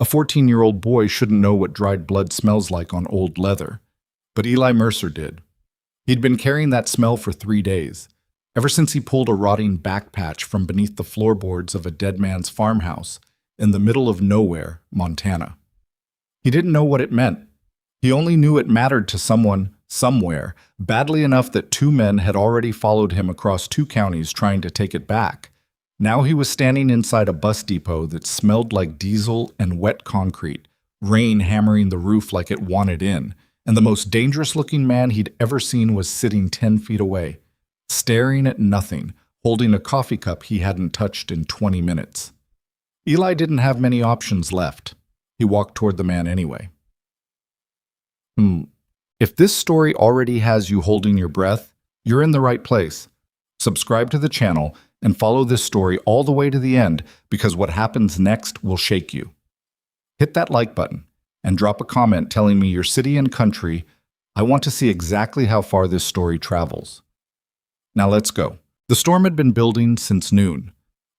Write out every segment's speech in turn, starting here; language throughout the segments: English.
A 14-year-old boy shouldn't know what dried blood smells like on old leather. But Eli Mercer did. He'd been carrying that smell for 3 days, ever since he pulled a rotting back patch from beneath the floorboards of a dead man's farmhouse in the middle of nowhere, Montana. He didn't know what it meant. He only knew it mattered to someone, somewhere, badly enough that 2 men had already followed him across 2 counties trying to take it back. Now he was standing inside a bus depot that smelled like diesel and wet concrete, rain hammering the roof like it wanted in, and the most dangerous-looking man he'd ever seen was sitting 10 feet away, staring at nothing, holding a coffee cup he hadn't touched in 20 minutes. Eli didn't have many options left. He walked toward the man anyway. If this story already has you holding your breath, you're in the right place. Subscribe to the channel and follow this story all the way to the end, because what happens next will shake you. Hit that like button and drop a comment telling me your city and country. I want to see exactly how far this story travels. Now let's go. The storm had been building since noon.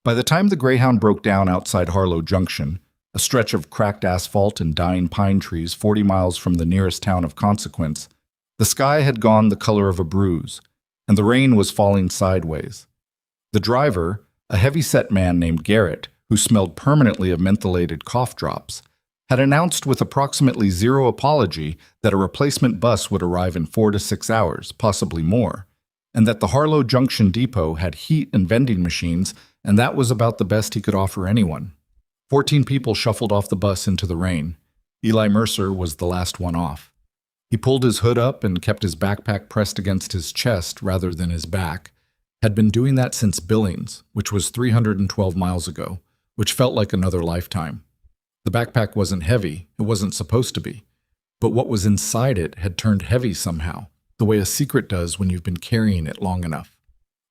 By the time the Greyhound broke down outside Harlow Junction, a stretch of cracked asphalt and dying pine trees 40 miles from the nearest town of consequence, the sky had gone the color of a bruise, and the rain was falling sideways. The driver, a heavy-set man named Garrett, who smelled permanently of mentholated cough drops, had announced with approximately zero apology that a replacement bus would arrive in 4 to 6 hours, possibly more, and that the Harlow Junction depot had heat and vending machines, and that was about the best he could offer anyone. 14 people shuffled off the bus into the rain. Eli Mercer was the last one off. He pulled his hood up and kept his backpack pressed against his chest rather than his back. Had been doing that since Billings, which was 312 miles ago, which felt like another lifetime. The backpack wasn't heavy, it wasn't supposed to be, but what was inside it had turned heavy somehow, the way a secret does when you've been carrying it long enough.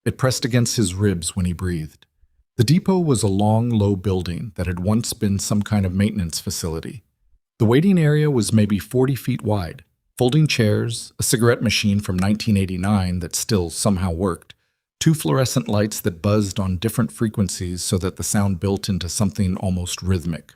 It pressed against his ribs when he breathed. The depot was a long, low building that had once been some kind of maintenance facility. The waiting area was maybe 40 feet wide. Folding chairs, a cigarette machine from 1989 that still somehow worked, 2 fluorescent lights that buzzed on different frequencies so that the sound built into something almost rhythmic.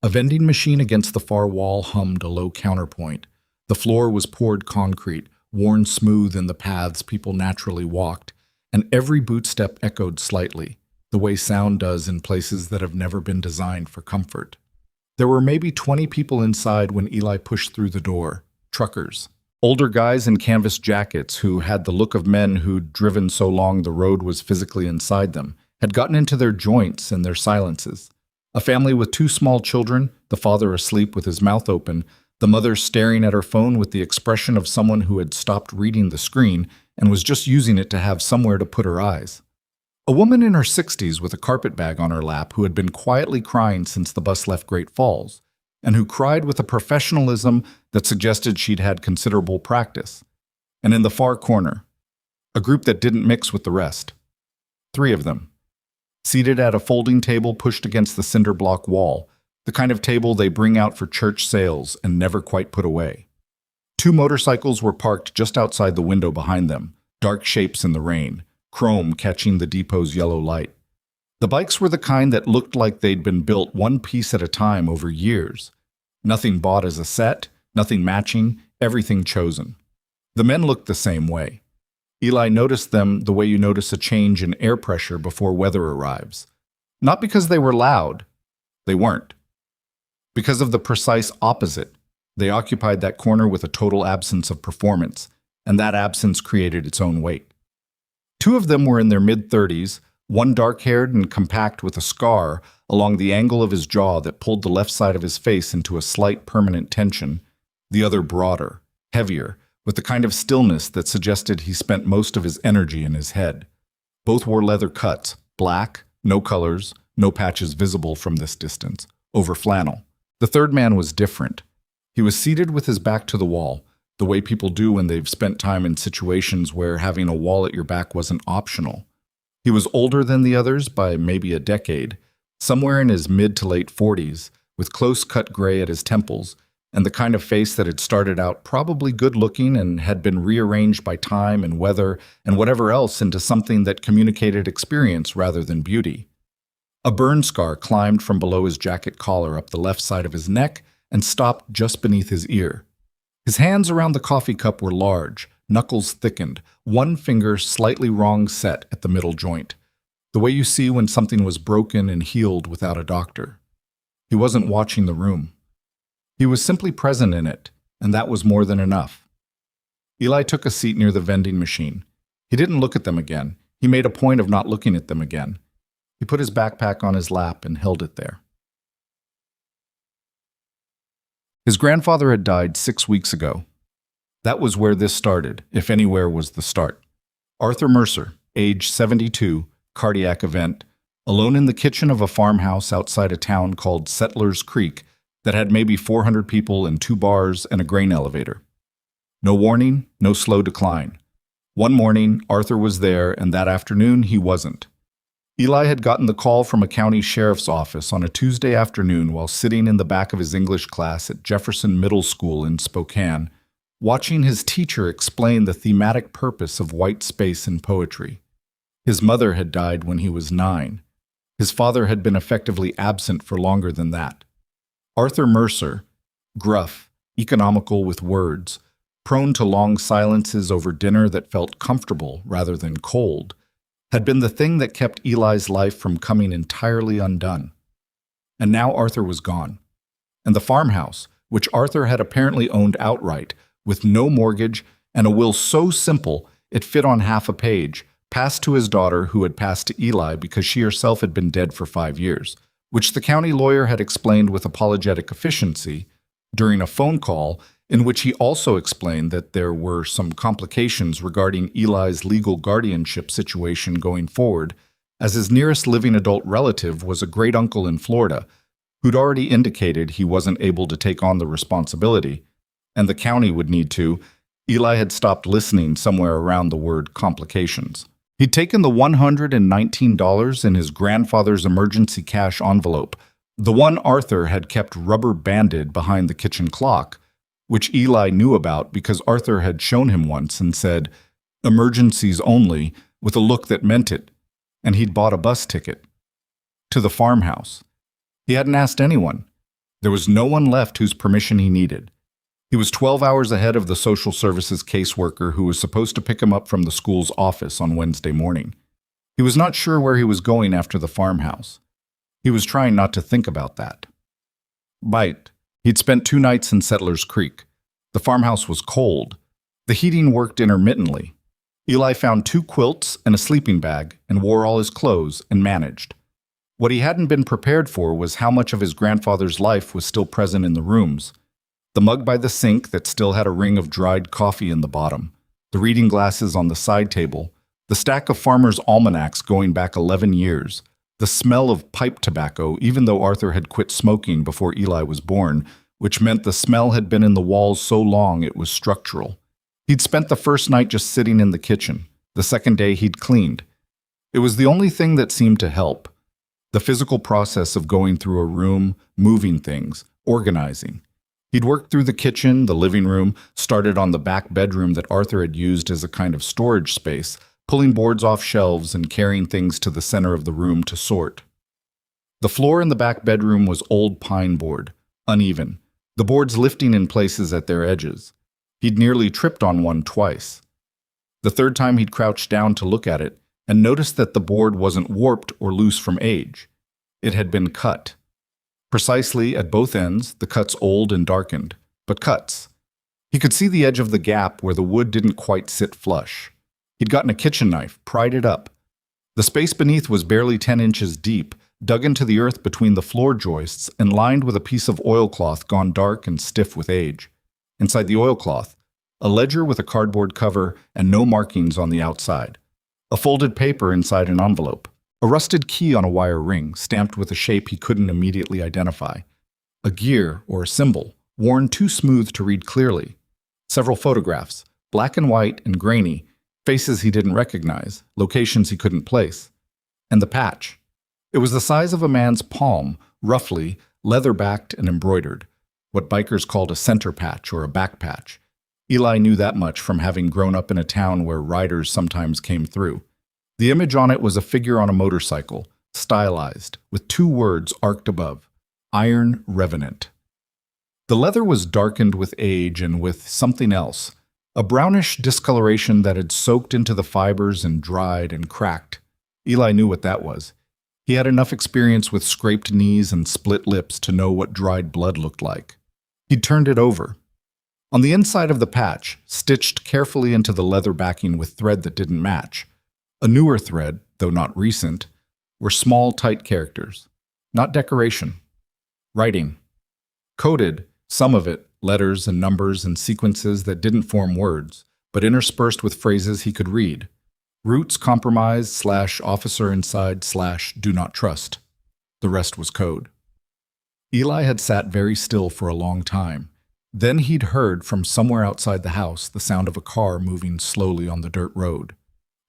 A vending machine against the far wall hummed a low counterpoint. The floor was poured concrete, worn smooth in the paths people naturally walked, and every boot step echoed slightly, the way sound does in places that have never been designed for comfort. There were maybe 20 people inside when Eli pushed through the door. Truckers. Older guys in canvas jackets who had the look of men who'd driven so long the road was physically inside them, had gotten into their joints and their silences. A family with 2 small children, the father asleep with his mouth open, the mother staring at her phone with the expression of someone who had stopped reading the screen and was just using it to have somewhere to put her eyes. A woman in her 60s with a carpet bag on her lap who had been quietly crying since the bus left Great Falls, and who cried with a professionalism that suggested she'd had considerable practice. And in the far corner, a group that didn't mix with the rest. 3 of them, seated at a folding table pushed against the cinder block wall, the kind of table they bring out for church sales and never quite put away. 2 motorcycles were parked just outside the window behind them, dark shapes in the rain, chrome catching the depot's yellow light. The bikes were the kind that looked like they'd been built one piece at a time over years. Nothing bought as a set, nothing matching, everything chosen. The men looked the same way. Eli noticed them the way you notice a change in air pressure before weather arrives. Not because they were loud. They weren't. Because of the precise opposite. They occupied that corner with a total absence of performance, and that absence created its own weight. 2 of them were in their mid-30s, one dark-haired and compact with a scar along the angle of his jaw that pulled the left side of his face into a slight permanent tension, the other broader, heavier, with the kind of stillness that suggested he spent most of his energy in his head. Both wore leather cuts, black, no colors, no patches visible from this distance, over flannel. The third man was different. He was seated with his back to the wall, the way people do when they've spent time in situations where having a wall at your back wasn't optional. He was older than the others by maybe a decade, somewhere in his mid to late 40s, with close-cut gray at his temples, and the kind of face that had started out probably good-looking and had been rearranged by time and weather and whatever else into something that communicated experience rather than beauty. A burn scar climbed from below his jacket collar up the left side of his neck and stopped just beneath his ear. His hands around the coffee cup were large, knuckles thickened, one finger slightly wrong set at the middle joint, the way you see when something was broken and healed without a doctor. He wasn't watching the room. He was simply present in it, and that was more than enough. Eli took a seat near the vending machine. He didn't look at them again. He made a point of not looking at them again. He put his backpack on his lap and held it there. His grandfather had died 6 weeks ago. That was where this started, if anywhere was the start. Arthur Mercer, age 72, cardiac event, alone in the kitchen of a farmhouse outside a town called Settlers Creek that had maybe 400 people and 2 bars and a grain elevator. No warning, no slow decline. One morning, Arthur was there, and that afternoon, he wasn't. Eli had gotten the call from a county sheriff's office on a Tuesday afternoon while sitting in the back of his English class at Jefferson Middle School in Spokane, watching his teacher explain the thematic purpose of white space in poetry. His mother had died when he was 9. His father had been effectively absent for longer than that. Arthur Mercer, gruff, economical with words, prone to long silences over dinner that felt comfortable rather than cold, had been the thing that kept Eli's life from coming entirely undone. And now Arthur was gone. And the farmhouse, which Arthur had apparently owned outright, with no mortgage and a will so simple it fit on half a page, passed to his daughter, who had passed to Eli because she herself had been dead for 5 years, which the county lawyer had explained with apologetic efficiency during a phone call in which he also explained that there were some complications regarding Eli's legal guardianship situation going forward, as his nearest living adult relative was a great-uncle in Florida who'd already indicated he wasn't able to take on the responsibility, and the county would need to. Eli had stopped listening somewhere around the word complications. He'd taken the $119 in his grandfather's emergency cash envelope, the one Arthur had kept rubber-banded behind the kitchen clock, which Eli knew about because Arthur had shown him once and said, "Emergencies only," with a look that meant it, and he'd bought a bus ticket. To the farmhouse. He hadn't asked anyone. There was no one left whose permission he needed. He was 12 hours ahead of the social services caseworker who was supposed to pick him up from the school's office on Wednesday morning. He was not sure where he was going after the farmhouse. He was trying not to think about that. Bite. He'd spent 2 nights in Settlers Creek. The farmhouse was cold. The heating worked intermittently. Eli found 2 quilts and a sleeping bag and wore all his clothes and managed. What he hadn't been prepared for was how much of his grandfather's life was still present in the rooms. The mug by the sink that still had a ring of dried coffee in the bottom, the reading glasses on the side table, the stack of farmers' almanacs going back 11 years, the smell of pipe tobacco, even though Arthur had quit smoking before Eli was born, which meant the smell had been in the walls so long it was structural. He'd spent the first night just sitting in the kitchen. The second day he'd cleaned. It was the only thing that seemed to help. The physical process of going through a room, moving things, organizing. He'd worked through the kitchen, the living room, started on the back bedroom that Arthur had used as a kind of storage space, pulling boards off shelves and carrying things to the center of the room to sort. The floor in the back bedroom was old pine board, uneven, the boards lifting in places at their edges. He'd nearly tripped on one twice. The third time he'd crouched down to look at it and noticed that the board wasn't warped or loose from age. It had been cut. Precisely at both ends, the cuts old and darkened, but cuts. He could see the edge of the gap where the wood didn't quite sit flush. He'd gotten a kitchen knife, pried it up. The space beneath was barely 10 inches deep, dug into the earth between the floor joists and lined with a piece of oilcloth gone dark and stiff with age. Inside the oilcloth, a ledger with a cardboard cover and no markings on the outside. A folded paper inside an envelope. A rusted key on a wire ring, stamped with a shape he couldn't immediately identify. A gear or a symbol, worn too smooth to read clearly. Several photographs, black and white and grainy, faces he didn't recognize, locations he couldn't place. And the patch. It was the size of a man's palm, roughly, leather-backed and embroidered, what bikers called a center patch or a back patch. Eli knew that much from having grown up in a town where riders sometimes came through. The image on it was a figure on a motorcycle, stylized, with two words arced above, Iron Revenant. The leather was darkened with age and with something else, a brownish discoloration that had soaked into the fibers and dried and cracked. Eli knew what that was. He had enough experience with scraped knees and split lips to know what dried blood looked like. He turned it over. On the inside of the patch, stitched carefully into the leather backing with thread that didn't match, a newer thread, though not recent, were small, tight characters. Not decoration. Writing. Coded, some of it, letters and numbers and sequences that didn't form words, but interspersed with phrases he could read. Roots compromise / officer inside / do not trust. The rest was code. Eli had sat very still for a long time. Then he'd heard from somewhere outside the house the sound of a car moving slowly on the dirt road.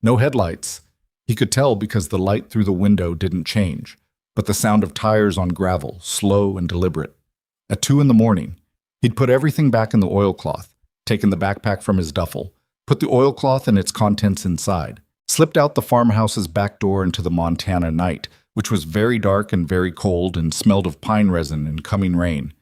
No headlights. He could tell because the light through the window didn't change, but the sound of tires on gravel, slow and deliberate. At 2 a.m, he'd put everything back in the oilcloth, taken the backpack from his duffel, put the oilcloth and its contents inside, slipped out the farmhouse's back door into the Montana night, which was very dark and very cold and smelled of pine resin and coming rain,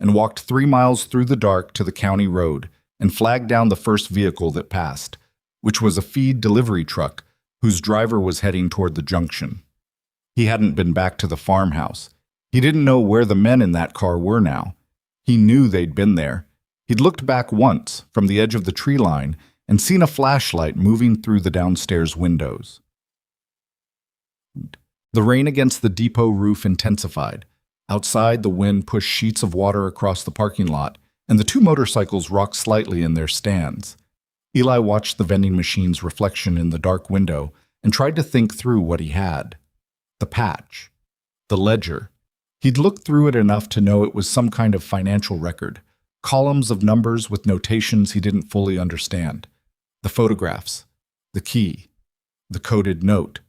and walked 3 miles through the dark to the county road and flagged down the first vehicle that passed, which was a feed delivery truck whose driver was heading toward the junction. He hadn't been back to the farmhouse. He didn't know where the men in that car were now. He knew they'd been there. He'd looked back once from the edge of the tree line and seen a flashlight moving through the downstairs windows. The rain against the depot roof intensified. Outside, the wind pushed sheets of water across the parking lot, and the 2 motorcycles rocked slightly in their stands. Eli watched the vending machine's reflection in the dark window and tried to think through what he had. The patch. The ledger. He'd looked through it enough to know it was some kind of financial record, columns of numbers with notations he didn't fully understand. The photographs, the key, the coded note.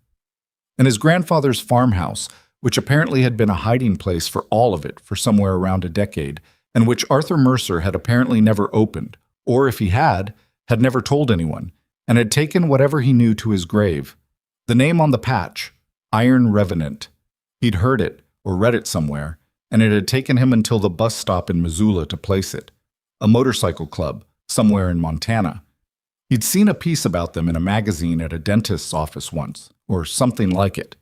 And his grandfather's farmhouse, which apparently had been a hiding place for all of it for somewhere around a decade, and which Arthur Mercer had apparently never opened, or if he had never told anyone, and had taken whatever he knew to his grave. The name on the patch, Iron Revenant. He'd heard it, or read it somewhere, and it had taken him until the bus stop in Missoula to place it. A motorcycle club, somewhere in Montana. He'd seen a piece about them in a magazine at a dentist's office once, or something like it.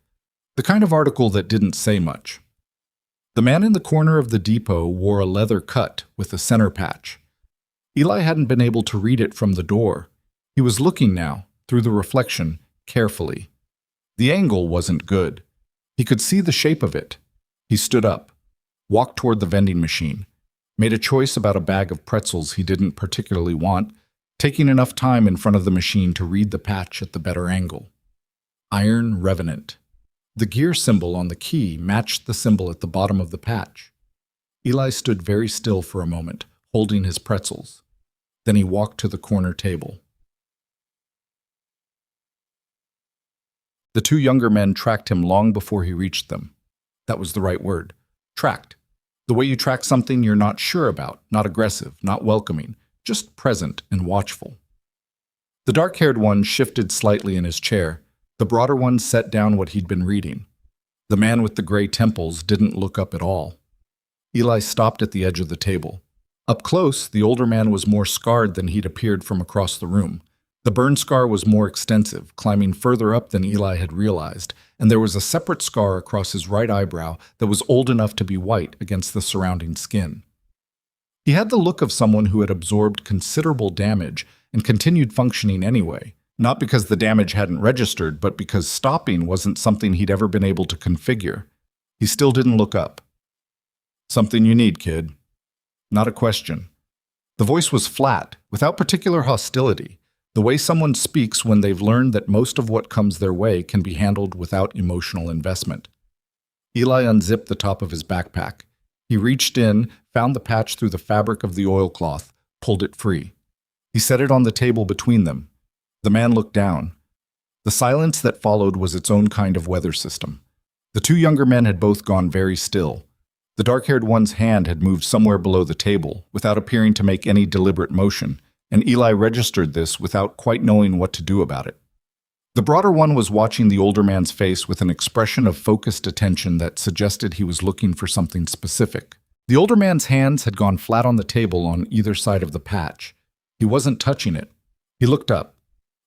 The kind of article that didn't say much. The man in the corner of the depot wore a leather cut with a center patch. Eli hadn't been able to read it from the door. He was looking now, through the reflection, carefully. The angle wasn't good. He could see the shape of it. He stood up, walked toward the vending machine, made a choice about a bag of pretzels he didn't particularly want, taking enough time in front of the machine to read the patch at the better angle. Iron Revenant. The gear symbol on the key matched the symbol at the bottom of the patch. Eli stood very still for a moment, holding his pretzels. Then he walked to the corner table. The 2 younger men tracked him long before he reached them. That was the right word. Tracked. The way you track something you're not sure about, not aggressive, not welcoming, just present and watchful. The dark-haired one shifted slightly in his chair. The broader one set down what he'd been reading. The man with the gray temples didn't look up at all. Eli stopped at the edge of the table. Up close, the older man was more scarred than he'd appeared from across the room. The burn scar was more extensive, climbing further up than Eli had realized, and there was a separate scar across his right eyebrow that was old enough to be white against the surrounding skin. He had the look of someone who had absorbed considerable damage and continued functioning anyway, not because the damage hadn't registered, but because stopping wasn't something he'd ever been able to configure. He still didn't look up. "Something you need, kid." Not a question. The voice was flat, without particular hostility, the way someone speaks when they've learned that most of what comes their way can be handled without emotional investment. Eli unzipped the top of his backpack. He reached in, found the patch through the fabric of the oilcloth, pulled it free. He set it on the table between them. The man looked down. The silence that followed was its own kind of weather system. The 2 younger men had both gone very still. The dark-haired one's hand had moved somewhere below the table, without appearing to make any deliberate motion, and Eli registered this without quite knowing what to do about it. The broader one was watching the older man's face with an expression of focused attention that suggested he was looking for something specific. The older man's hands had gone flat on the table on either side of the patch. He wasn't touching it. He looked up.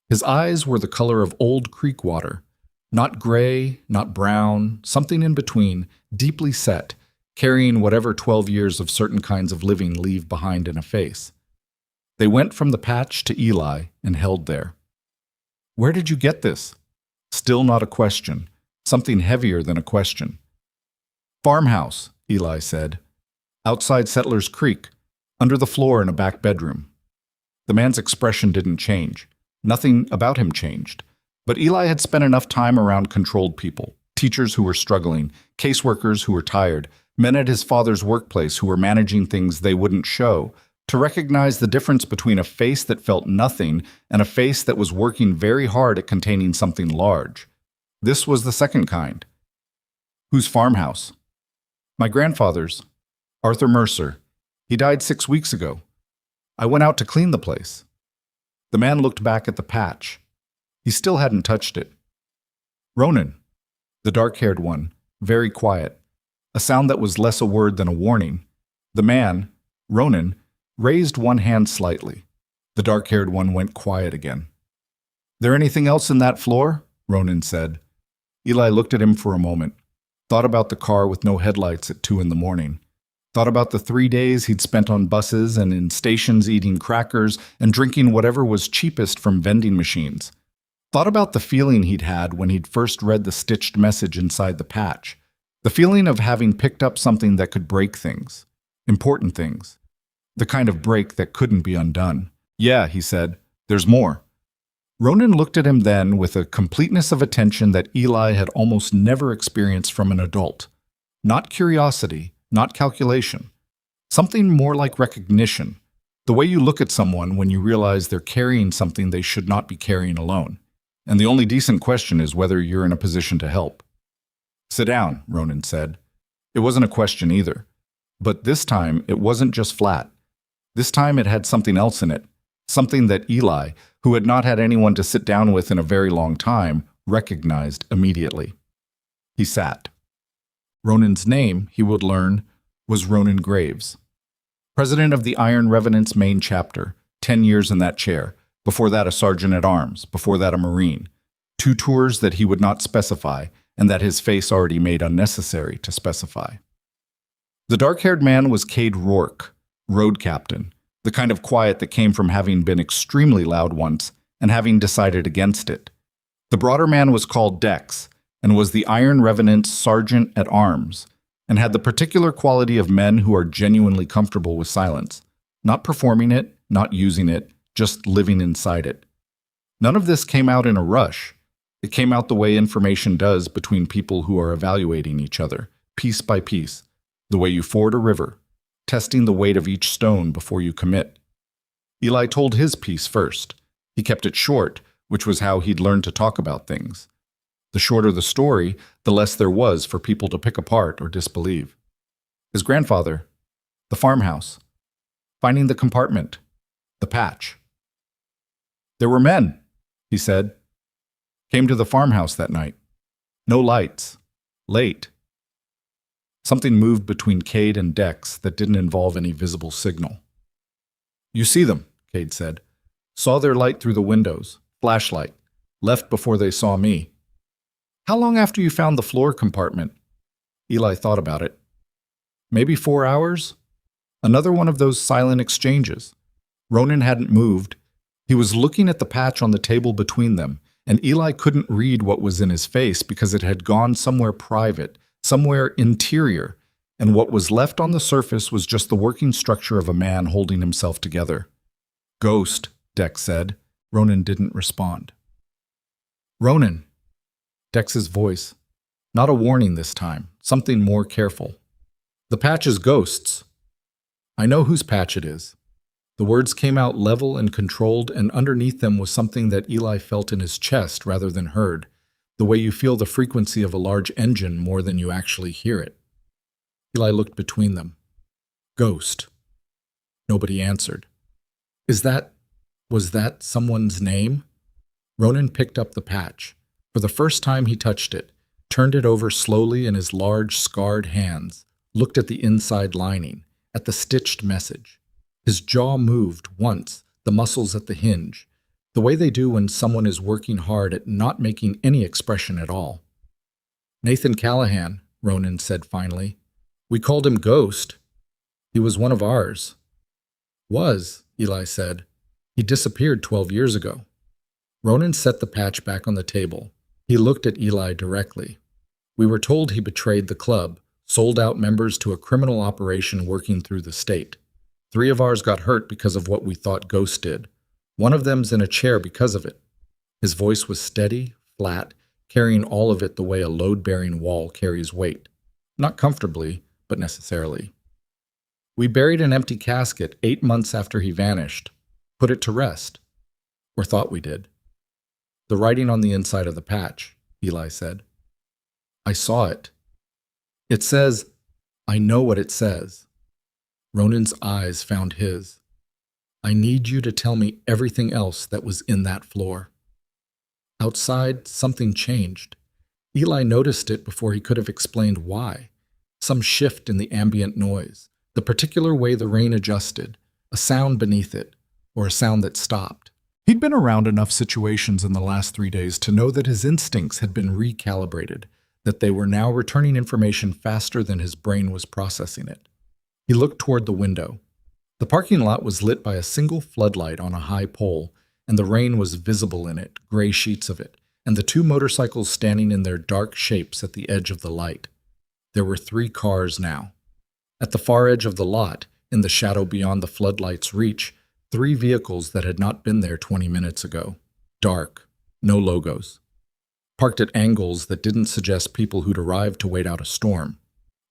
His eyes were the color of old creek water. Not gray, not brown, something in between, deeply set, carrying whatever 12 years of certain kinds of living leave behind in a face. They went from the patch to Eli and held there. "Where did you get this?" Still not a question, something heavier than a question. "Farmhouse," Eli said. "Outside Settlers Creek, under the floor in a back bedroom." The man's expression didn't change. Nothing about him changed. But Eli had spent enough time around controlled people, teachers who were struggling, caseworkers who were tired, men at his father's workplace who were managing things they wouldn't show, to recognize the difference between a face that felt nothing and a face that was working very hard at containing something large. This was the second kind. "Whose farmhouse?" "My grandfather's. Arthur Mercer. He died 6 weeks ago. I went out to clean the place." The man looked back at the patch. He still hadn't touched it. "Ronan," the dark-haired one, very quiet, a sound that was less a word than a warning. The man, Ronan, raised one hand slightly. The dark-haired one went quiet again. "There anything else in that floor?" Ronan said. Eli looked at him for a moment, thought about the car with no headlights at 2 in the morning, thought about the 3 days he'd spent on buses and in stations eating crackers and drinking whatever was cheapest from vending machines, thought about the feeling he'd had when he'd first read the stitched message inside the patch, the feeling of having picked up something that could break things, important things. The kind of break that couldn't be undone. "Yeah," he said, "there's more." Ronan looked at him then with a completeness of attention that Eli had almost never experienced from an adult. Not curiosity, not calculation. Something more like recognition. The way you look at someone when you realize they're carrying something they should not be carrying alone. And the only decent question is whether you're in a position to help. "Sit down," Ronan said. It wasn't a question either. But this time, it wasn't just flat. This time it had something else in it, something that Eli, who had not had anyone to sit down with in a very long time, recognized immediately. He sat. Ronan's name, he would learn, was Ronan Graves. President of the Iron Revenant's main chapter, 10 years in that chair, before that a sergeant-at-arms, before that a Marine. 2 tours that he would not specify, and that his face already made unnecessary to specify. The dark-haired man was Cade Rourke, road captain, the kind of quiet that came from having been extremely loud once and having decided against it. The broader man was called Dex, and was the Iron Revenant's sergeant-at-arms, and had the particular quality of men who are genuinely comfortable with silence, not performing it, not using it, just living inside it. None of this came out in a rush. It came out the way information does between people who are evaluating each other, piece by piece, the way you ford a river, testing the weight of each stone before you commit. Eli told his piece first. He kept it short, which was how he'd learned to talk about things. The shorter the story, the less there was for people to pick apart or disbelieve. His grandfather, the farmhouse, finding the compartment, the patch. "There were men," he said. "Came to the farmhouse that night. No lights. Late." Something moved between Cade and Dex that didn't involve any visible signal. "You see them," Cade said. "Saw their light through the windows. Flashlight. Left before they saw me." "How long after you found the floor compartment?" Eli thought about it. "Maybe 4 hours?" Another one of those silent exchanges. Ronan hadn't moved. He was looking at the patch on the table between them, and Eli couldn't read what was in his face because it had gone somewhere private, somewhere interior, and what was left on the surface was just the working structure of a man holding himself together. "Ghost," Dex said. Ronan didn't respond. "Ronan." Dex's voice. Not a warning this time, something more careful. "The patch is ghosts." "I know whose patch it is." The words came out level and controlled, and underneath them was something that Eli felt in his chest rather than heard, the way you feel the frequency of a large engine more than you actually hear it. Eli looked between them. "Ghost." Nobody answered. Was that someone's name? Ronan picked up the patch. For the first time he touched it, turned it over slowly in his large, scarred hands, looked at the inside lining, at the stitched message. His jaw moved once, the muscles at the hinge, the way they do when someone is working hard at not making any expression at all. "Nathan Callahan," Ronan said finally. "We called him Ghost. He was one of ours." "Was," Eli said. "He disappeared 12 years ago." Ronan set the patch back on the table. He looked at Eli directly. "We were told he betrayed the club, sold out members to a criminal operation working through the state. 3 of ours got hurt because of what we thought Ghost did. One of them's in a chair because of it." His voice was steady, flat, carrying all of it the way a load-bearing wall carries weight. Not comfortably, but necessarily. "We buried an empty casket 8 months after he vanished. Put it to rest. Or thought we did." "The writing on the inside of the patch," Eli said. "I saw it. It says, I know what it says." Ronan's eyes found his. "I need you to tell me everything else that was in that floor." Outside, something changed. Eli noticed it before he could have explained why. Some shift in the ambient noise, the particular way the rain adjusted, a sound beneath it, or a sound that stopped. He'd been around enough situations in the last 3 days to know that his instincts had been recalibrated, that they were now returning information faster than his brain was processing it. He looked toward the window. The parking lot was lit by a single floodlight on a high pole, and the rain was visible in it, gray sheets of it, and the 2 motorcycles standing in their dark shapes at the edge of the light. There were 3 cars now. At the far edge of the lot, in the shadow beyond the floodlight's reach, 3 vehicles that had not been there 20 minutes ago. Dark, no logos. Parked at angles that didn't suggest people who'd arrived to wait out a storm.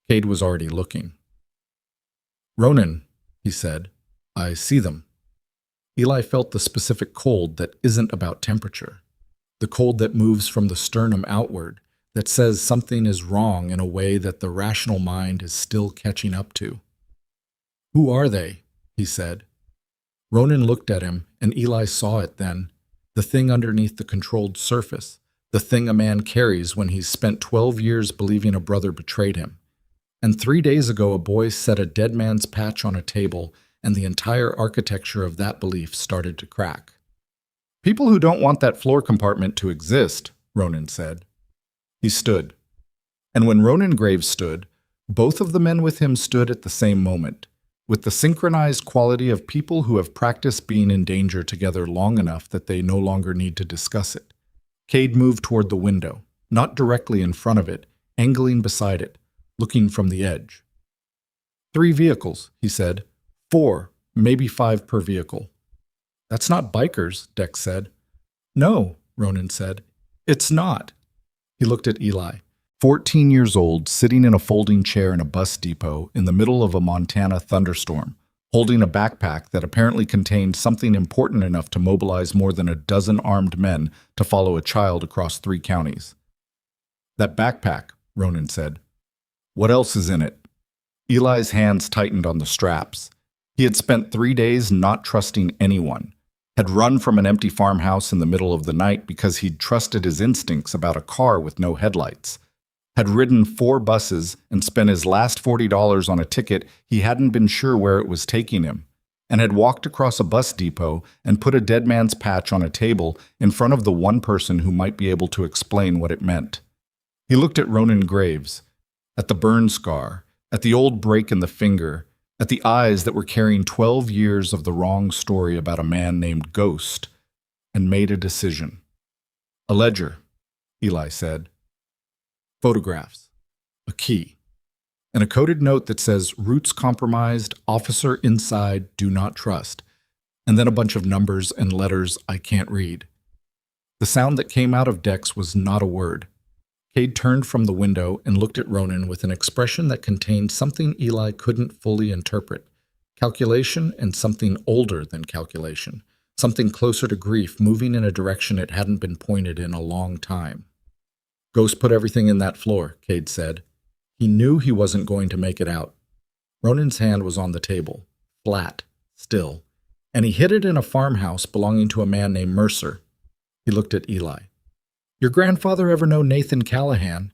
Cade was already looking. "Ronan," he said, "I see them." Eli felt the specific cold that isn't about temperature. The cold that moves from the sternum outward, that says something is wrong in a way that the rational mind is still catching up to. "Who are they?" he said. Ronan looked at him, and Eli saw it then, the thing underneath the controlled surface, the thing a man carries when he's spent 12 years believing a brother betrayed him. And 3 days ago a boy set a dead man's patch on a table, and the entire architecture of that belief started to crack. "People who don't want that floor compartment to exist," Ronan said. He stood. And when Ronan Graves stood, both of the men with him stood at the same moment, with the synchronized quality of people who have practiced being in danger together long enough that they no longer need to discuss it. Cade moved toward the window, not directly in front of it, angling beside it, looking from the edge. "3 vehicles," he said. 4, maybe 5 per vehicle. "That's not bikers," Dex said. "No," Ronan said. "It's not." He looked at Eli, 14 years old, sitting in a folding chair in a bus depot in the middle of a Montana thunderstorm, holding a backpack that apparently contained something important enough to mobilize more than a dozen armed men to follow a child across 3 counties. "That backpack," Ronan said. "What else is in it?" Eli's hands tightened on the straps. He had spent 3 days not trusting anyone, had run from an empty farmhouse in the middle of the night because he'd trusted his instincts about a car with no headlights, had ridden 4 buses and spent his last $40 on a ticket he hadn't been sure where it was taking him, and had walked across a bus depot and put a dead man's patch on a table in front of the one person who might be able to explain what it meant. He looked at Ronan Graves, at the burn scar, at the old break in the finger, at the eyes that were carrying 12 years of the wrong story about a man named Ghost, and made a decision. "A ledger," Eli said. "Photographs. A key. And a coded note that says, 'Routes compromised, officer inside, do not trust.' And then a bunch of numbers and letters I can't read." The sound that came out of Dex was not a word. Cade turned from the window and looked at Ronan with an expression that contained something Eli couldn't fully interpret. Calculation and something older than calculation. Something closer to grief, moving in a direction it hadn't been pointed in a long time. "Ghost put everything in that floor," Cade said. He knew he wasn't going to make it out. Ronan's hand was on the table, flat, still, and he hid it in a farmhouse belonging to a man named Mercer. He He looked at Eli. Your grandfather ever know Nathan Callahan?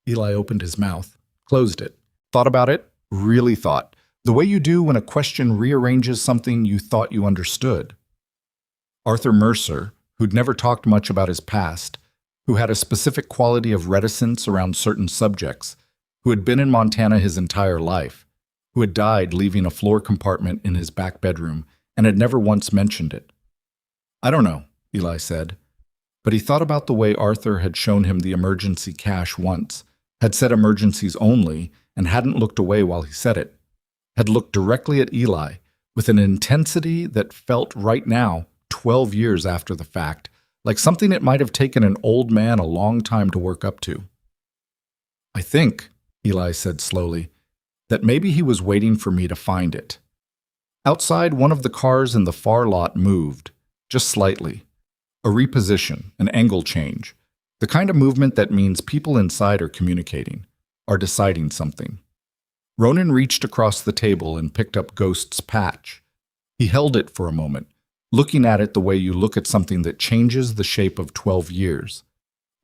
Eli opened his mouth, closed it, thought about it, really thought, the way you do when a question rearranges something you thought you understood. Arthur Mercer, who'd never talked much about his past, who had a specific quality of reticence around certain subjects, who had been in Montana his entire life, who had died leaving a floor compartment in his back bedroom and had never once mentioned it. I don't know, Eli said. But he thought about the way Arthur had shown him the emergency cash once, had said emergencies only, and hadn't looked away while he said it, had looked directly at Eli with an intensity that felt right now, 12 years after the fact, like something it might have taken an old man a long time to work up to. I think, Eli said slowly, that maybe he was waiting for me to find it. Outside, one of the cars in the far lot moved, just slightly. A reposition, an angle change, the kind of movement that means people inside are communicating, are deciding something. Ronan reached across the table and picked up Ghost's patch. He held it for a moment, looking at it the way you look at something that changes the shape of 12 years.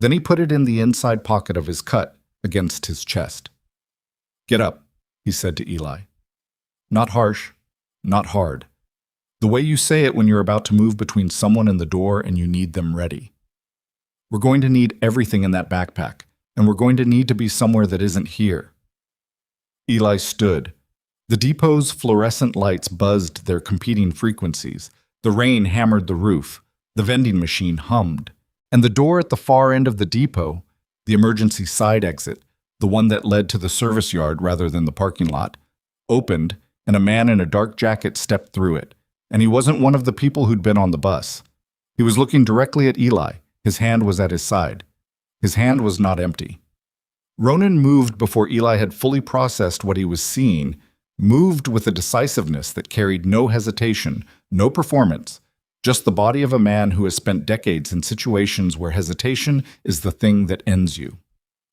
Then he put it in the inside pocket of his cut, against his chest. Get up, he said to Eli. Not harsh, not hard. The way you say it when you're about to move between someone and the door and you need them ready. We're going to need everything in that backpack, and we're going to need to be somewhere that isn't here. Eli stood. The depot's fluorescent lights buzzed their competing frequencies. The rain hammered the roof. The vending machine hummed. And the door at the far end of the depot, the emergency side exit, the one that led to the service yard rather than the parking lot, opened, and a man in a dark jacket stepped through it. And he wasn't one of the people who'd been on the bus. He was looking directly at Eli. His hand was at his side. His hand was not empty. Ronan moved before Eli had fully processed what he was seeing, moved with a decisiveness that carried no hesitation, no performance, just the body of a man who has spent decades in situations where hesitation is the thing that ends you.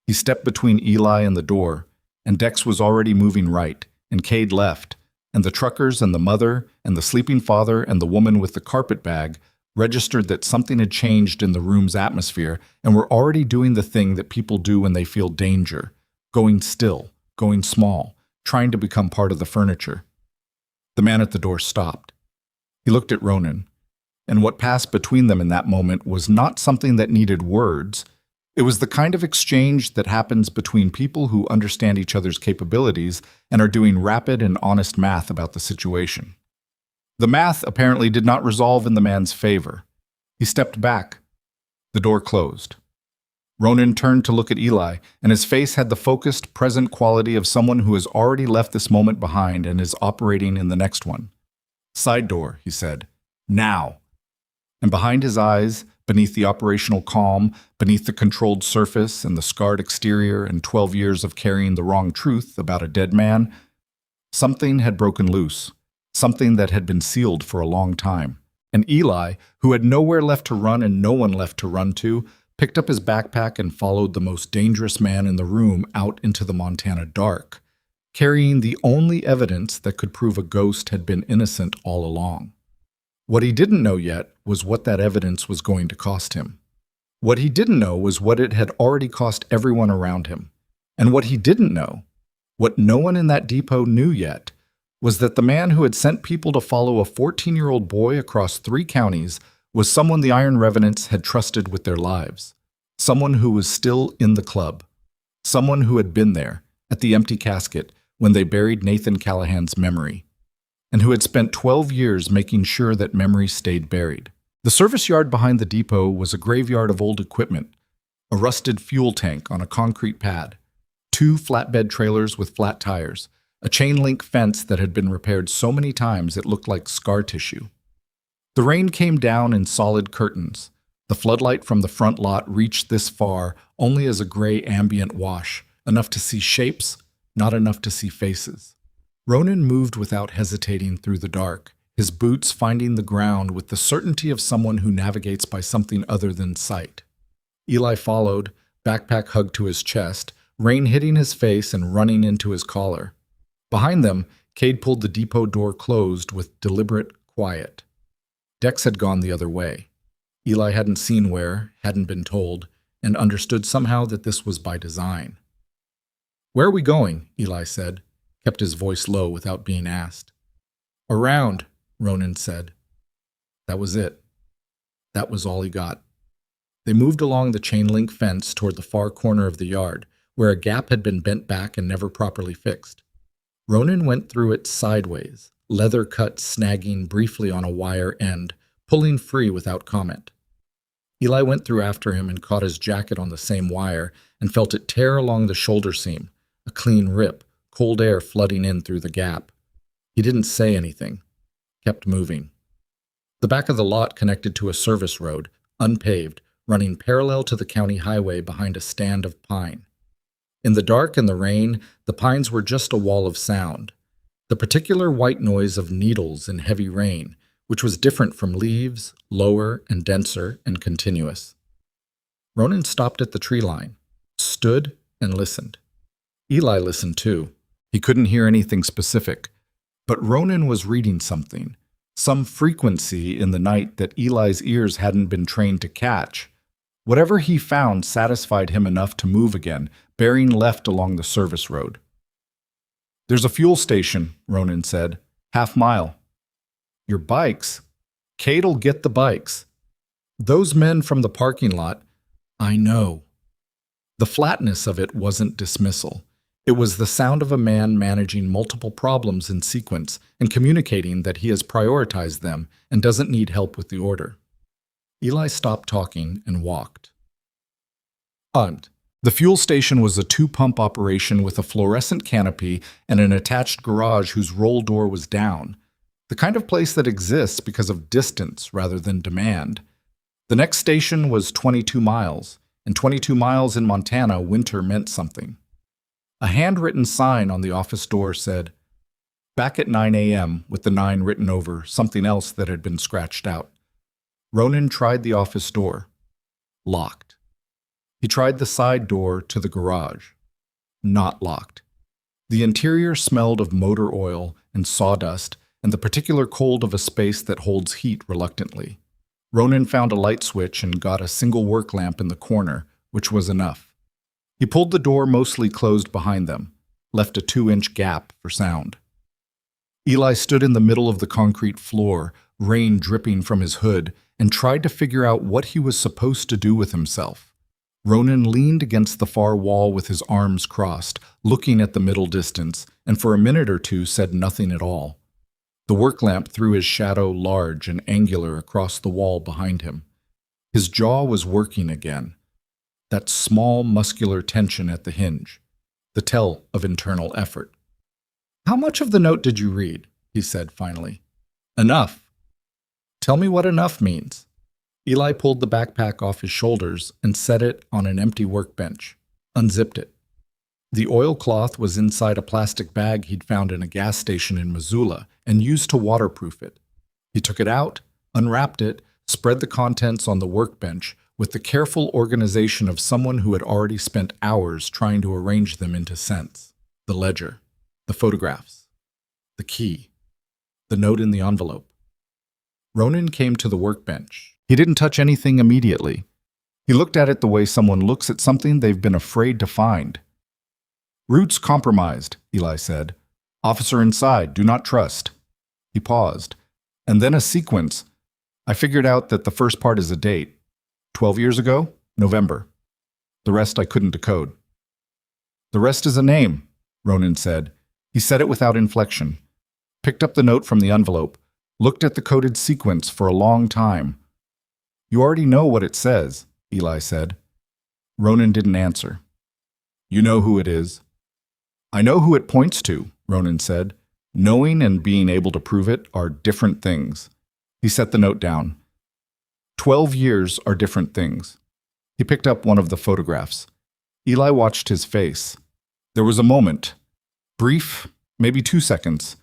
He stepped between Eli and the door, and Dex was already moving right, and Cade left, and the truckers and the mother and the sleeping father and the woman with the carpet bag registered that something had changed in the room's atmosphere and were already doing the thing that people do when they feel danger, going still, going small, trying to become part of the furniture. The man at the door stopped. He looked at Ronan, and what passed between them in that moment was not something that needed words. It was the kind of exchange that happens between people who understand each other's capabilities and are doing rapid and honest math about the situation. The math apparently did not resolve in the man's favor. He stepped back. The door closed. Ronan turned to look at Eli, and his face had the focused, present quality of someone who has already left this moment behind and is operating in the next one. Side door, he said. Now. And behind his eyes, beneath the operational calm, beneath the controlled surface and the scarred exterior and 12 years of carrying the wrong truth about a dead man, something had broken loose, something that had been sealed for a long time. And Eli, who had nowhere left to run and no one left to run to, picked up his backpack and followed the most dangerous man in the room out into the Montana dark, carrying the only evidence that could prove a ghost had been innocent all along. What he didn't know yet was what that evidence was going to cost him. What he didn't know was what it had already cost everyone around him. And what he didn't know, what no one in that depot knew yet, was that the man who had sent people to follow a 14-year-old boy across 3 counties was someone the Iron Revenants had trusted with their lives, someone who was still in the club, someone who had been there, at the empty casket, when they buried Nathan Callahan's memory, and who had spent 12 years making sure that memory stayed buried. The service yard behind the depot was a graveyard of old equipment, a rusted fuel tank on a concrete pad, 2 flatbed trailers with flat tires, a chain-link fence that had been repaired so many times it looked like scar tissue. The rain came down in solid curtains. The floodlight from the front lot reached this far only as a gray ambient wash, enough to see shapes, not enough to see faces. Ronan moved without hesitating through the dark, his boots finding the ground with the certainty of someone who navigates by something other than sight. Eli followed, backpack hugged to his chest, rain hitting his face and running into his collar. Behind them, Cade pulled the depot door closed with deliberate quiet. Dex had gone the other way. Eli hadn't seen where, hadn't been told, and understood somehow that this was by design. "Where are we going?" Eli said, kept his voice low without being asked. "Around," Ronan said. That was it. That was all he got. They moved along the chain-link fence toward the far corner of the yard, where a gap had been bent back and never properly fixed. Ronan went through it sideways, leather cut snagging briefly on a wire end, pulling free without comment. Eli went through after him and caught his jacket on the same wire and felt it tear along the shoulder seam, a clean rip, cold air flooding in through the gap. He didn't say anything, kept moving. The back of the lot connected to a service road, unpaved, running parallel to the county highway behind a stand of pine. In the dark and the rain, the pines were just a wall of sound, the particular white noise of needles in heavy rain, which was different from leaves, lower and denser and continuous. Ronan stopped at the tree line, stood and listened. Eli listened too. He couldn't hear anything specific, but Ronan was reading something, some frequency in the night that Eli's ears hadn't been trained to catch. Whatever he found satisfied him enough to move again, bearing left along the service road. "There's a fuel station," Ronan said. "Half-mile." "Your bikes?" "Kate'll get the bikes." "Those men from the parking lot." "I know." The flatness of it wasn't dismissal. It was the sound of a man managing multiple problems in sequence and communicating that he has prioritized them and doesn't need help with the order. Eli stopped talking and walked. The fuel station was a two-pump operation with a fluorescent canopy and an attached garage whose roll door was down, the kind of place that exists because of distance rather than demand. The next station was 22 miles, and 22 miles in Montana winter meant something. A handwritten sign on the office door said, "Back at 9 a.m., with the 9 written over something else that had been scratched out. Ronan tried the office door. Locked. He tried the side door to the garage. Not locked. The interior smelled of motor oil and sawdust and the particular cold of a space that holds heat reluctantly. Ronan found a light switch and got a single work lamp in the corner, which was enough. He pulled the door mostly closed behind them, left a 2-inch gap for sound. Eli stood in the middle of the concrete floor, rain dripping from his hood, and tried to figure out what he was supposed to do with himself. Ronan leaned against the far wall with his arms crossed, looking at the middle distance, and for a minute or two said nothing at all. The work lamp threw his shadow large and angular across the wall behind him. His jaw was working again. That small muscular tension at the hinge, the tell of internal effort. "How much of the note did you read?" he said finally. "Enough." "Tell me what enough means." Eli pulled the backpack off his shoulders and set it on an empty workbench, unzipped it. The oilcloth was inside a plastic bag he'd found in a gas station in Missoula and used to waterproof it. He took it out, unwrapped it, spread the contents on the workbench with the careful organization of someone who had already spent hours trying to arrange them into sense. The ledger, the photographs, the key, the note in the envelope. Ronan came to the workbench. He didn't touch anything immediately. He looked at it the way someone looks at something they've been afraid to find. "Routes compromised," Eli said. "Officer inside, do not trust." He paused. And then a sequence. I figured out that the first part is a date. 12 years ago, November. The rest I couldn't decode. "The rest is a name," Ronan said. He said it without inflection. Picked up the note from the envelope. Looked at the coded sequence for a long time. "You already know what it says," Eli said. Ronan didn't answer. "You know who it is." "I know who it points to," Ronan said. "Knowing and being able to prove it are different things." He set the note down. 12 years are different things. He picked up one of the photographs. Eli watched his face. There was a moment, brief, maybe 2 seconds,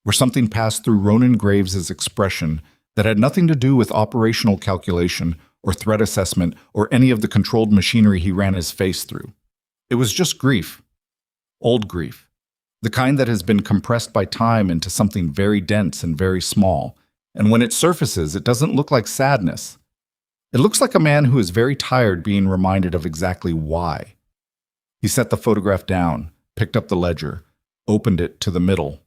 where something passed through Ronan Graves' expression that had nothing to do with operational calculation or threat assessment or any of the controlled machinery he ran his face through. It was just grief. Old grief. The kind that has been compressed by time into something very dense and very small. And when it surfaces, it doesn't look like sadness. It looks like a man who is very tired being reminded of exactly why. He set the photograph down, picked up the ledger, opened it to the middle.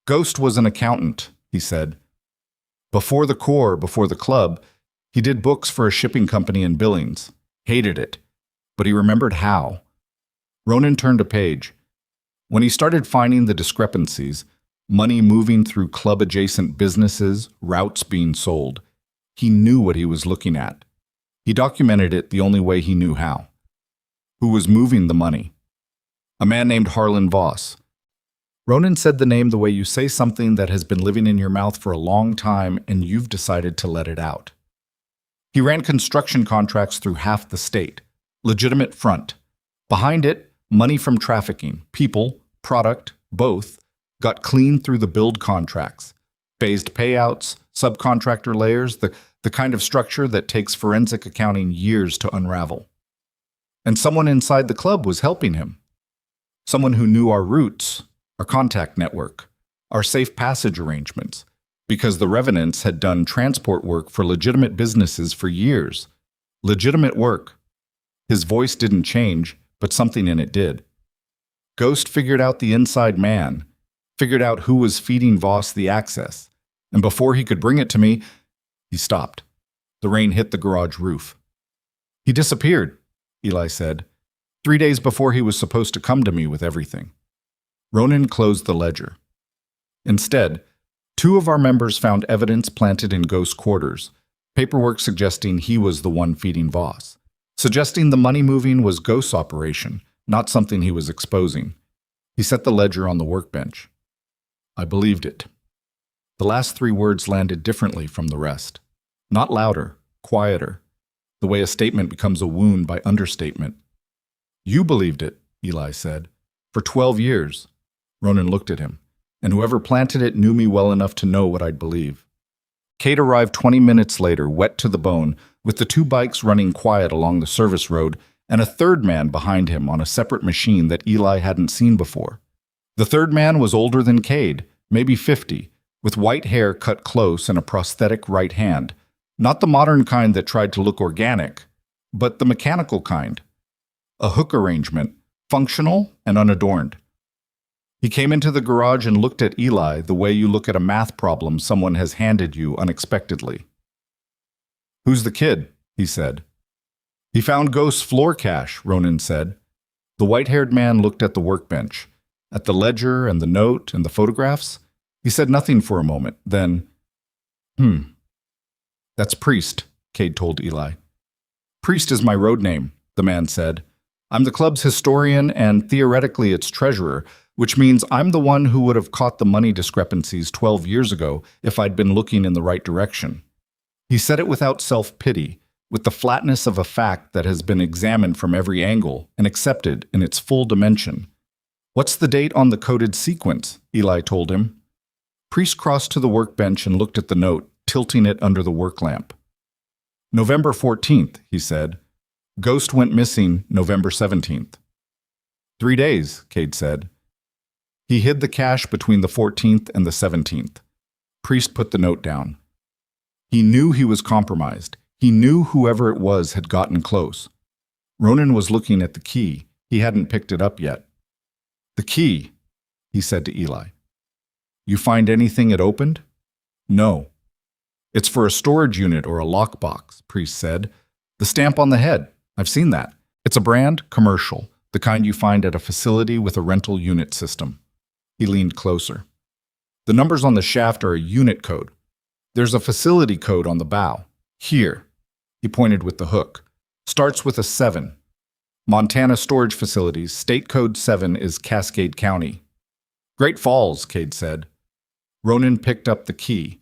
Ghost was an accountant, he said. Before the Corps, before the club, he did books for a shipping company in Billings. Hated it, but he remembered how. Ronan turned a page. When he started finding the discrepancies, money moving through club-adjacent businesses, routes being sold, he knew what he was looking at. He documented it the only way he knew how. Who was moving the money? A man named Harlan Voss. Ronan said the name the way you say something that has been living in your mouth for a long time and you've decided to let it out. He ran construction contracts through half the state. Legitimate front. Behind it, money from trafficking, people, product, both, got clean through the build contracts. Phased payouts, subcontractor layers, the kind of structure that takes forensic accounting years to unravel. And someone inside the club was helping him. Someone who knew our roots, our contact network, our safe passage arrangements, because the revenants had done transport work for legitimate businesses for years. Legitimate work. His voice didn't change, but something in it did. Ghost figured out the inside man, figured out who was feeding Voss the access, and before he could bring it to me, he stopped. The rain hit the garage roof. He disappeared, Eli said, 3 days before he was supposed to come to me with everything. Ronan closed the ledger. Instead, 2 of our members found evidence planted in Ghost's quarters, paperwork suggesting he was the one feeding Voss, suggesting the money moving was Ghost's operation, not something he was exposing. He set the ledger on the workbench. I believed it. The last 3 words landed differently from the rest. Not louder, quieter, the way a statement becomes a wound by understatement. You believed it, Eli said. For 12 years. Ronan looked at him, and whoever planted it knew me well enough to know what I'd believe. Kate arrived 20 minutes later, wet to the bone, with the 2 bikes running quiet along the service road and a third man behind him on a separate machine that Eli hadn't seen before. The third man was older than Cade, maybe 50, with white hair cut close and a prosthetic right hand. Not the modern kind that tried to look organic, but the mechanical kind. A hook arrangement, functional and unadorned. He came into the garage and looked at Eli the way you look at a math problem someone has handed you unexpectedly. Who's the kid? He said. He found Ghost's floor cash, Ronan said. The white-haired man looked at the workbench, at the ledger and the note and the photographs. He said nothing for a moment, then, That's Priest, Cade told Eli. Priest is my road name, the man said. I'm the club's historian and theoretically its treasurer, which means I'm the one who would have caught the money discrepancies 12 years ago if I'd been looking in the right direction. He said it without self-pity, with the flatness of a fact that has been examined from every angle and accepted in its full dimension. What's the date on the coded sequence? Eli told him. Priest crossed to the workbench and looked at the note, tilting it under the work lamp. November 14th, he said. Ghost went missing November 17th. 3 days, Cade said. He hid the cash between the 14th and the 17th. Priest put the note down. He knew he was compromised. He knew whoever it was had gotten close. Ronan was looking at the key. He hadn't picked it up yet. The key, he said to Eli. You find anything it opened? No. It's for a storage unit or a lockbox, Priest said. The stamp on the head. I've seen that. It's a brand, commercial, the kind you find at a facility with a rental unit system. He leaned closer. The numbers on the shaft are a unit code. There's a facility code on the bow. Here. He pointed with the hook. Starts with a 7. Montana Storage Facilities, State Code 7 is Cascade County. Great Falls, Cade said. Ronan picked up the key.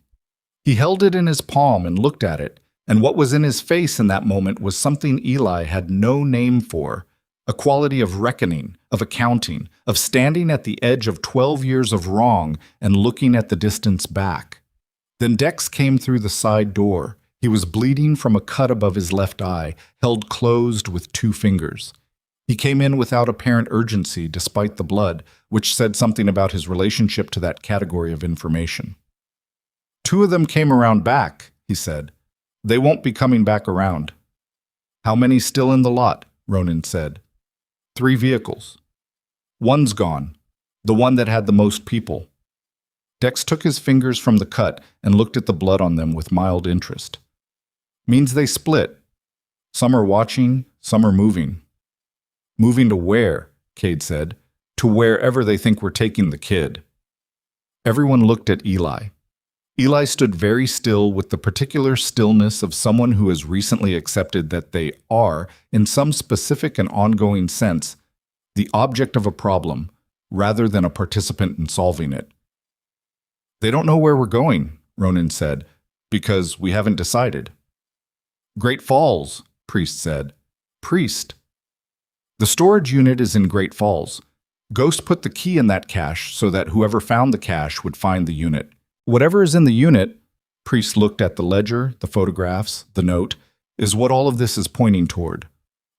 He held it in his palm and looked at it, and what was in his face in that moment was something Eli had no name for, a quality of reckoning, of accounting, of standing at the edge of 12 years of wrong and looking at the distance back. Then Dex came through the side door. He was bleeding from a cut above his left eye, held closed with 2 fingers. He came in without apparent urgency despite the blood, which said something about his relationship to that category of information. 2 of them came around back, he said. They won't be coming back around. How many still in the lot? Ronan said. 3 vehicles. One's gone, the one that had the most people. Dex took his fingers from the cut and looked at the blood on them with mild interest. Means they split. Some are watching, some are moving. Moving to where? Cade said. To wherever they think we're taking the kid. Everyone looked at Eli. Eli stood very still with the particular stillness of someone who has recently accepted that they are, in some specific and ongoing sense, the object of a problem, rather than a participant in solving it. They don't know where we're going, Ronan said, because we haven't decided. Great Falls, Priest said. Priest. The storage unit is in Great Falls. Ghost put the key in that cache so that whoever found the cache would find the unit. Whatever is in the unit, Priest looked at the ledger, the photographs, the note, is what all of this is pointing toward.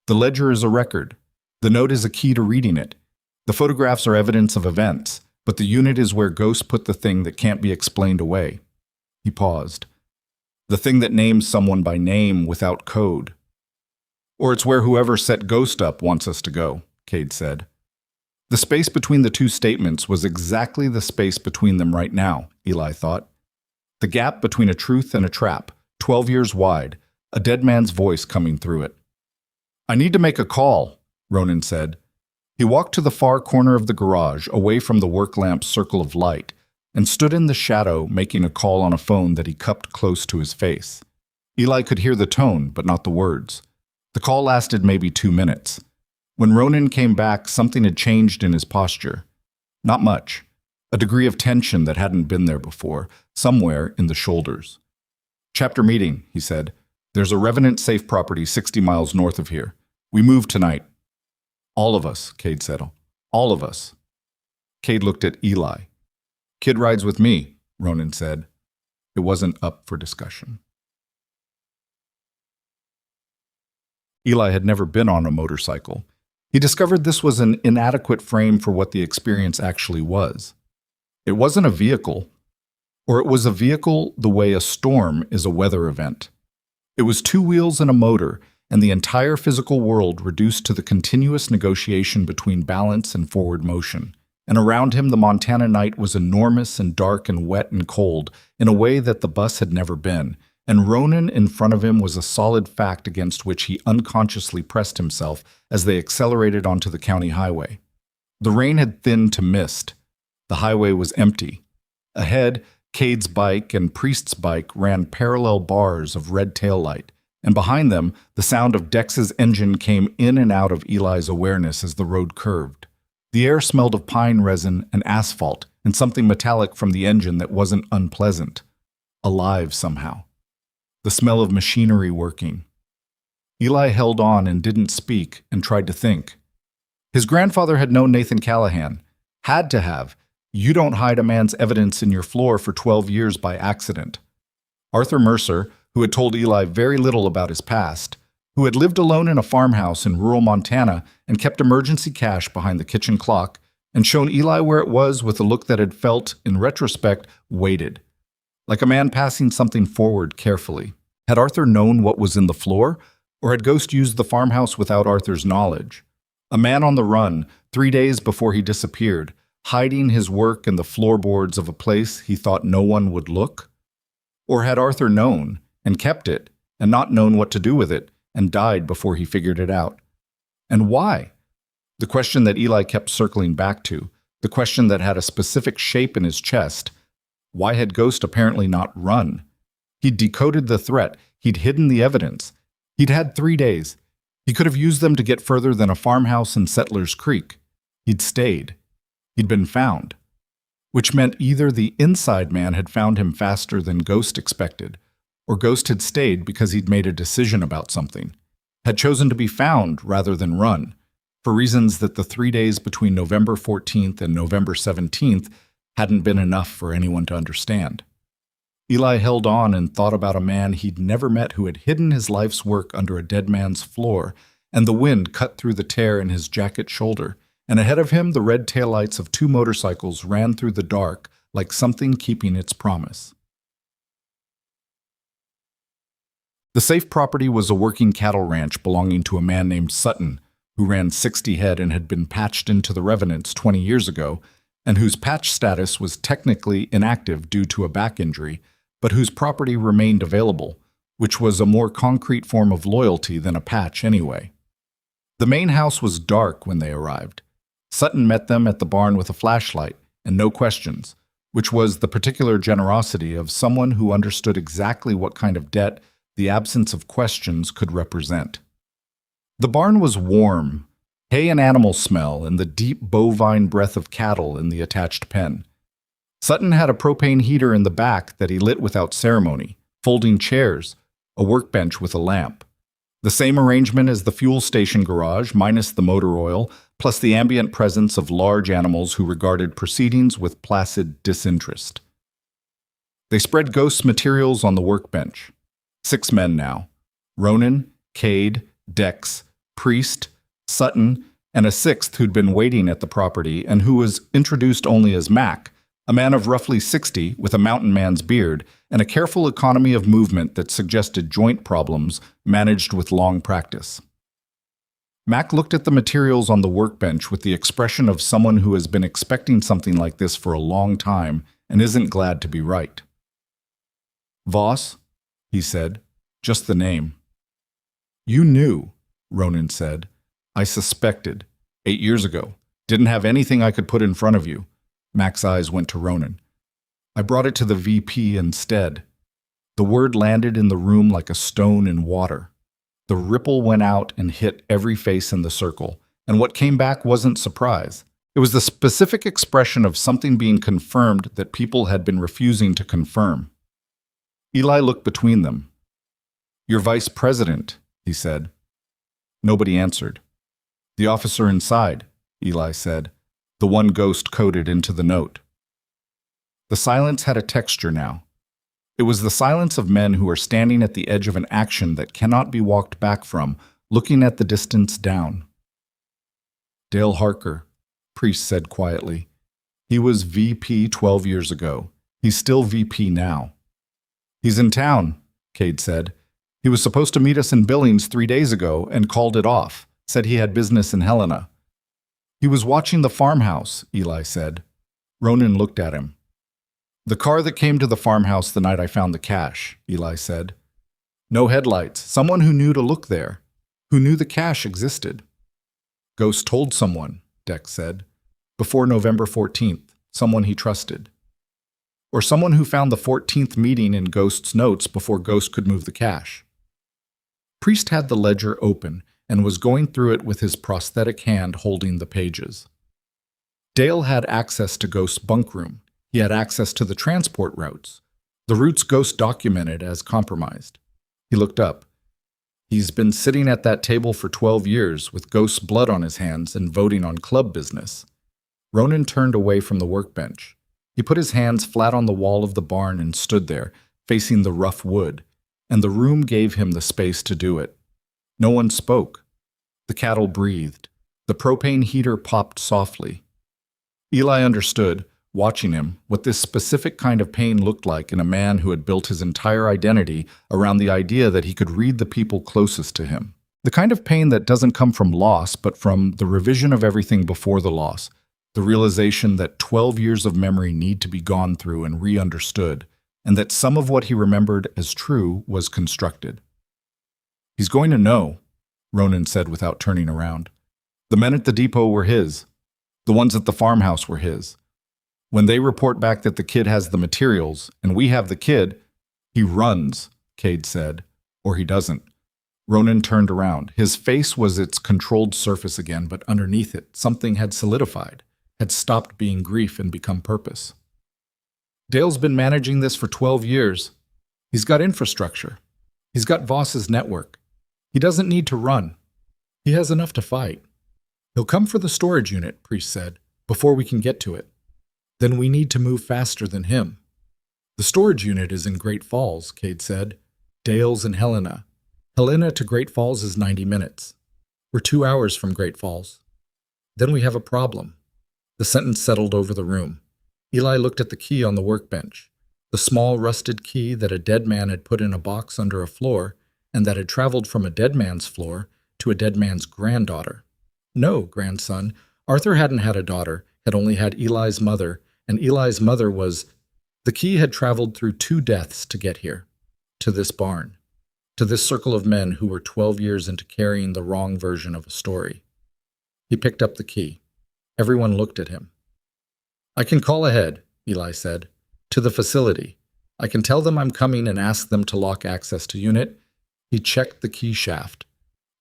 The ledger is a record. The note is a key to reading it. The photographs are evidence of events, but the unit is where Ghost put the thing that can't be explained away. He paused. The thing that names someone by name without code. Or it's where whoever set Ghost up wants us to go, Cade said. The space between the two statements was exactly the space between them right now, Eli thought. The gap between a truth and a trap, 12 years wide, a dead man's voice coming through it. I need to make a call, Ronan said. He walked to the far corner of the garage, away from the work lamp's circle of light, and stood in the shadow making a call on a phone that he cupped close to his face. Eli could hear the tone, but not the words. The call lasted maybe 2 minutes. When Ronan came back, something had changed in his posture. Not much. A degree of tension that hadn't been there before, somewhere in the shoulders. Chapter meeting, he said. There's a Revenant safe property 60 miles north of here. We move tonight. All of us, Cade said. All of us. Cade looked at Eli. Kid rides with me, Ronan said. It wasn't up for discussion. Eli had never been on a motorcycle. He discovered this was an inadequate frame for what the experience actually was. It wasn't a vehicle, or it was a vehicle the way a storm is a weather event. It was 2 wheels and a motor, and the entire physical world reduced to the continuous negotiation between balance and forward motion. And around him the Montana night was enormous and dark and wet and cold in a way that the bus had never been, and Ronan in front of him was a solid fact against which he unconsciously pressed himself as they accelerated onto the county highway. The rain had thinned to mist. The highway was empty. Ahead, Cade's bike and Priest's bike ran parallel bars of red taillight, and behind them, the sound of Dex's engine came in and out of Eli's awareness as the road curved. The air smelled of pine resin and asphalt and something metallic from the engine that wasn't unpleasant. Alive somehow. The smell of machinery working. Eli held on and didn't speak and tried to think. His grandfather had known Nathan Callahan. Had to have. You don't hide a man's evidence in your floor for 12 years by accident. Arthur Mercer, who had told Eli very little about his past, who had lived alone in a farmhouse in rural Montana and kept emergency cash behind the kitchen clock, and shown Eli where it was with a look that had felt, in retrospect, weighted. Like a man passing something forward carefully. Had Arthur known what was in the floor, or had Ghost used the farmhouse without Arthur's knowledge? A man on the run, 3 days before he disappeared, hiding his work in the floorboards of a place he thought no one would look? Or had Arthur known, and kept it, and not known what to do with it, and died before he figured it out? And why? The question that Eli kept circling back to, the question that had a specific shape in his chest. Why had Ghost apparently not run? He'd decoded the threat. He'd hidden the evidence. He'd had 3 days. He could have used them to get further than a farmhouse in Settlers Creek. He'd stayed. He'd been found. Which meant either the inside man had found him faster than Ghost expected, or Ghost had stayed because he'd made a decision about something, had chosen to be found rather than run, for reasons that the 3 days between November 14th and November 17th hadn't been enough for anyone to understand. Eli held on and thought about a man he'd never met who had hidden his life's work under a dead man's floor, and the wind cut through the tear in his jacket shoulder, and ahead of him the red taillights of 2 motorcycles ran through the dark like something keeping its promise. The safe property was a working cattle ranch belonging to a man named Sutton, who ran 60 head and had been patched into the revenants 20 years ago, and whose patch status was technically inactive due to a back injury, but whose property remained available, which was a more concrete form of loyalty than a patch anyway. The main house was dark when they arrived. Sutton met them at the barn with a flashlight and no questions, which was the particular generosity of someone who understood exactly what kind of debt the absence of questions could represent. The barn was warm, hay and animal smell, and the deep bovine breath of cattle in the attached pen. Sutton had a propane heater in the back that he lit without ceremony, folding chairs, a workbench with a lamp. The same arrangement as the fuel station garage, minus the motor oil, plus the ambient presence of large animals who regarded proceedings with placid disinterest. They spread Ghost's materials on the workbench. 6 men now: Ronan, Cade, Dex, Priest, Sutton, and a 6th who'd been waiting at the property and who was introduced only as Mac, a man of roughly 60 with a mountain man's beard and a careful economy of movement that suggested joint problems managed with long practice. Mac looked at the materials on the workbench with the expression of someone who has been expecting something like this for a long time and isn't glad to be right. "Voss," he said, "just the name." "You knew," Ronan said. "I suspected. 8 years ago. Didn't have anything I could put in front of you." Mac's eyes went to Ronan. "I brought it to the VP instead." The word landed in the room like a stone in water. The ripple went out and hit every face in the circle, and what came back wasn't surprise. It was the specific expression of something being confirmed that people had been refusing to confirm. Eli looked between them. "Your vice president," he said. Nobody answered. "The officer inside," Eli said, the one Ghost coded into the note. The silence had a texture now. It was the silence of men who are standing at the edge of an action that cannot be walked back from, looking at the distance down. "Dale Harker," Priest said quietly. "He was VP 12 years ago. He's still VP now." "He's in town," Cade said. "He was supposed to meet us in Billings 3 days ago and called it off, said he had business in Helena." "He was watching the farmhouse," Eli said. Ronan looked at him. "The car that came to the farmhouse the night I found the cash," Eli said. "No headlights. Someone who knew to look there. Who knew the cash existed." "Ghost told someone," Dex said. "Before November 14th. Someone he trusted. Or someone who found the 14th meeting in Ghost's notes before Ghost could move the cash." Priest had the ledger open and was going through it with his prosthetic hand holding the pages. Dale had access to Ghost's bunk room. He had access to the transport routes, the routes Ghost documented as compromised. He looked up. He's been sitting at that table for 12 years with Ghost's blood on his hands and voting on club business. Ronan turned away from the workbench. He put his hands flat on the wall of the barn and stood there, facing the rough wood, and the room gave him the space to do it. No one spoke. The cattle breathed. The propane heater popped softly. Eli understood, watching him, what this specific kind of pain looked like in a man who had built his entire identity around the idea that he could read the people closest to him. The kind of pain that doesn't come from loss, but from the revision of everything before the loss, the realization that 12 years of memory need to be gone through and re-understood, and that some of what he remembered as true was constructed. "He's going to know," Ronan said without turning around. "The men at the depot were his. The ones at the farmhouse were his. When they report back that the kid has the materials, and we have the kid, he runs," Cade said, "or he doesn't." Ronan turned around. His face was its controlled surface again, but underneath it, something had solidified, had stopped being grief and become purpose. "Dale's been managing this for 12 years. He's got infrastructure. He's got Voss's network. He doesn't need to run. He has enough to fight. He'll come for the storage unit," Priest said, "before we can get to it. Then we need to move faster than him." "The storage unit is in Great Falls," Cade said. "Dale's in Helena. Helena to Great Falls is 90 minutes. We're 2 hours from Great Falls. Then we have a problem." The sentence settled over the room. Eli looked at the key on the workbench, the small rusted key that a dead man had put in a box under a floor, and that had traveled from a dead man's floor to a dead man's granddaughter. No, grandson, Arthur hadn't had a daughter, had only had Eli's mother, and Eli's mother was... The key had traveled through 2 deaths to get here, to this barn, to this circle of men who were 12 years into carrying the wrong version of a story. He picked up the key. Everyone looked at him. "I can call ahead," Eli said, "to the facility. I can tell them I'm coming and ask them to lock access to unit." He checked the key shaft.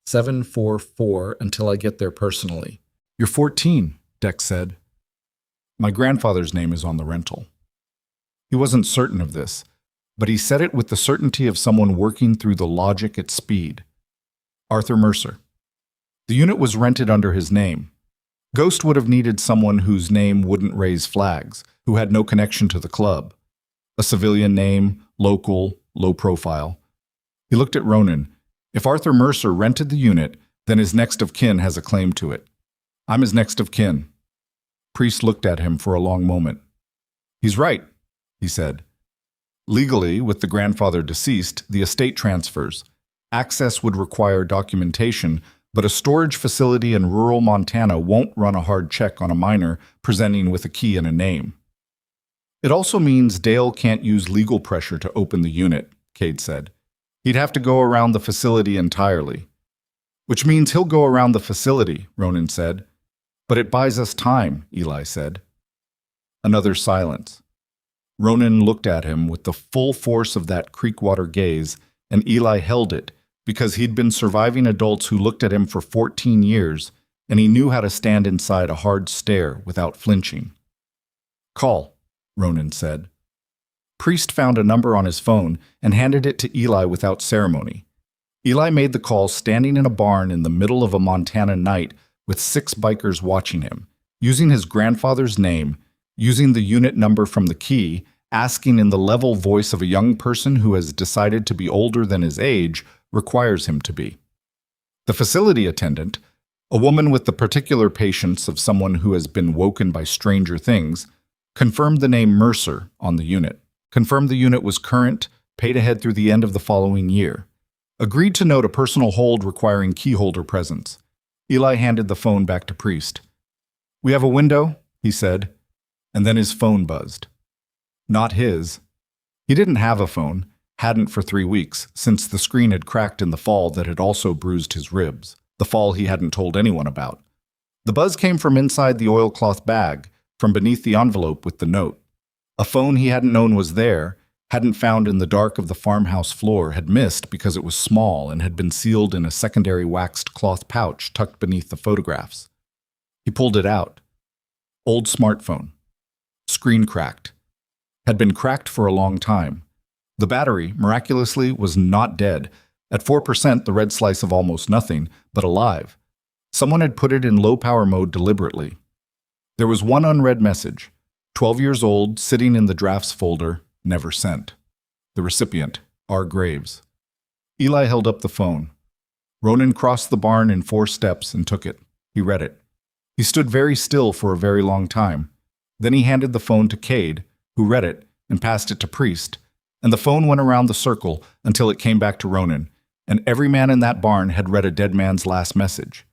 744 until I get there personally. "You're 14, Dex said. "My grandfather's name is on the rental." He wasn't certain of this, but he said it with the certainty of someone working through the logic at speed. Arthur Mercer. The unit was rented under his name. Ghost would have needed someone whose name wouldn't raise flags, who had no connection to the club. A civilian name, local, low profile. He looked at Ronan. If Arthur Mercer rented the unit, then his next of kin has a claim to it. "I'm his next of kin." Priest looked at him for a long moment. "He's right," he said. "Legally, with the grandfather deceased, the estate transfers. Access would require documentation, but a storage facility in rural Montana won't run a hard check on a minor presenting with a key and a name." "It also means Dale can't use legal pressure to open the unit," Cade said. "He'd have to go around the facility entirely." "Which means he'll go around the facility," Ronan said. "But it buys us time," Eli said. Another silence. Ronan looked at him with the full force of that Creekwater gaze, and Eli held it, because he'd been surviving adults who looked at him for 14 years, and he knew how to stand inside a hard stare without flinching. "Call," Ronan said. Priest found a number on his phone and handed it to Eli without ceremony. Eli made the call standing in a barn in the middle of a Montana night with 6 bikers watching him, using his grandfather's name, using the unit number from the key, asking in the level voice of a young person who has decided to be older than his age requires him to be. The facility attendant, a woman with the particular patience of someone who has been woken by stranger things, confirmed the name Mercer on the unit, confirmed the unit was current, paid ahead through the end of the following year, agreed to note a personal hold requiring keyholder presence. Eli handed the phone back to Priest. "We have a window," he said, and then his phone buzzed. Not his. He didn't have a phone, hadn't for 3 weeks, since the screen had cracked in the fall that had also bruised his ribs, the fall he hadn't told anyone about. The buzz came from inside the oilcloth bag, from beneath the envelope with the note. A phone he hadn't known was there, hadn't found in the dark of the farmhouse floor, had missed because it was small and had been sealed in a secondary waxed cloth pouch tucked beneath the photographs. He pulled it out. Old smartphone. Screen cracked. Had been cracked for a long time. The battery, miraculously, was not dead. At 4%, the red slice of almost nothing, but alive. Someone had put it in low-power mode deliberately. There was one unread message. 12 years old, sitting in the drafts folder, never sent. The recipient, R. Graves. Eli held up the phone. Ronan crossed the barn in 4 steps and took it. He read it. He stood very still for a very long time. Then he handed the phone to Cade, who read it and passed it to Priest, and the phone went around the circle until it came back to Ronan, and every man in that barn had read a dead man's last message.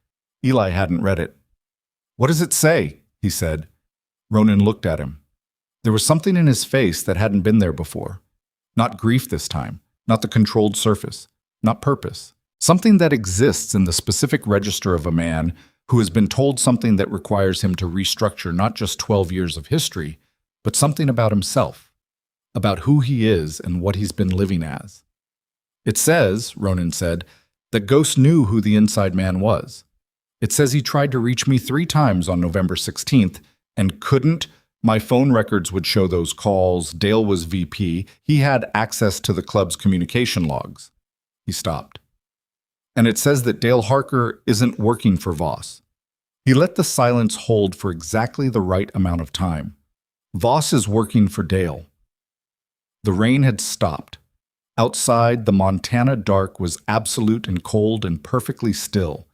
Eli hadn't read it. "What does it say?" he said. Ronan looked at him. There was something in his face that hadn't been there before. Not grief this time, not the controlled surface, not purpose. Something that exists in the specific register of a man who has been told something that requires him to restructure not just 12 years of history, but something about himself, about who he is and what he's been living as. "It says," Ronan said, "that Ghost knew who the inside man was. It says he tried to reach me 3 times on November 16th and couldn't. My phone records would show those calls. Dale was VP. He had access to the club's communication logs." He stopped. "And it says that Dale Harker isn't working for Voss." He let the silence hold for exactly the right amount of time. "Voss is working for Dale." The rain had stopped. Outside, the Montana dark was absolute and cold and perfectly still.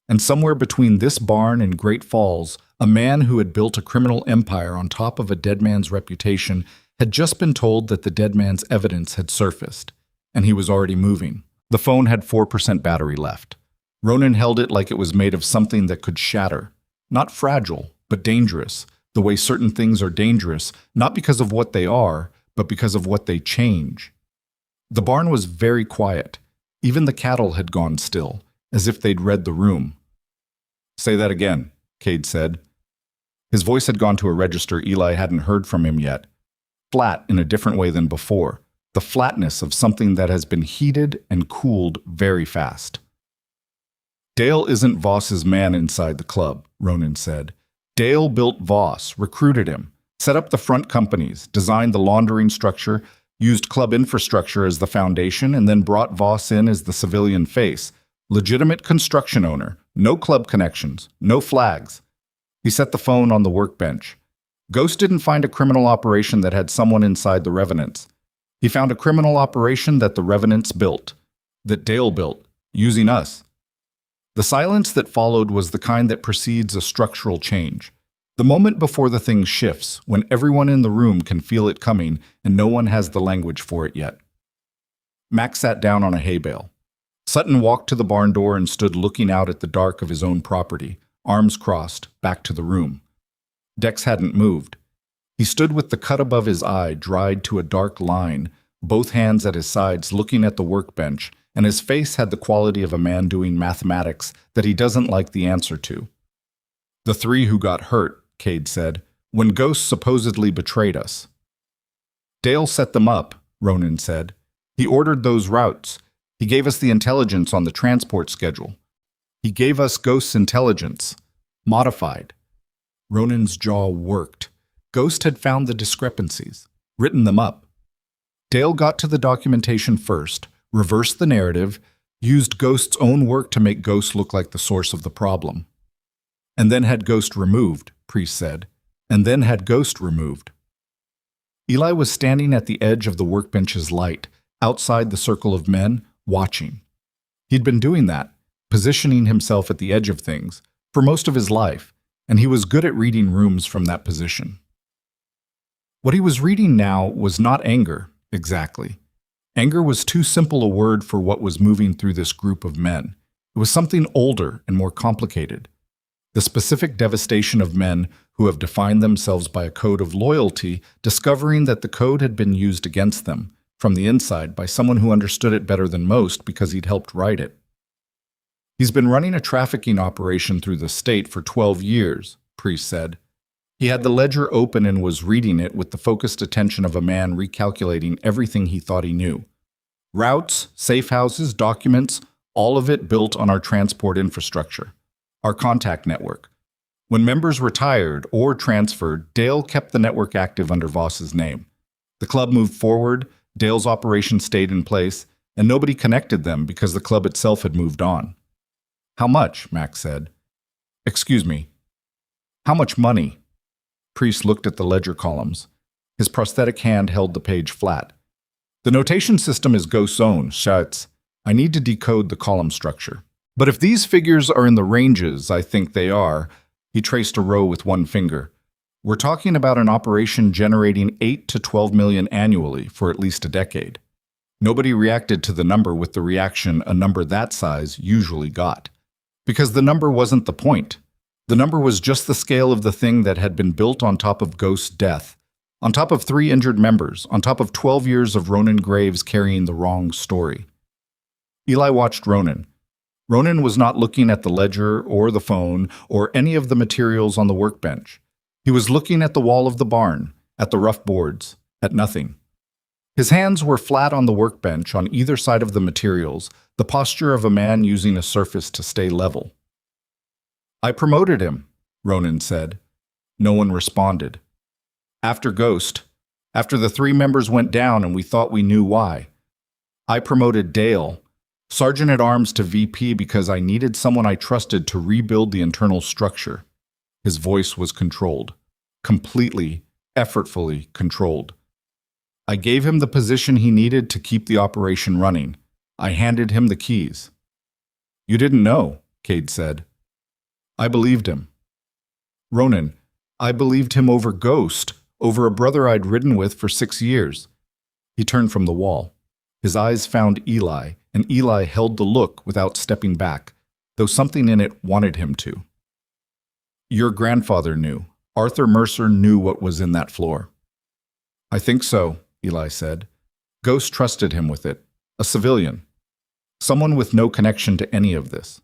And somewhere between this barn and Great Falls, a man who had built a criminal empire on top of a dead man's reputation had just been told that the dead man's evidence had surfaced, and he was already moving, The phone had 4% battery left. Ronan held it like it was made of something that could shatter. Not fragile, but dangerous. The way certain things are dangerous, not because of what they are, but because of what they change. The barn was very quiet. Even the cattle had gone still, as if they'd read the room. "Say that again," Cade said. His voice had gone to a register Eli hadn't heard from him yet. Flat in a different way than before. The flatness of something that has been heated and cooled very fast. "Dale isn't Voss's man inside the club," Ronan said. "Dale built Voss, recruited him, set up the front companies, designed the laundering structure, used club infrastructure as the foundation, and then brought Voss in as the civilian face. Legitimate construction owner, no club connections, no flags." He set the phone on the workbench. Ghost didn't find a criminal operation that had someone inside the Revenants. He found a criminal operation that the Revenants built, that Dale built, using us. The silence that followed was the kind that precedes a structural change. The moment before the thing shifts, when everyone in the room can feel it coming and no one has the language for it yet. Max sat down on a hay bale. Sutton walked to the barn door and stood looking out at the dark of his own property, arms crossed, back to the room. Dex hadn't moved. He stood with the cut above his eye dried to a dark line, both hands at his sides looking at the workbench, and his face had the quality of a man doing mathematics that he doesn't like the answer to. "The three who got hurt," Cade said, "when Ghost supposedly betrayed us." "Dale set them up," Ronan said. "He ordered those routes. He gave us the intelligence on the transport schedule. He gave us Ghost's intelligence. Modified." Ronan's jaw worked. Ghost had found the discrepancies, written them up. Dale got to the documentation first, reversed the narrative, used Ghost's own work to make Ghost look like the source of the problem. "And then had Ghost removed," Priest said. "And then had Ghost removed." Eli was standing at the edge of the workbench's light, outside the circle of men, watching. He'd been doing that, positioning himself at the edge of things, for most of his life, and he was good at reading rooms from that position. What he was reading now was not anger, exactly. Anger was too simple a word for what was moving through this group of men. It was something older and more complicated. The specific devastation of men who have defined themselves by a code of loyalty, discovering that the code had been used against them, from the inside, by someone who understood it better than most because he'd helped write it. "He's been running a trafficking operation through the state for 12 years, Priest said. He had the ledger open and was reading it with the focused attention of a man recalculating everything he thought he knew. Routes, safe houses, documents, all of it built on our transport infrastructure, our contact network. When members retired or transferred, Dale kept the network active under Voss's name. The club moved forward, Dale's operation stayed in place, and nobody connected them because the club itself had moved on. "How much?" Max said. "Excuse me. How much money?" Priest looked at the ledger columns. His prosthetic hand held the page flat. "The notation system is Ghost's own, Schatz. I need to decode the column structure. But if these figures are in the ranges I think they are," he traced a row with one finger, "we're talking about an operation generating 8 to 12 million annually for at least a decade." Nobody reacted to the number with the reaction a number that size usually got. Because the number wasn't the point. The number was just the scale of the thing that had been built on top of Ghost's death, on top of 3 injured members, on top of 12 years of Ronan Graves carrying the wrong story. Eli watched Ronan. Ronan was not looking at the ledger or the phone or any of the materials on the workbench. He was looking at the wall of the barn, at the rough boards, at nothing. His hands were flat on the workbench on either side of the materials, the posture of a man using a surface to stay level. "I promoted him," Ronan said. No one responded. "After Ghost, after the 3 members went down and we thought we knew why. I promoted Dale, Sergeant-at-Arms to VP because I needed someone I trusted to rebuild the internal structure." His voice was controlled, completely, effortfully controlled. "I gave him the position he needed to keep the operation running. I handed him the keys." "You didn't know," Cade said. "I believed him." "Ronan, I believed him over Ghost, over a brother I'd ridden with for 6 years." He turned from the wall. His eyes found Eli, and Eli held the look without stepping back, though something in it wanted him to. Your grandfather knew. Arthur Mercer knew what was in that floor. I think so, Eli said. Ghost trusted him with it. A civilian. Someone with no connection to any of this.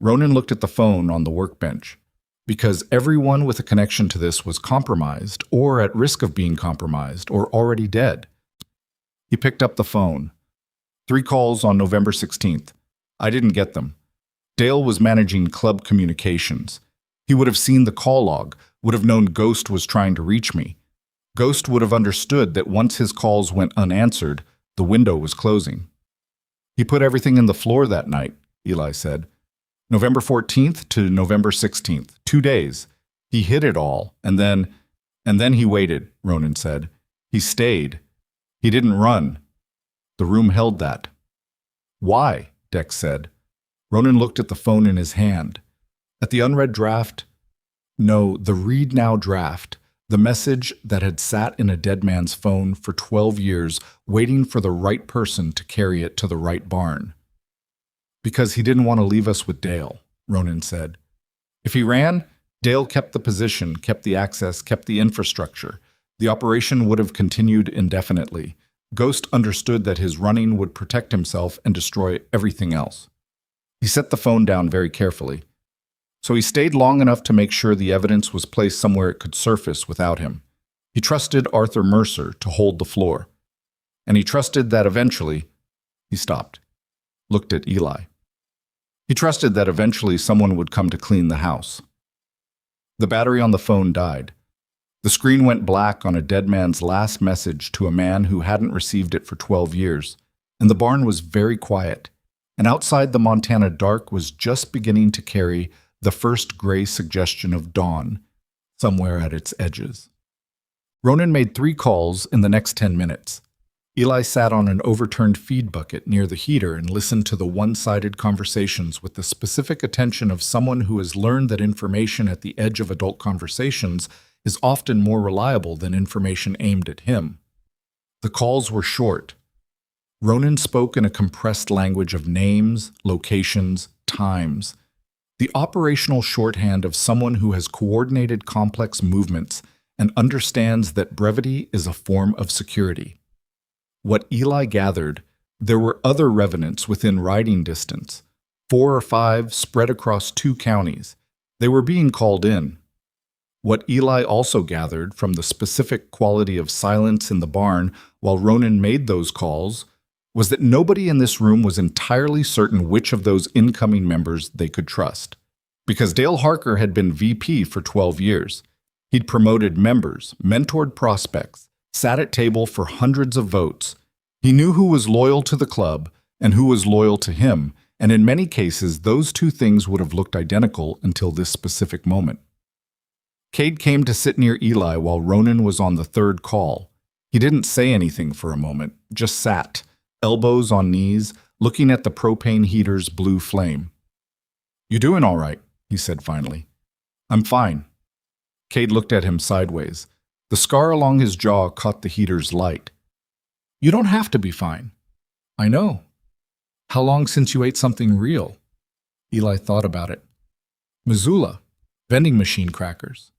Ronan looked at the phone on the workbench. Because everyone with a connection to this was compromised, or at risk of being compromised, or already dead. He picked up the phone. 3 calls on November 16th. I didn't get them. Dale was managing club communications. He would have seen the call log, would have known Ghost was trying to reach me. Ghost would have understood that once his calls went unanswered, the window was closing. He put everything in the floor that night, Eli said. November 14th to November 16th, 2 days. He hid it all, and then he waited, Ronan said. He stayed. He didn't run. The room held that. Why? Dex said. Ronan looked at the phone in his hand. At the unread draft? No, the read now draft. The message that had sat in a dead man's phone for 12 years, waiting for the right person to carry it to the right barn. Because he didn't want to leave us with Dale, Ronan said. If he ran, Dale kept the position, kept the access, kept the infrastructure. The operation would have continued indefinitely. Ghost understood that his running would protect himself and destroy everything else. He set the phone down very carefully. So he stayed long enough to make sure the evidence was placed somewhere it could surface without him. He trusted Arthur Mercer to hold the floor. And he trusted that eventually, he stopped, looked at Eli. He trusted that eventually someone would come to clean the house. The battery on the phone died. The screen went black on a dead man's last message to a man who hadn't received it for 12 years, and the barn was very quiet, and outside the Montana dark was just beginning to carry the first gray suggestion of dawn, somewhere at its edges. Ronan made 3 calls in the next 10 minutes. Eli sat on an overturned feed bucket near the heater and listened to the one-sided conversations with the specific attention of someone who has learned that information at the edge of adult conversations is often more reliable than information aimed at him. The calls were short. Ronan spoke in a compressed language of names, locations, times. The operational shorthand of someone who has coordinated complex movements and understands that brevity is a form of security. What Eli gathered, there were other revenants within riding distance, 4 or 5 spread across 2 counties. They were being called in. What Eli also gathered from the specific quality of silence in the barn while Ronan made those calls was that nobody in this room was entirely certain which of those incoming members they could trust. Because Dale Harker had been VP for 12 years. He'd promoted members, mentored prospects, sat at table for hundreds of votes. He knew who was loyal to the club and who was loyal to him, and in many cases those 2 things would have looked identical until this specific moment. Cade came to sit near Eli while Ronan was on the 3rd call. He didn't say anything for a moment, just sat, elbows on knees, looking at the propane heater's blue flame. "You doing all right?" he said finally. "I'm fine." Cade looked at him sideways. The scar along his jaw caught the heater's light. "You don't have to be fine." "I know." "How long since you ate something real?" Eli thought about it. "Missoula, vending machine crackers."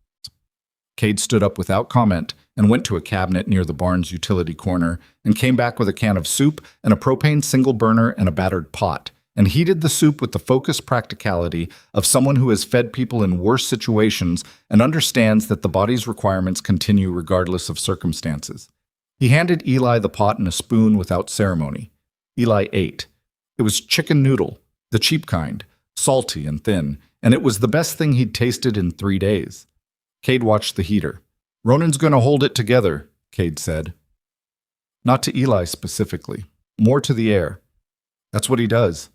Cade stood up without comment and went to a cabinet near the barn's utility corner and came back with a can of soup and a propane single burner and a battered pot, and heated the soup with the focused practicality of someone who has fed people in worse situations and understands that the body's requirements continue regardless of circumstances. He handed Eli the pot and a spoon without ceremony. Eli ate. It was chicken noodle, the cheap kind, salty and thin, and it was the best thing he'd tasted in 3 days. Cade watched the heater. "Ronan's going to hold it together," Cade said. Not to Eli specifically, more to the air. That's what he does.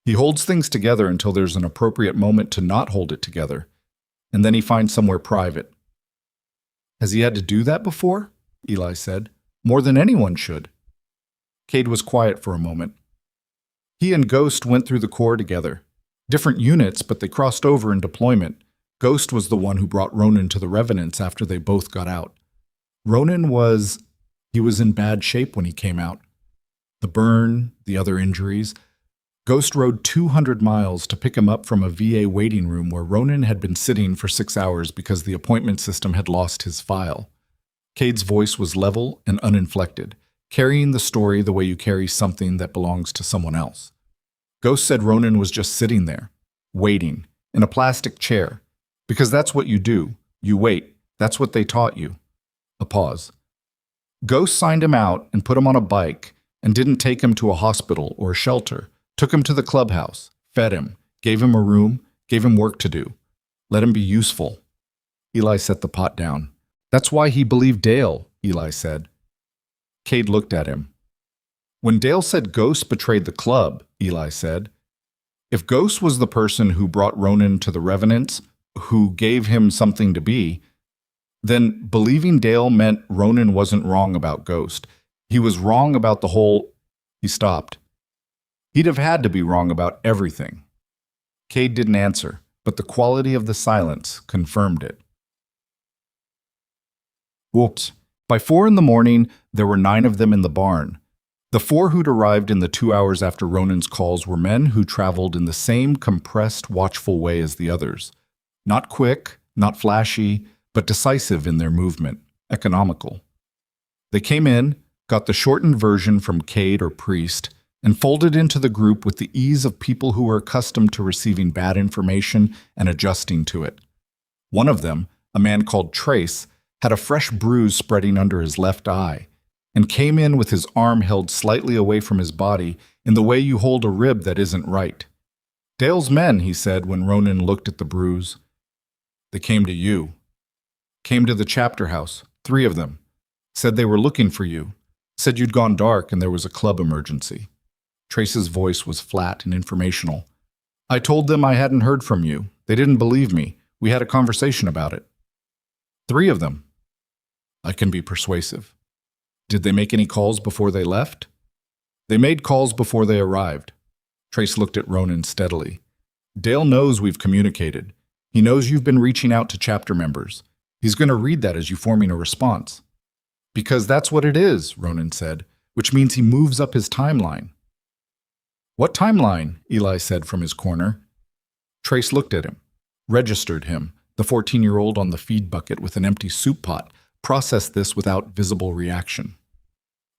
He holds things together until there's an appropriate moment to not hold it together, and then he finds somewhere private. "Has he had to do that before?" Eli said. "More than anyone should." Cade was quiet for a moment. He and Ghost went through the Corps together. Different units, but they crossed over in deployment. Ghost was the one who brought Ronan to the Revenants after they both got out. Ronan was in bad shape when he came out. The burn, the other injuries. Ghost rode 200 miles to pick him up from a VA waiting room where Ronan had been sitting for 6 hours because the appointment system had lost his file. Cade's voice was level and uninflected, carrying the story the way you carry something that belongs to someone else. Ghost said Ronan was just sitting there, waiting, in a plastic chair, because that's what you do. You wait. That's what they taught you. A pause. Ghost signed him out and put him on a bike and didn't take him to a hospital or a shelter. Took him to the clubhouse, fed him, gave him a room, gave him work to do. Let him be useful. Eli set the pot down. That's why he believed Dale, Eli said. Cade looked at him. When Dale said Ghost betrayed the club, Eli said, if Ghost was the person who brought Ronan to the Revenants, who gave him something to be, then believing Dale meant Ronan wasn't wrong about Ghost. He was wrong about the whole... He stopped. He'd have had to be wrong about everything. Cade didn't answer, but the quality of the silence confirmed it. Whoops. By 4 a.m, there were 9 of them in the barn. The 4 who'd arrived in the 2 hours after Ronan's calls were men who traveled in the same compressed, watchful way as the others. Not quick, not flashy, but decisive in their movement, economical. They came in, got the shortened version from Cade or Priest, and folded into the group with the ease of people who were accustomed to receiving bad information and adjusting to it. One of them, a man called Trace, had a fresh bruise spreading under his left eye, and came in with his arm held slightly away from his body in the way you hold a rib that isn't right. Dale's men, he said when Ronan looked at the bruise. They came to you. Came to the chapter house, 3 of them. Said they were looking for you. Said you'd gone dark and there was a club emergency. Trace's voice was flat and informational. I told them I hadn't heard from you. They didn't believe me. We had a conversation about it. 3 of them. I can be persuasive. Did they make any calls before they left? They made calls before they arrived. Trace looked at Ronan steadily. Dale knows we've communicated. He knows you've been reaching out to chapter members. He's going to read that as you forming a response. Because that's what it is, Ronan said, which means he moves up his timeline. What timeline? Eli said from his corner. Trace looked at him, registered him, the 14-year-old on the feed bucket with an empty soup pot, processed this without visible reaction.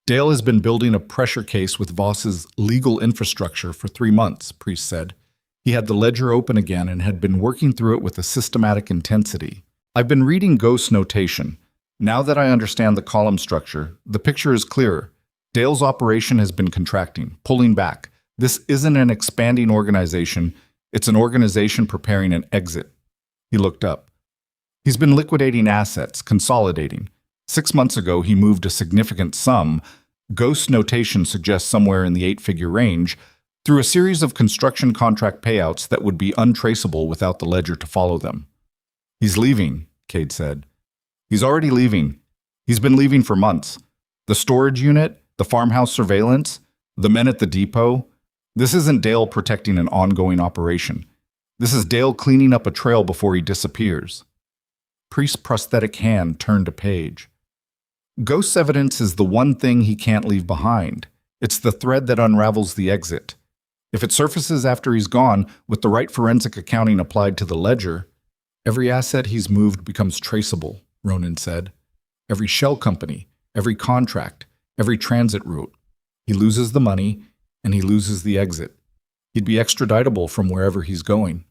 Dale has been building a pressure case with Voss's legal infrastructure for 3 months, Priest said. He had the ledger open again and had been working through it with a systematic intensity. I've been reading Ghost's notation. Now that I understand the column structure, the picture is clearer. Dale's operation has been contracting, pulling back. This isn't an expanding organization. It's an organization preparing an exit. He looked up. He's been liquidating assets, consolidating. 6 months ago, he moved a significant sum, Ghost's notation suggests somewhere in the 8-figure range, through a series of construction contract payouts that would be untraceable without the ledger to follow them. He's leaving, Cade said. He's already leaving. He's been leaving for months. The storage unit, the farmhouse surveillance, the men at the depot. This isn't Dale protecting an ongoing operation. This is Dale cleaning up a trail before he disappears. Priest's prosthetic hand turned a page. Ghost's evidence is the one thing he can't leave behind. It's the thread that unravels the exit. If it surfaces after he's gone, with the right forensic accounting applied to the ledger, every asset he's moved becomes traceable, Ronan said. Every shell company, every contract, every transit route. He loses the money, and he loses the exit. He'd be extraditable from wherever he's going.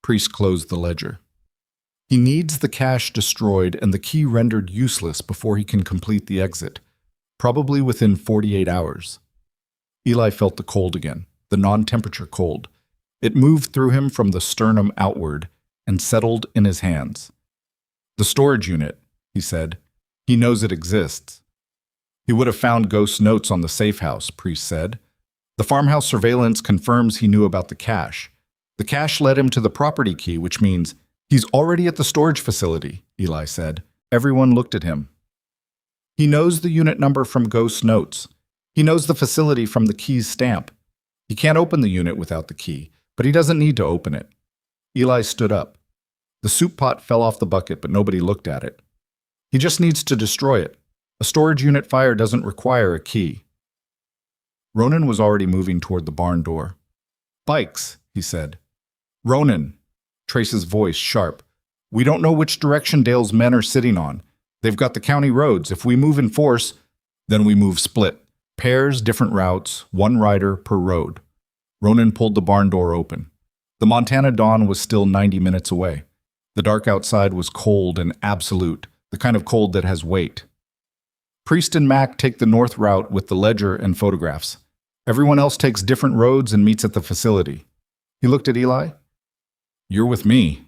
Priest closed the ledger. He needs the cash destroyed and the key rendered useless before he can complete the exit, probably within 48 hours. Eli felt the cold again, the non-temperature cold. It moved through him from the sternum outward and settled in his hands. The storage unit, he said. He knows it exists. He would have found Ghost's notes on the safe house, Priest said. The farmhouse surveillance confirms he knew about the cash. The cash led him to the property key, which means he's already at the storage facility, Eli said. Everyone looked at him. He knows the unit number from Ghost's notes. He knows the facility from the key's stamp. He can't open the unit without the key, but he doesn't need to open it. Eli stood up. The soup pot fell off the bucket, but nobody looked at it. He just needs to destroy it. A storage unit fire doesn't require a key. Ronan was already moving toward the barn door. "Bikes," he said. "Ronan." Trace's voice sharp. "We don't know which direction Dale's men are sitting on. They've got the county roads. If we move in force, then we move split. Pairs, different routes, one rider per road." Ronan pulled the barn door open. The Montana dawn was still 90 minutes away. The dark outside was cold and absolute, the kind of cold that has weight. "Priest and Mac take the north route with the ledger and photographs. Everyone else takes different roads and meets at the facility." He looked at Eli. "You're with me."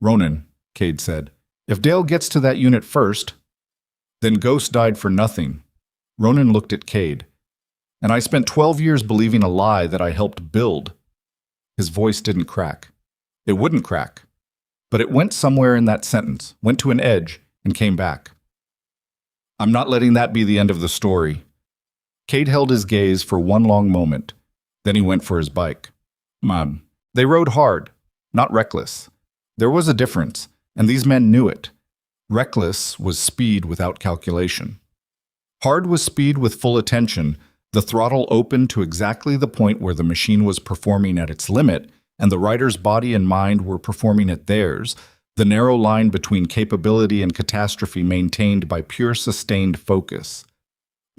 "Ronan," Cade said, "if Dale gets to that unit first, then Ghost died for nothing." Ronan looked at Cade. "And I spent 12 years believing a lie that I helped build." His voice didn't crack. It wouldn't crack. But it went somewhere in that sentence, went to an edge, and came back. "I'm not letting that be the end of the story." Cade held his gaze for one long moment. Then he went for his bike. They rode hard, not reckless. There was a difference, and these men knew it. Reckless was speed without calculation. Hard was speed with full attention, the throttle open to exactly the point where the machine was performing at its limit, and the rider's body and mind were performing at theirs, the narrow line between capability and catastrophe maintained by pure sustained focus.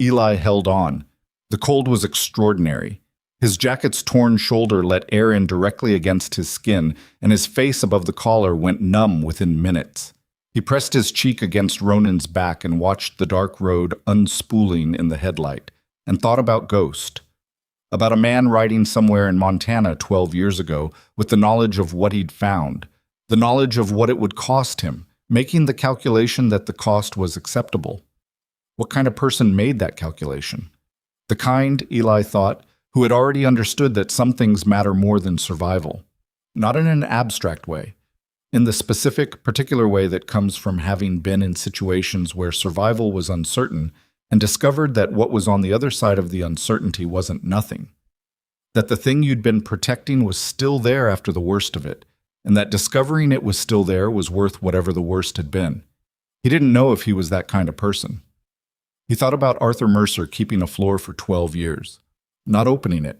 Eli held on. The cold was extraordinary. His jacket's torn shoulder let air in directly against his skin, and his face above the collar went numb within minutes. He pressed his cheek against Ronan's back and watched the dark road unspooling in the headlight, and thought about Ghost. About a man riding somewhere in Montana 12 years ago with the knowledge of what he'd found, the knowledge of what it would cost him, making the calculation that the cost was acceptable. What kind of person made that calculation? The kind, Eli thought, who had already understood that some things matter more than survival. Not in an abstract way, in the specific, particular way that comes from having been in situations where survival was uncertain and discovered that what was on the other side of the uncertainty wasn't nothing. That the thing you'd been protecting was still there after the worst of it, and that discovering it was still there was worth whatever the worst had been. He didn't know if he was that kind of person. He thought about Arthur Mercer keeping a floor for 12 years, not opening it,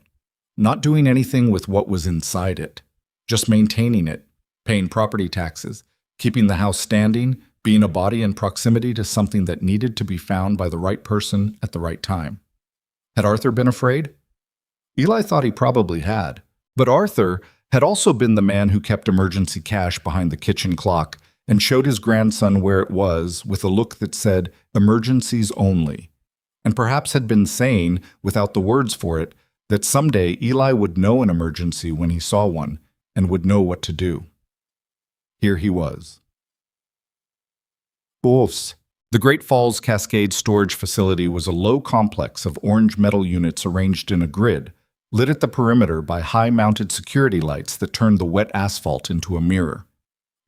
not doing anything with what was inside it, just maintaining it, paying property taxes, keeping the house standing, being a body in proximity to something that needed to be found by the right person at the right time. Had Arthur been afraid? Eli thought he probably had, but Arthur had also been the man who kept emergency cash behind the kitchen clock and showed his grandson where it was with a look that said, "Emergencies only," and perhaps had been saying, without the words for it, that someday Eli would know an emergency when he saw one and would know what to do. Here he was. Wolves. The Great Falls Cascade Storage Facility was a low complex of orange metal units arranged in a grid, lit at the perimeter by high-mounted security lights that turned the wet asphalt into a mirror.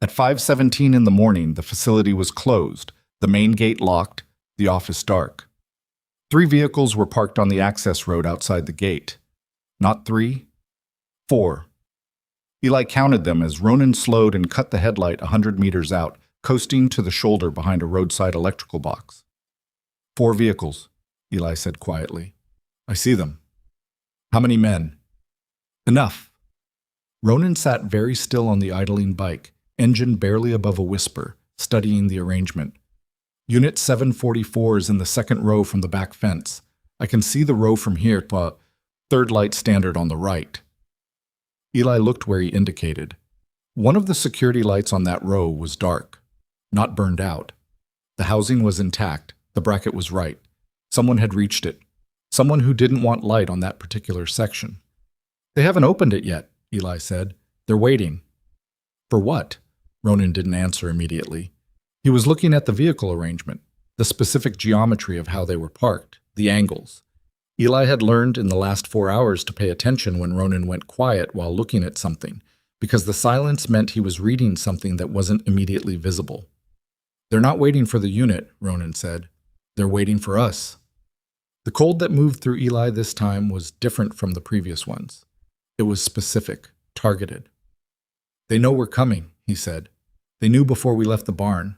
At 5:17 in the morning, the facility was closed, the main gate locked, the office dark. 3 vehicles were parked on the access road outside the gate. Not 3, 4. Eli counted them as Ronan slowed and cut the headlight 100 meters out, coasting to the shoulder behind a roadside electrical box. 4 vehicles, Eli said quietly. "I see them." "How many men?" "Enough." Ronan sat very still on the idling bike, engine barely above a whisper, studying the arrangement. "Unit 744 is in the second row from the back fence. I can see the row from here, third light standard on the right." Eli looked where he indicated. One of the security lights on that row was dark, not burned out. The housing was intact, the bracket was right. Someone had reached it. Someone who didn't want light on that particular section. "They haven't opened it yet," Eli said. "They're waiting." "For what?" Ronan didn't answer immediately. He was looking at the vehicle arrangement, the specific geometry of how they were parked, the angles. Eli had learned in the last 4 hours to pay attention when Ronan went quiet while looking at something, because the silence meant he was reading something that wasn't immediately visible. "They're not waiting for the unit," Ronan said. "They're waiting for us." The cold that moved through Eli this time was different from the previous ones. It was specific, targeted. "They know we're coming," he said. "They knew before we left the barn."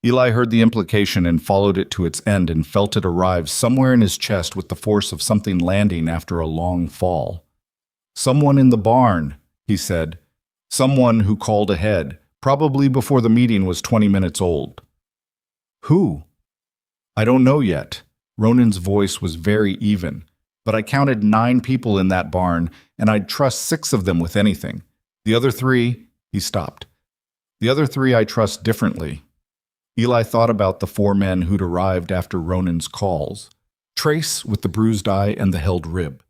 Eli heard the implication and followed it to its end and felt it arrive somewhere in his chest with the force of something landing after a long fall. "Someone in the barn," he said. "Someone who called ahead, probably before the meeting was 20 minutes old." "Who?" "I don't know yet." Ronan's voice was very even. "But I counted 9 people in that barn, and I'd trust 6 of them with anything. The other 3, he stopped. "The other 3 I trust differently." Eli thought about the 4 men who'd arrived after Ronan's calls. Trace with the bruised eye and the held rib.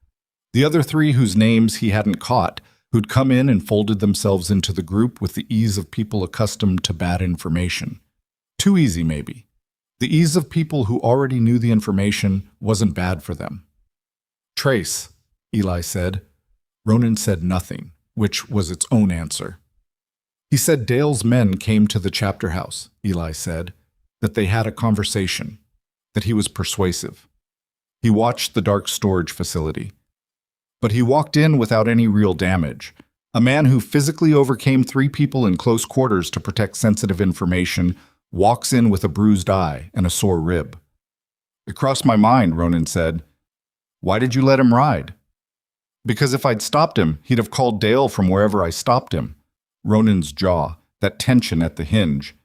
The other 3 whose names he hadn't caught, who'd come in and folded themselves into the group with the ease of people accustomed to bad information. Too easy, maybe. The ease of people who already knew the information wasn't bad for them. "Trace," Eli said. Ronan said nothing, which was its own answer. "He said Dale's men came to the chapter house," Eli said, "that they had a conversation, that he was persuasive. He watched the dark storage facility. But he walked in without any real damage. A man who physically overcame 3 people in close quarters to protect sensitive information walks in with a bruised eye and a sore rib." "It crossed my mind," Ronan said. "Why did you let him ride?" "Because if I'd stopped him, he'd have called Dale from wherever I stopped him." Ronan's jaw, that tension at the hinge.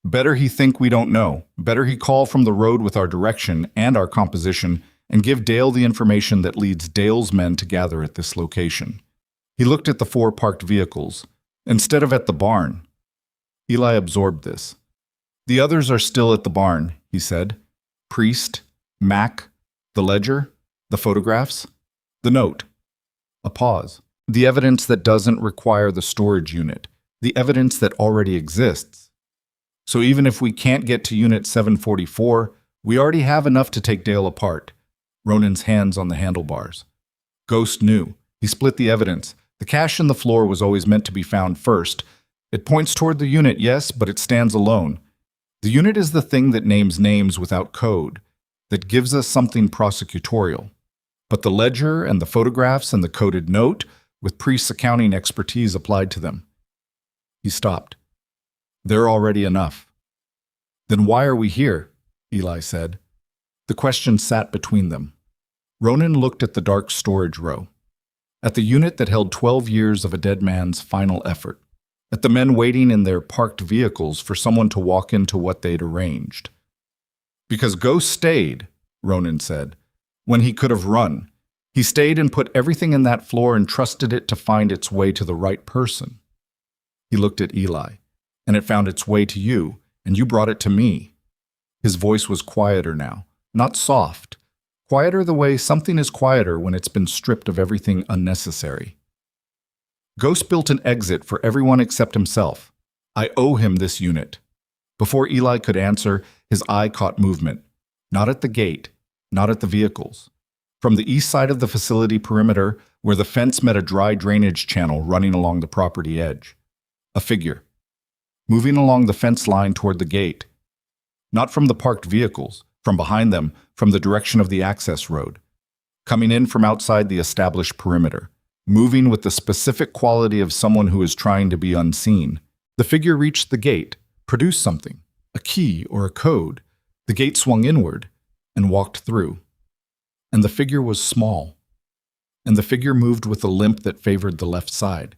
"Better he think we don't know. Better he call from the road with our direction and our composition and give Dale the information that leads Dale's men to gather at this location." He looked at the 4 parked vehicles, instead of at the barn. Eli absorbed this. "The others are still at the barn," he said. "Priest, Mac, the ledger, the photographs, the note." A pause. "The evidence that doesn't require the storage unit. The evidence that already exists. So even if we can't get to Unit 744, we already have enough to take Dale apart." Ronan's hands on the handlebars. Ghost knew. He split the evidence. The cache in the floor was always meant to be found first. It points toward the unit, yes, but it stands alone. The unit is the thing that names names without code, that gives us something prosecutorial. But the ledger and the photographs and the coded note, with Priest's accounting expertise applied to them. He stopped. "They're already enough." "Then why are we here?" Eli said. The question sat between them. Ronan looked at the dark storage row, at the unit that held 12 years of a dead man's final effort, at the men waiting in their parked vehicles for someone to walk into what they'd arranged. "Because Ghost stayed," Ronan said, "when he could have run. He stayed and put everything in that floor and trusted it to find its way to the right person." He looked at Eli. "And it found its way to you, and you brought it to me." His voice was quieter now, not soft. Quieter the way something is quieter when it's been stripped of everything unnecessary. "Ghost built an exit for everyone except himself. I owe him this unit." Before Eli could answer, his eye caught movement. Not at the gate, not at the vehicles. From the east side of the facility perimeter, where the fence met a dry drainage channel running along the property edge. A figure. Moving along the fence line toward the gate. Not from the parked vehicles, from behind them, from the direction of the access road. Coming in from outside the established perimeter. Moving with the specific quality of someone who is trying to be unseen. The figure reached the gate, produced something, a key or a code. The gate swung inward and walked through. And the figure was small. And the figure moved with a limp that favored the left side.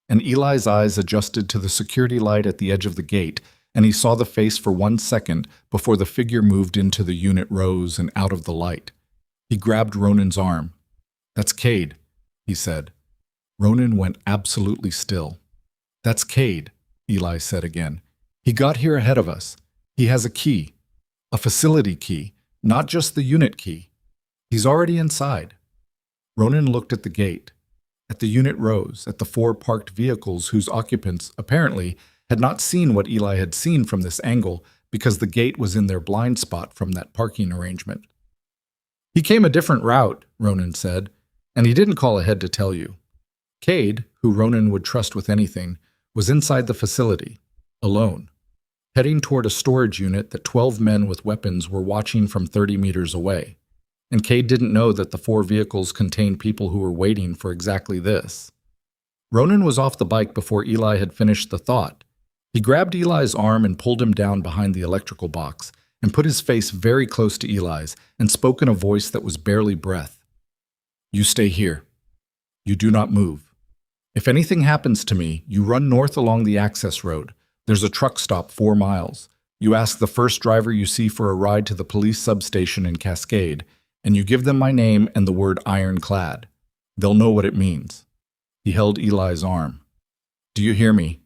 And Eli's eyes adjusted to the security light at the edge of the gate, and he saw the face for 1 second before the figure moved into the unit rows and out of the light. He grabbed Ronan's arm. "That's Cade," he said. Ronan went absolutely still. "That's Cade," Eli said again. "He got here ahead of us. He has a key. A facility key, not just the unit key. He's already inside." Ronan looked at the gate, at the unit rows, at the 4 parked vehicles whose occupants, apparently, had not seen what Eli had seen from this angle because the gate was in their blind spot from that parking arrangement. "He came a different route," Ronan said, "and he didn't call ahead to tell you." Cade, who Ronan would trust with anything, was inside the facility, alone, heading toward a storage unit that 12 men with weapons were watching from 30 meters away. And Cade didn't know that the 4 vehicles contained people who were waiting for exactly this. Ronan was off the bike before Eli had finished the thought. He grabbed Eli's arm and pulled him down behind the electrical box and put his face very close to Eli's and spoke in a voice that was barely breath. "You stay here. You do not move. If anything happens to me, you run north along the access road. There's a truck stop 4 miles. You ask the first driver you see for a ride to the police substation in Cascade, and you give them my name and the word ironclad. They'll know what it means." He held Eli's arm. "Do you hear me?"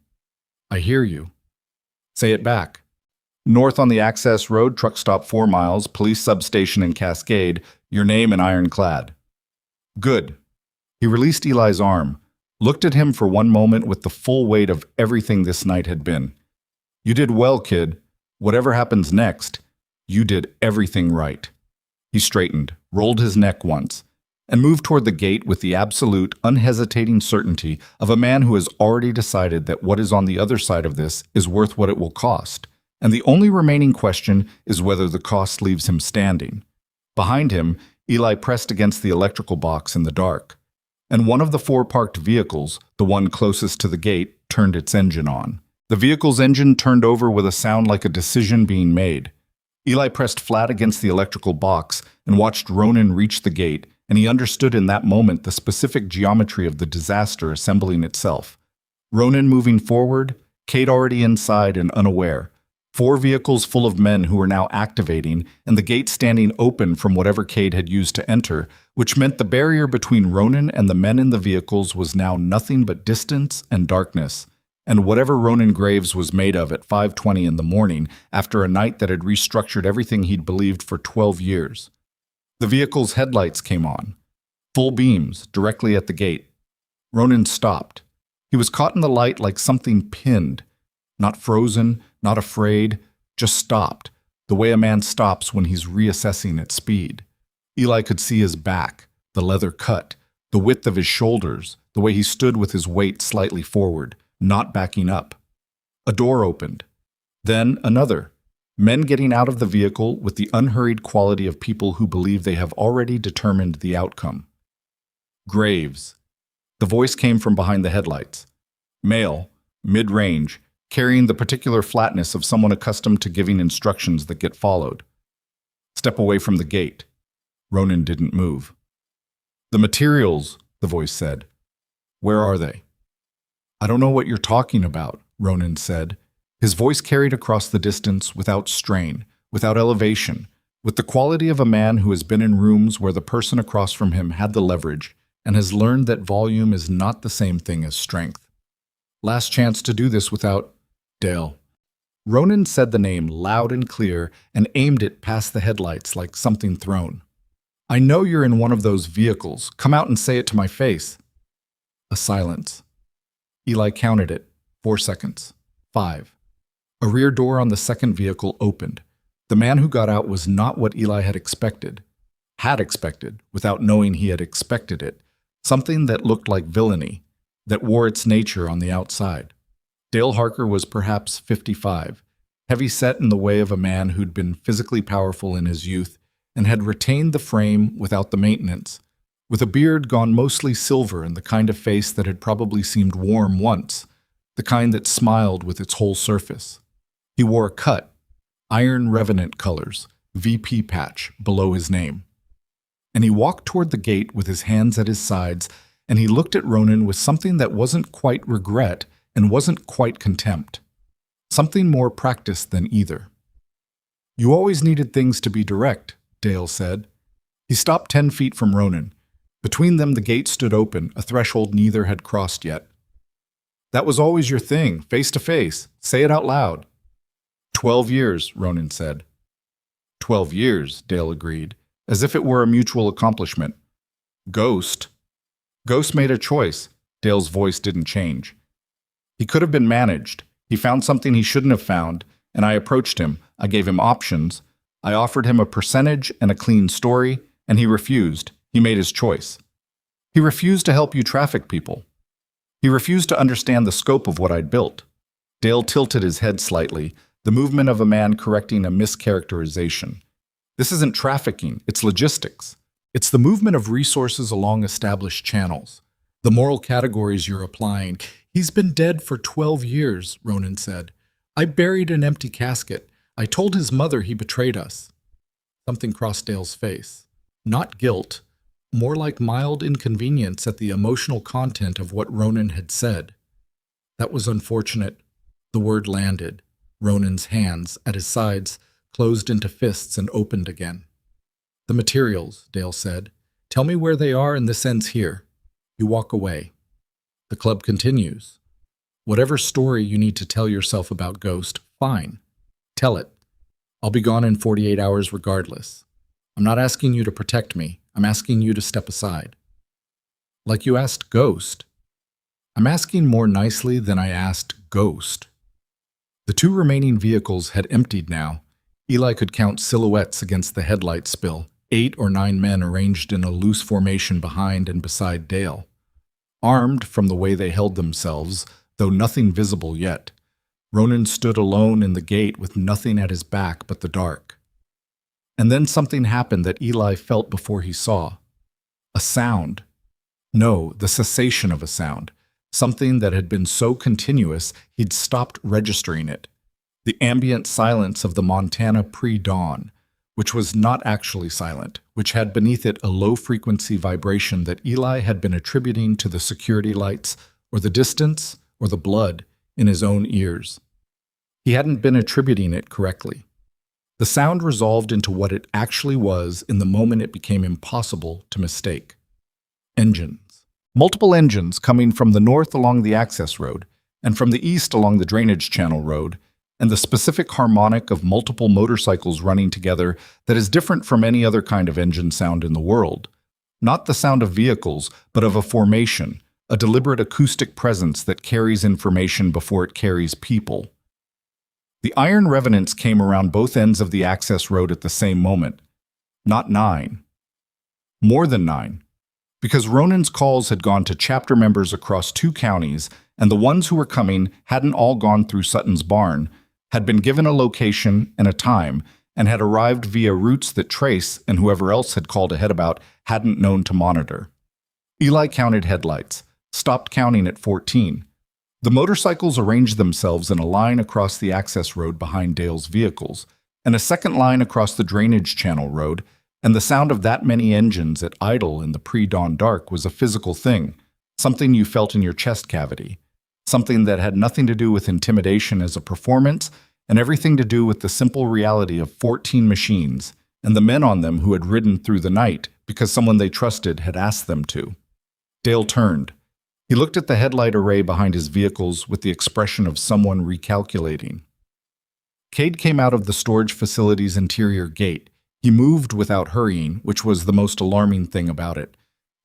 "I hear you." "Say it back." "North on the access road, truck stop 4 miles, police substation in Cascade, your name and ironclad." "Good." He released Eli's arm, looked at him for one moment with the full weight of everything this night had been. "You did well, kid. Whatever happens next, you did everything right." He straightened, rolled his neck once, and moved toward the gate with the absolute, unhesitating certainty of a man who has already decided that what is on the other side of this is worth what it will cost, and the only remaining question is whether the cost leaves him standing. Behind him, Eli pressed against the electrical box in the dark, and one of the 4 parked vehicles, the one closest to the gate, turned its engine on. The vehicle's engine turned over with a sound like a decision being made. Eli pressed flat against the electrical box and watched Ronan reach the gate, and he understood in that moment the specific geometry of the disaster assembling itself. Ronan moving forward, Kate already inside and unaware. 4 vehicles full of men who were now activating, and the gate standing open from whatever Cade had used to enter, which meant the barrier between Ronan and the men in the vehicles was now nothing but distance and darkness, and whatever Ronan Graves was made of at 5:20 in the morning after a night that had restructured everything he'd believed for 12 years. The vehicle's headlights came on, full beams, directly at the gate. Ronan stopped. He was caught in the light like something pinned, not frozen, not afraid, just stopped, the way a man stops when he's reassessing at speed. Eli could see his back, the leather cut, the width of his shoulders, the way he stood with his weight slightly forward, not backing up. A door opened. Then another. Men getting out of the vehicle with the unhurried quality of people who believe they have already determined the outcome. Graves. The voice came from behind the headlights. Male, mid-range, carrying the particular flatness of someone accustomed to giving instructions that get followed. Step away from the gate. Ronan didn't move. The materials, the voice said. Where are they? I don't know what you're talking about, Ronan said. His voice carried across the distance without strain, without elevation, with the quality of a man who has been in rooms where the person across from him had the leverage and has learned that volume is not the same thing as strength. Last chance to do this without Dale. Ronan said the name loud and clear and aimed it past the headlights like something thrown. I know you're in one of those vehicles. Come out and say it to my face. A silence. Eli counted it. 4 seconds. 5. A rear door on the second vehicle opened. The man who got out was not what Eli had expected, without knowing he had expected it, something that looked like villainy, that wore its nature on the outside. Dale Harker was perhaps 55, heavy-set in the way of a man who'd been physically powerful in his youth and had retained the frame without the maintenance, with a beard gone mostly silver and the kind of face that had probably seemed warm once, the kind that smiled with its whole surface. He wore a cut, iron revenant colors, VP patch, below his name. And he walked toward the gate with his hands at his sides, and he looked at Ronan with something that wasn't quite regret and wasn't quite contempt. Something more practiced than either. You always needed things to be direct, Dale said. He stopped 10 feet from Ronan. Between them the gate stood open, a threshold neither had crossed yet. That was always your thing, face to face. Say it out loud. 12 years, Ronan said. 12 years, Dale agreed, as if it were a mutual accomplishment. Ghost made a choice. Dale's voice didn't change. He could have been managed. He found something he shouldn't have found, and I approached him. I gave him options. I offered him a percentage and a clean story, and he refused. He made his choice. He refused to help you traffic people. He refused to understand the scope of what I'd built. Dale tilted his head slightly, the movement of a man correcting a mischaracterization. This isn't trafficking, it's logistics. It's the movement of resources along established channels. The moral categories you're applying. He's been dead for 12 years, Ronan said. I buried an empty casket. I told his mother he betrayed us. Something crossed Dale's face. Not guilt, more like mild inconvenience at the emotional content of what Ronan had said. That was unfortunate. The word landed. Ronan's hands, at his sides, closed into fists and opened again. The materials, Dale said. Tell me where they are and this ends here. You walk away. The club continues. Whatever story you need to tell yourself about Ghost, fine. Tell it. I'll be gone in 48 hours regardless. I'm not asking you to protect me. I'm asking you to step aside. Like you asked Ghost. I'm asking more nicely than I asked Ghost. The two remaining vehicles had emptied now. Eli could count silhouettes against the headlight spill, 8 or 9 men arranged in a loose formation behind and beside Dale. Armed from the way they held themselves, though nothing visible yet, Ronan stood alone in the gate with nothing at his back but the dark. And then something happened that Eli felt before he saw. A sound. No, the cessation of a sound. Something that had been so continuous he'd stopped registering it. The ambient silence of the Montana pre-dawn, which was not actually silent, which had beneath it a low-frequency vibration that Eli had been attributing to the security lights, or the distance, or the blood, in his own ears. He hadn't been attributing it correctly. The sound resolved into what it actually was in the moment it became impossible to mistake. Engines. Multiple engines coming from the north along the access road, and from the east along the drainage channel road, and the specific harmonic of multiple motorcycles running together that is different from any other kind of engine sound in the world. Not the sound of vehicles, but of a formation, a deliberate acoustic presence that carries information before it carries people. The iron revenants came around both ends of the access road at the same moment. Not 9. More than 9. Because Ronan's calls had gone to chapter members across 2 counties, and the ones who were coming hadn't all gone through Sutton's barn, had been given a location and a time, and had arrived via routes that Trace and whoever else had called ahead about hadn't known to monitor. Eli counted headlights, stopped counting at 14. The motorcycles arranged themselves in a line across the access road behind Dale's vehicles, and a second line across the drainage channel road, and the sound of that many engines at idle in the pre-dawn dark was a physical thing, something you felt in your chest cavity, something that had nothing to do with intimidation as a performance and everything to do with the simple reality of 14 machines and the men on them who had ridden through the night because someone they trusted had asked them to. Dale turned. He looked at the headlight array behind his vehicles with the expression of someone recalculating. Cade came out of the storage facility's interior gate. He moved without hurrying, which was the most alarming thing about it.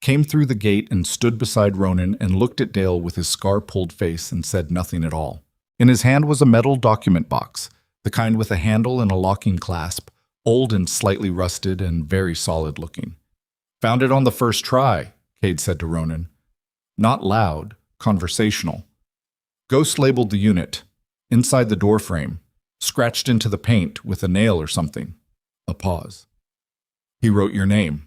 Came through the gate and stood beside Ronan and looked at Dale with his scar-pulled face and said nothing at all. In his hand was a metal document box, the kind with a handle and a locking clasp, old and slightly rusted and very solid-looking. "Found it on the first try," Cade said to Ronan. Not loud, conversational. Ghost labeled the unit, inside the doorframe, scratched into the paint with a nail or something. A pause. "He wrote your name."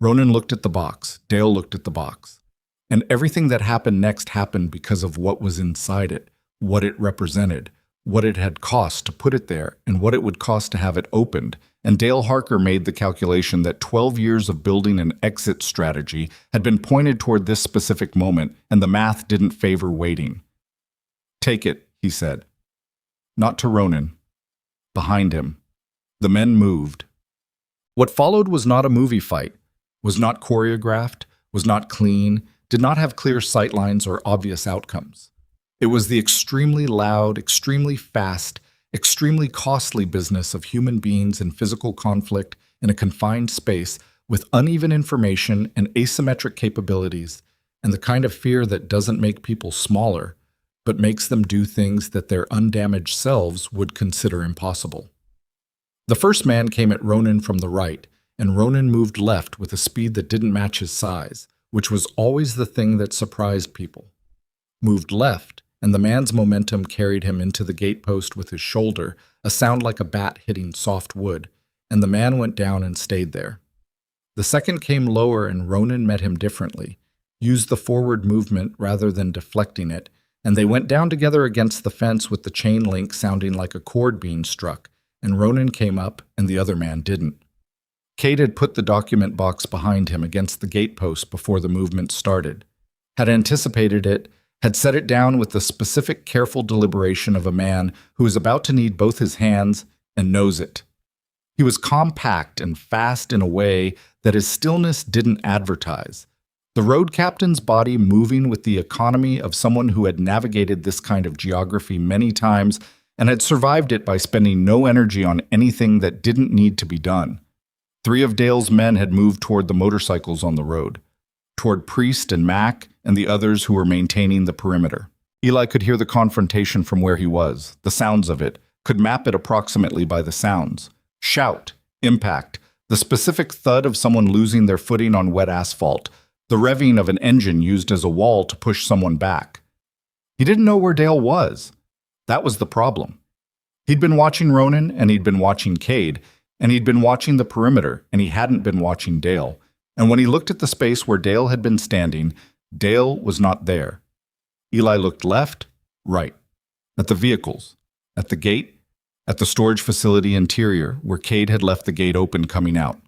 Ronan looked at the box. Dale looked at the box. And everything that happened next happened because of what was inside it, what it represented, what it had cost to put it there, and what it would cost to have it opened. And Dale Harker made the calculation that 12 years of building an exit strategy had been pointed toward this specific moment, and the math didn't favor waiting. "Take it," he said. Not to Ronan. Behind him. The men moved. What followed was not a movie fight, was not choreographed, was not clean, did not have clear sightlines or obvious outcomes. It was the extremely loud, extremely fast, extremely costly business of human beings in physical conflict in a confined space with uneven information and asymmetric capabilities, and the kind of fear that doesn't make people smaller, but makes them do things that their undamaged selves would consider impossible. The first man came at Ronan from the right, and Ronan moved left with a speed that didn't match his size, which was always the thing that surprised people. Moved left, and the man's momentum carried him into the gatepost with his shoulder, a sound like a bat hitting soft wood, and the man went down and stayed there. The second came lower, and Ronan met him differently, used the forward movement rather than deflecting it, and they went down together against the fence with the chain link sounding like a chord being struck, and Ronan came up and the other man didn't. Cade had put the document box behind him against the gatepost before the movement started, had anticipated it, had set it down with the specific careful deliberation of a man who is about to need both his hands and knows it. He was compact and fast in a way that his stillness didn't advertise. The road captain's body moving with the economy of someone who had navigated this kind of geography many times and had survived it by spending no energy on anything that didn't need to be done. 3 of Dale's men had moved toward the motorcycles on the road, toward Priest and Mac and the others who were maintaining the perimeter. Eli could hear the confrontation from where he was, the sounds of it, could map it approximately by the sounds. Shout, impact, the specific thud of someone losing their footing on wet asphalt, the revving of an engine used as a wall to push someone back. He didn't know where Dale was. That was the problem. He'd been watching Ronan, and he'd been watching Cade, and he'd been watching the perimeter, and he hadn't been watching Dale. And when he looked at the space where Dale had been standing, Dale was not there. Eli looked left, right, at the vehicles, at the gate, at the storage facility interior where Cade had left the gate open coming out,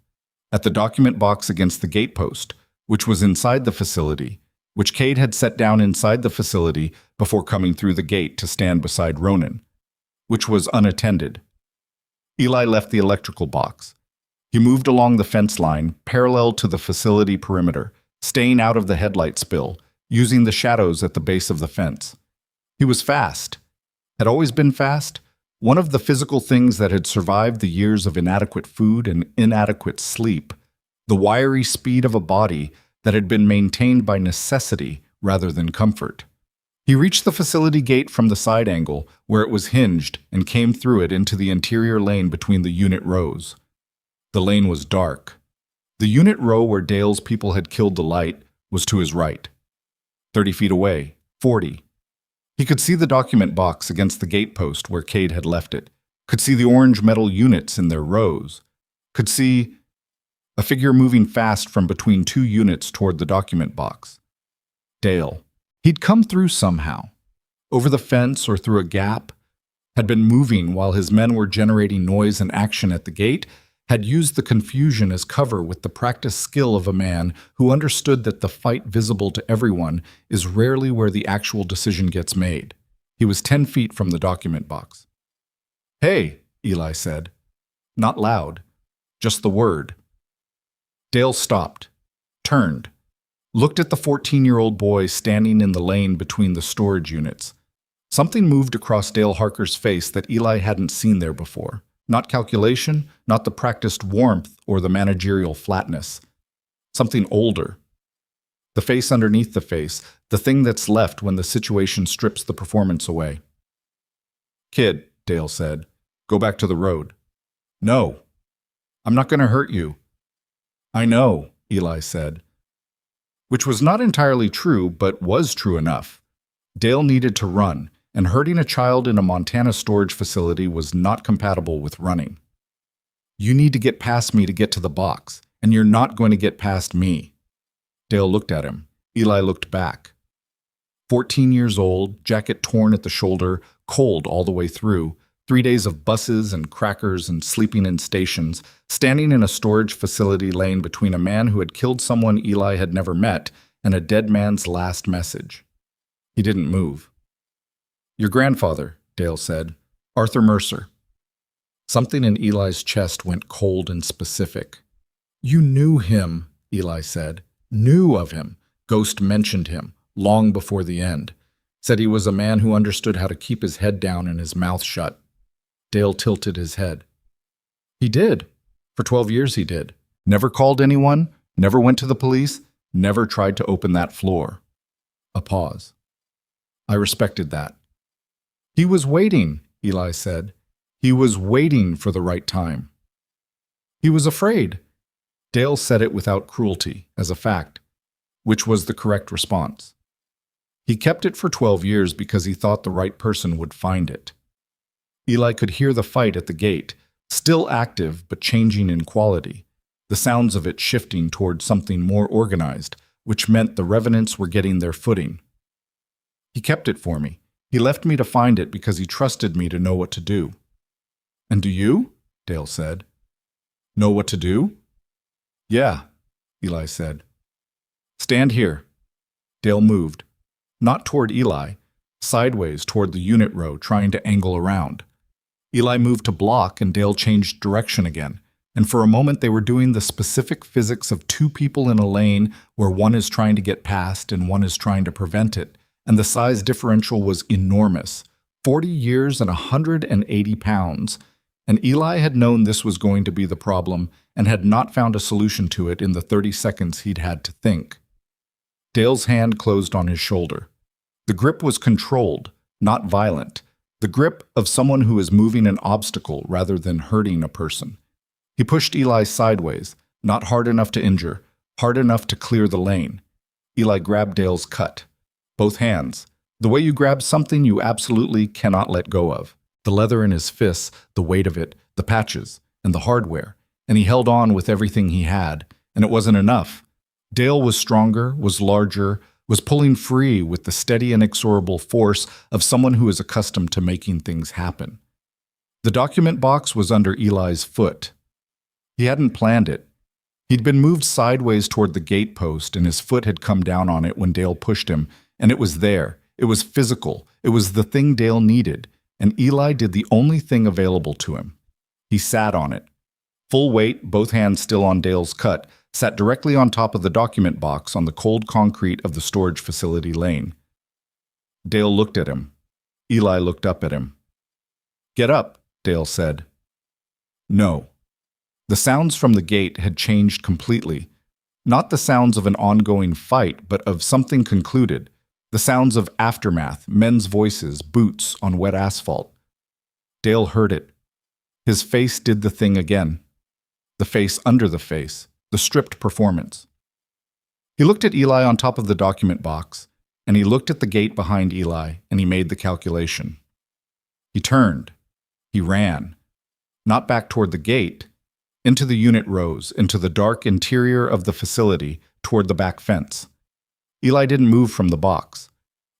at the document box against the gatepost, which was inside the facility, which Cade had set down inside the facility before coming through the gate to stand beside Ronan, which was unattended. Eli left the electrical box. He moved along the fence line, parallel to the facility perimeter, staying out of the headlight spill, using the shadows at the base of the fence. He was fast. Had always been fast. One of the physical things that had survived the years of inadequate food and inadequate sleep. The wiry speed of a body that had been maintained by necessity rather than comfort. He reached the facility gate from the side angle, where it was hinged, and came through it into the interior lane between the unit rows. The lane was dark. The unit row where Dale's people had killed the light was to his right. 30 feet away, 40. He could see the document box against the gatepost where Cade had left it, could see the orange metal units in their rows, could see a figure moving fast from between 2 units toward the document box. Dale. He'd come through somehow, over the fence or through a gap, had been moving while his men were generating noise and action at the gate, had used the confusion as cover with the practiced skill of a man who understood that the fight visible to everyone is rarely where the actual decision gets made. He was 10 feet from the document box. "Hey," Eli said. Not loud, just the word. Dale stopped, turned, looked at the 14-year-old boy standing in the lane between the storage units. Something moved across Dale Harker's face that Eli hadn't seen there before. Not calculation, not the practiced warmth or the managerial flatness. Something older. The face underneath the face, the thing that's left when the situation strips the performance away. "Kid," Dale said, "go back to the road." "No. I'm not going to hurt you." "I know," Eli said. Which was not entirely true, but was true enough. Dale needed to run, and hurting a child in a Montana storage facility was not compatible with running. "You need to get past me to get to the box, and you're not going to get past me." Dale looked at him. Eli looked back. 14 years old, jacket torn at the shoulder, cold all the way through, 3 days of buses and crackers and sleeping in stations, standing in a storage facility lane between a man who had killed someone Eli had never met and a dead man's last message. He didn't move. "Your grandfather," Dale said. "Arthur Mercer." Something in Eli's chest went cold and specific. "You knew him," Eli said. "Knew of him. Ghost mentioned him, long before the end. Said he was a man who understood how to keep his head down and his mouth shut." Dale tilted his head. "He did. For 12 years he did. Never called anyone, never went to the police, never tried to open that floor." A pause. "I respected that." "He was waiting," Eli said. "He was waiting for the right time." "He was afraid." Dale said it without cruelty, as a fact, which was the correct response. He kept it for 12 years because he thought the right person would find it. Eli could hear the fight at the gate, still active but changing in quality, the sounds of it shifting toward something more organized, which meant the revenants were getting their footing. He kept it for me. He left me to find it because he trusted me to know what to do." "And do you?" Dale said. "Know what to do?" "Yeah," Eli said. "Stand here." Dale moved, not toward Eli, sideways toward the unit row, trying to angle around. Eli moved to block and Dale changed direction again, and for a moment they were doing the specific physics of two people in a lane where one is trying to get past and one is trying to prevent it, and the size differential was enormous, 40 years and 180 pounds, and Eli had known this was going to be the problem and had not found a solution to it in the 30 seconds he'd had to think. Dale's hand closed on his shoulder. The grip was controlled, not violent, the grip of someone who is moving an obstacle rather than hurting a person. He pushed Eli sideways, not hard enough to injure, hard enough to clear the lane. Eli grabbed Dale's cut. Both hands, the way you grab something you absolutely cannot let go of. The leather in his fists, the weight of it, the patches, and the hardware. And he held on with everything he had, and it wasn't enough. Dale was stronger, was larger, was pulling free with the steady, inexorable force of someone who is accustomed to making things happen. The document box was under Eli's foot. He hadn't planned it. He'd been moved sideways toward the gate post, and his foot had come down on it when Dale pushed him, and it was there. It was physical. It was the thing Dale needed, and Eli did the only thing available to him. He sat on it. Full weight, both hands still on Dale's cut, sat directly on top of the document box on the cold concrete of the storage facility lane. Dale looked at him. Eli looked up at him. "Get up," Dale said. No. The sounds from the gate had changed completely. Not the sounds of an ongoing fight, but of something concluded. The sounds of aftermath, men's voices, boots on wet asphalt. Dale heard it. His face did the thing again. The face under the face. The stripped performance. He looked at Eli on top of the document box, and he looked at the gate behind Eli, and he made the calculation. He turned. He ran. Not back toward the gate, into the unit rows, into the dark interior of the facility, toward the back fence. Eli didn't move from the box.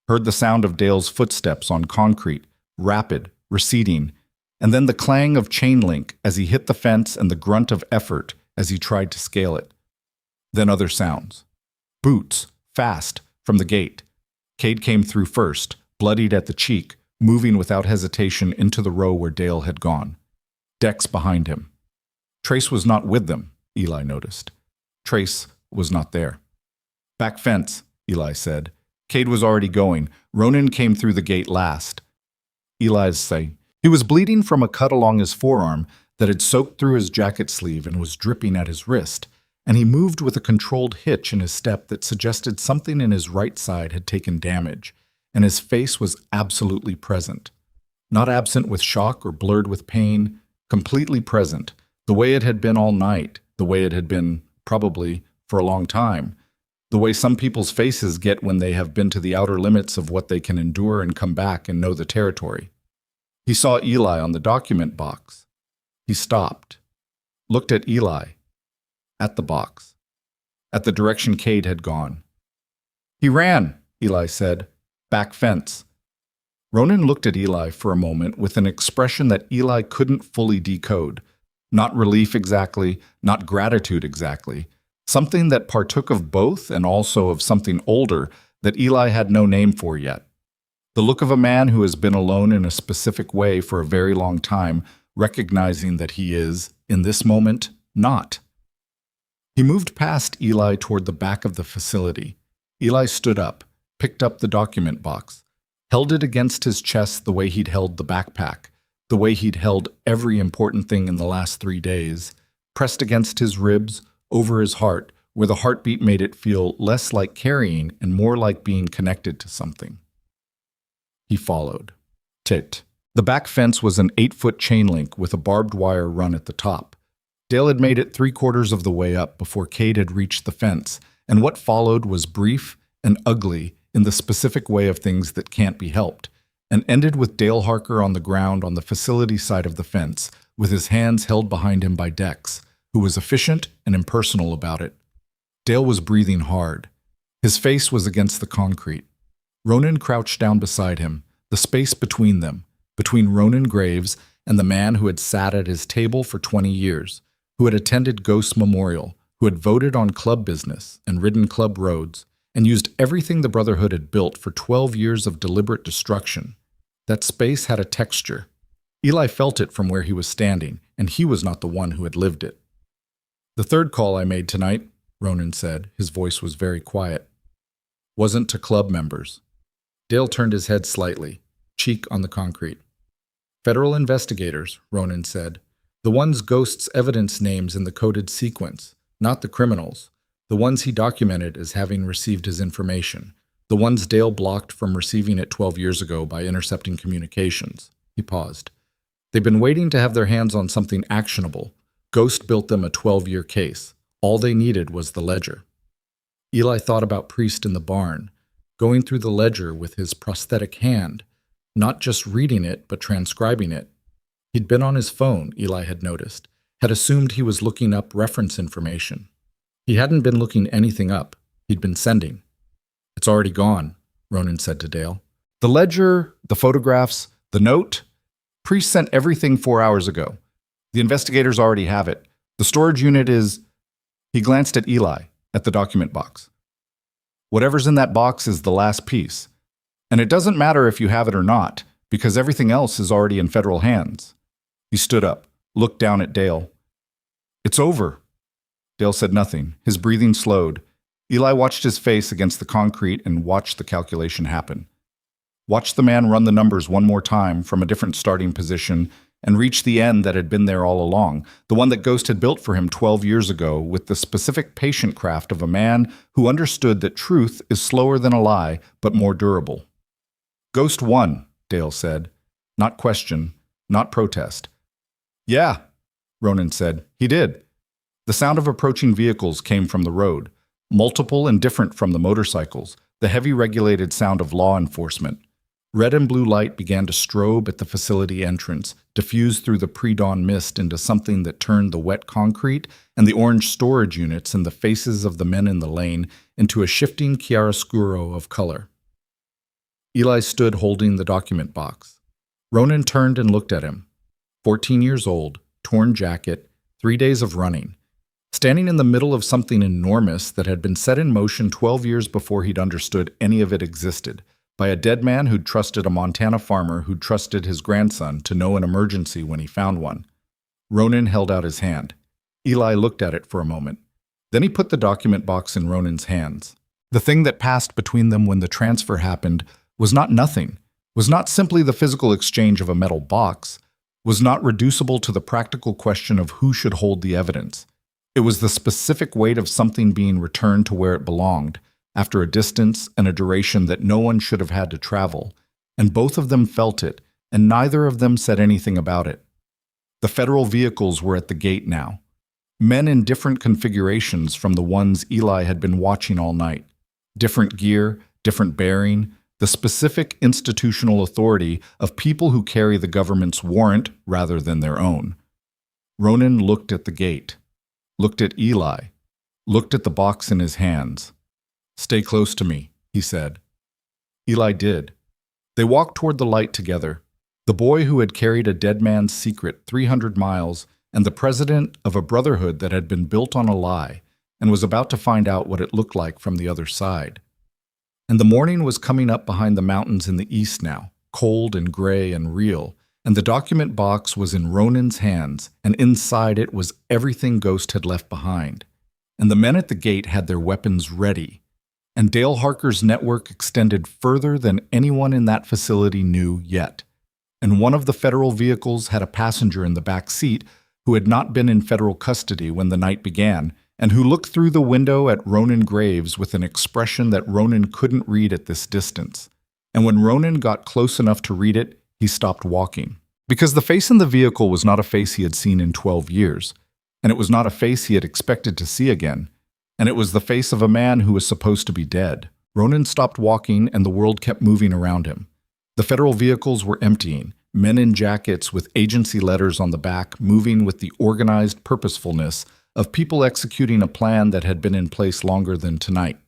Heard the sound of Dale's footsteps on concrete, rapid, receding, and then the clang of chain link as he hit the fence and the grunt of effort as he tried to scale it. Then other sounds. Boots, fast, from the gate. Cade came through first, bloodied at the cheek, moving without hesitation into the row where Dale had gone. Dex behind him. Trace was not with them, Eli noticed. Trace was not there. "Back fence," Eli said. Cade was already going. Ronan came through the gate last. Eli's say. He was bleeding from a cut along his forearm that had soaked through his jacket sleeve and was dripping at his wrist, and he moved with a controlled hitch in his step that suggested something in his right side had taken damage, and his face was absolutely present. Not absent with shock or blurred with pain, completely present, the way it had been all night, the way it had been, probably, for a long time, the way some people's faces get when they have been to the outer limits of what they can endure and come back and know the territory. He saw Eli on the document box. He stopped, looked at Eli, at the box, at the direction Cade had gone. "He ran," Eli said. "Back fence." Ronan looked at Eli for a moment with an expression that Eli couldn't fully decode. Not relief exactly, not gratitude exactly. Something that partook of both and also of something older that Eli had no name for yet. The look of a man who has been alone in a specific way for a very long time, recognizing that he is, in this moment, not. He moved past Eli toward the back of the facility. Eli stood up, picked up the document box, held it against his chest the way he'd held the backpack, the way he'd held every important thing in the last 3 days, pressed against his ribs, over his heart, where the heartbeat made it feel less like carrying and more like being connected to something. He followed. Tit. The back fence was an 8-foot chain link with a barbed wire run at the top. Dale had made it 3/4 of the way up before Cade had reached the fence, and what followed was brief and ugly in the specific way of things that can't be helped, and ended with Dale Harker on the ground on the facility side of the fence, with his hands held behind him by Dex, who was efficient and impersonal about it. Dale was breathing hard. His face was against the concrete. Ronan crouched down beside him, the space between them, between Ronan Graves and the man who had sat at his table for 20 years, who had attended Ghost Memorial, who had voted on club business and ridden club roads, and used everything the Brotherhood had built for 12 years of deliberate destruction. That space had a texture. Eli felt it from where he was standing, and he was not the one who had lived it. "The third call I made tonight," Ronan said, his voice was very quiet, "wasn't to club members." Dale turned his head slightly, cheek on the concrete. "Federal investigators," Ronan said. "The ones Ghost's evidence names in the coded sequence, not the criminals. The ones he documented as having received his information. The ones Dale blocked from receiving it 12 years ago by intercepting communications." He paused. "They've been waiting to have their hands on something actionable. Ghost built them a 12-year case. All they needed was the ledger." Eli thought about Priest in the barn, going through the ledger with his prosthetic hand, not just reading it, but transcribing it. He'd been on his phone, Eli had noticed, had assumed he was looking up reference information. He hadn't been looking anything up. He'd been sending. "It's already gone," Ronan said to Dale. "The ledger, the photographs, the note. Priest sent everything 4 hours ago. The investigators already have it. The storage unit is—" He glanced at Eli, at the document box. "Whatever's in that box is the last piece. And it doesn't matter if you have it or not, because everything else is already in federal hands." He stood up, looked down at Dale. "It's over." Dale said nothing. His breathing slowed. Eli watched his face against the concrete and watched the calculation happen. Watched the man run the numbers one more time from a different starting position and reach the end that had been there all along, the one that Ghost had built for him 12 years ago with the specific patient craft of a man who understood that truth is slower than a lie, but more durable. "Ghost won," Dale said. Not question, not protest. "Yeah," Ronan said. "He did." The sound of approaching vehicles came from the road, multiple and different from the motorcycles, the heavy regulated sound of law enforcement. Red and blue light began to strobe at the facility entrance, diffused through the pre-dawn mist into something that turned the wet concrete and the orange storage units and the faces of the men in the lane into a shifting chiaroscuro of color. Eli stood holding the document box. Ronan turned and looked at him. 14 years old, torn jacket, 3 days of running. Standing in the middle of something enormous that had been set in motion 12 years before he'd understood any of it existed, by a dead man who'd trusted a Montana farmer who'd trusted his grandson to know an emergency when he found one. Ronan held out his hand. Eli looked at it for a moment. Then he put the document box in Ronan's hands. The thing that passed between them when the transfer happened was not nothing, was not simply the physical exchange of a metal box, was not reducible to the practical question of who should hold the evidence. It was the specific weight of something being returned to where it belonged, after a distance and a duration that no one should have had to travel, and both of them felt it, and neither of them said anything about it. The federal vehicles were at the gate now. Men in different configurations from the ones Eli had been watching all night. Different gear, different bearing, the specific institutional authority of people who carry the government's warrant rather than their own. Ronan looked at the gate, looked at Eli, looked at the box in his hands. "Stay close to me," he said. Eli did. They walked toward the light together. The boy who had carried a dead man's secret 300 miles and the president of a brotherhood that had been built on a lie and was about to find out what it looked like from the other side. And the morning was coming up behind the mountains in the east now, cold and gray and real, and the document box was in Ronan's hands, and inside it was everything Ghost had left behind. And the men at the gate had their weapons ready. And Dale Harker's network extended further than anyone in that facility knew yet. And one of the federal vehicles had a passenger in the back seat who had not been in federal custody when the night began, and who looked through the window at Ronan Graves with an expression that Ronan couldn't read at this distance. And when Ronan got close enough to read it, he stopped walking. Because the face in the vehicle was not a face he had seen in 12 years, and it was not a face he had expected to see again, and it was the face of a man who was supposed to be dead. Ronan stopped walking, and the world kept moving around him. The federal vehicles were emptying, men in jackets with agency letters on the back moving with the organized purposefulness of people executing a plan that had been in place longer than tonight.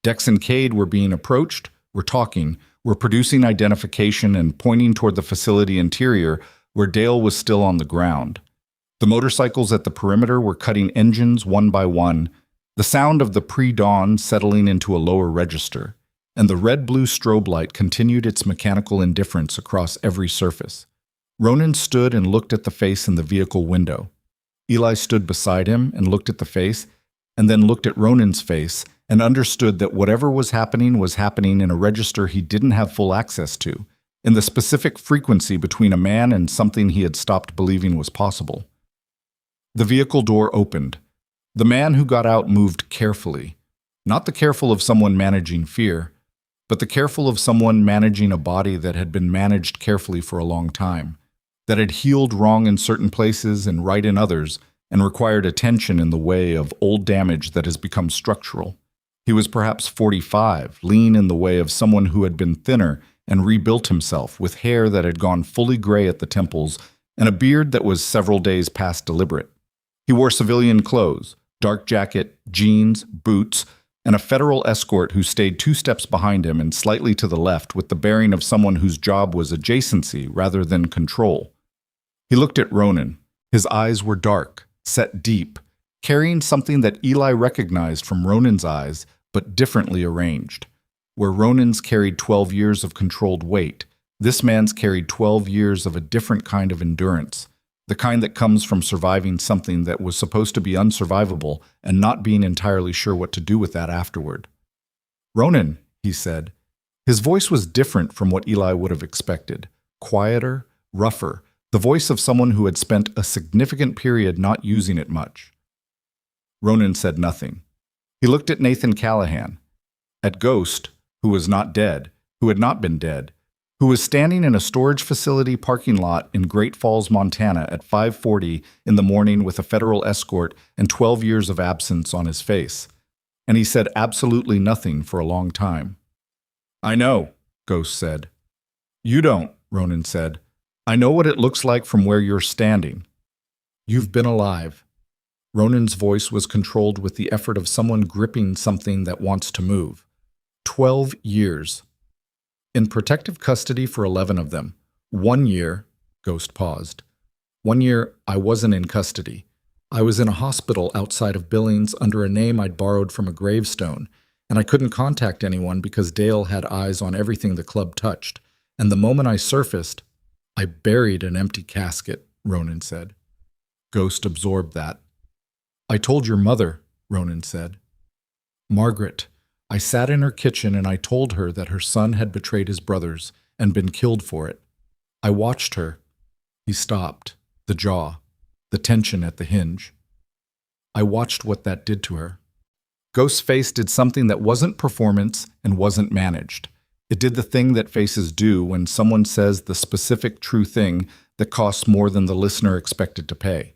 Dex and Cade were being approached, We're talking. We're producing identification and pointing toward the facility interior where Dale was still on the ground. The motorcycles at the perimeter were cutting engines one by one, the sound of the pre-dawn settling into a lower register, and the red-blue strobe light continued its mechanical indifference across every surface. Ronan stood and looked at the face in the vehicle window. Eli stood beside him and looked at the face, and then looked at Ronan's face and understood that whatever was happening in a register he didn't have full access to, in the specific frequency between a man and something he had stopped believing was possible. The vehicle door opened. The man who got out moved carefully, not the careful of someone managing fear, but the careful of someone managing a body that had been managed carefully for a long time, that had healed wrong in certain places and right in others, and required attention in the way of old damage that has become structural. He was perhaps 45, lean in the way of someone who had been thinner and rebuilt himself, with hair that had gone fully gray at the temples and a beard that was several days past deliberate. He wore civilian clothes, dark jacket, jeans, boots, and a federal escort who stayed 2 steps behind him and slightly to the left with the bearing of someone whose job was adjacency rather than control. He looked at Ronan. His eyes were dark, set deep, carrying something that Eli recognized from Ronan's eyes, but differently arranged. Where Ronan's carried 12 years of controlled weight, this man's carried 12 years of a different kind of endurance, the kind that comes from surviving something that was supposed to be unsurvivable and not being entirely sure what to do with that afterward. "Ronan," he said. His voice was different from what Eli would have expected, quieter, rougher, the voice of someone who had spent a significant period not using it much. Ronan said nothing. He looked at Nathan Callahan, at Ghost, who was not dead, who had not been dead, who was standing in a storage facility parking lot in Great Falls, Montana at 5:40 in the morning with a federal escort and 12 years of absence on his face. And he said absolutely nothing for a long time. "I know," Ghost said. "You don't," Ronan said. "I know what it looks like from where you're standing. You've been alive." Ronan's voice was controlled with the effort of someone gripping something that wants to move. 12 years. In protective custody for 11 of them. 1 year, Ghost paused. 1 year, I wasn't in custody. I was in a hospital outside of Billings under a name I'd borrowed from a gravestone, and I couldn't contact anyone because Dale had eyes on everything the club touched. And the moment I surfaced, I buried an empty casket, Ronan said. Ghost absorbed that. "I told your mother," Ronan said. "Margaret. I sat in her kitchen and I told her that her son had betrayed his brothers and been killed for it. I watched her." He stopped, the jaw, the tension at the hinge. "I watched what that did to her." Ghost's face did something that wasn't performance and wasn't managed. It did the thing that faces do when someone says the specific true thing that costs more than the listener expected to pay.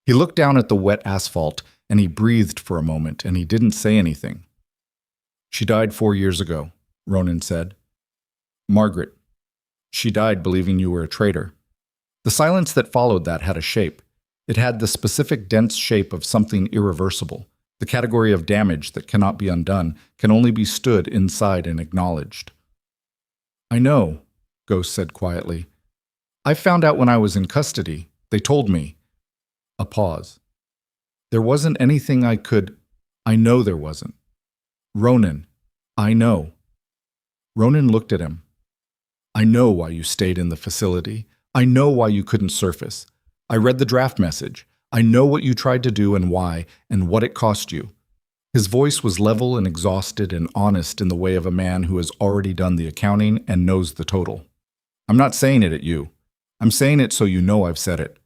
He looked down at the wet asphalt and he breathed for a moment and he didn't say anything. "She died 4 years ago," Ronan said. "Margaret. She died believing you were a traitor." The silence that followed that had a shape. It had the specific dense shape of something irreversible. The category of damage that cannot be undone can only be stood inside and acknowledged. "I know," Ghost said quietly. "I found out when I was in custody. They told me." A pause. "There wasn't anything I could—" "I know there wasn't." "Ronan, I know." Ronan looked at him. "I know why you stayed in the facility. I know why you couldn't surface. I read the draft message. I know what you tried to do and why, and what it cost you." His voice was level and exhausted and honest in the way of a man who has already done the accounting and knows the total. "I'm not saying it at you. I'm saying it so you know I've said it.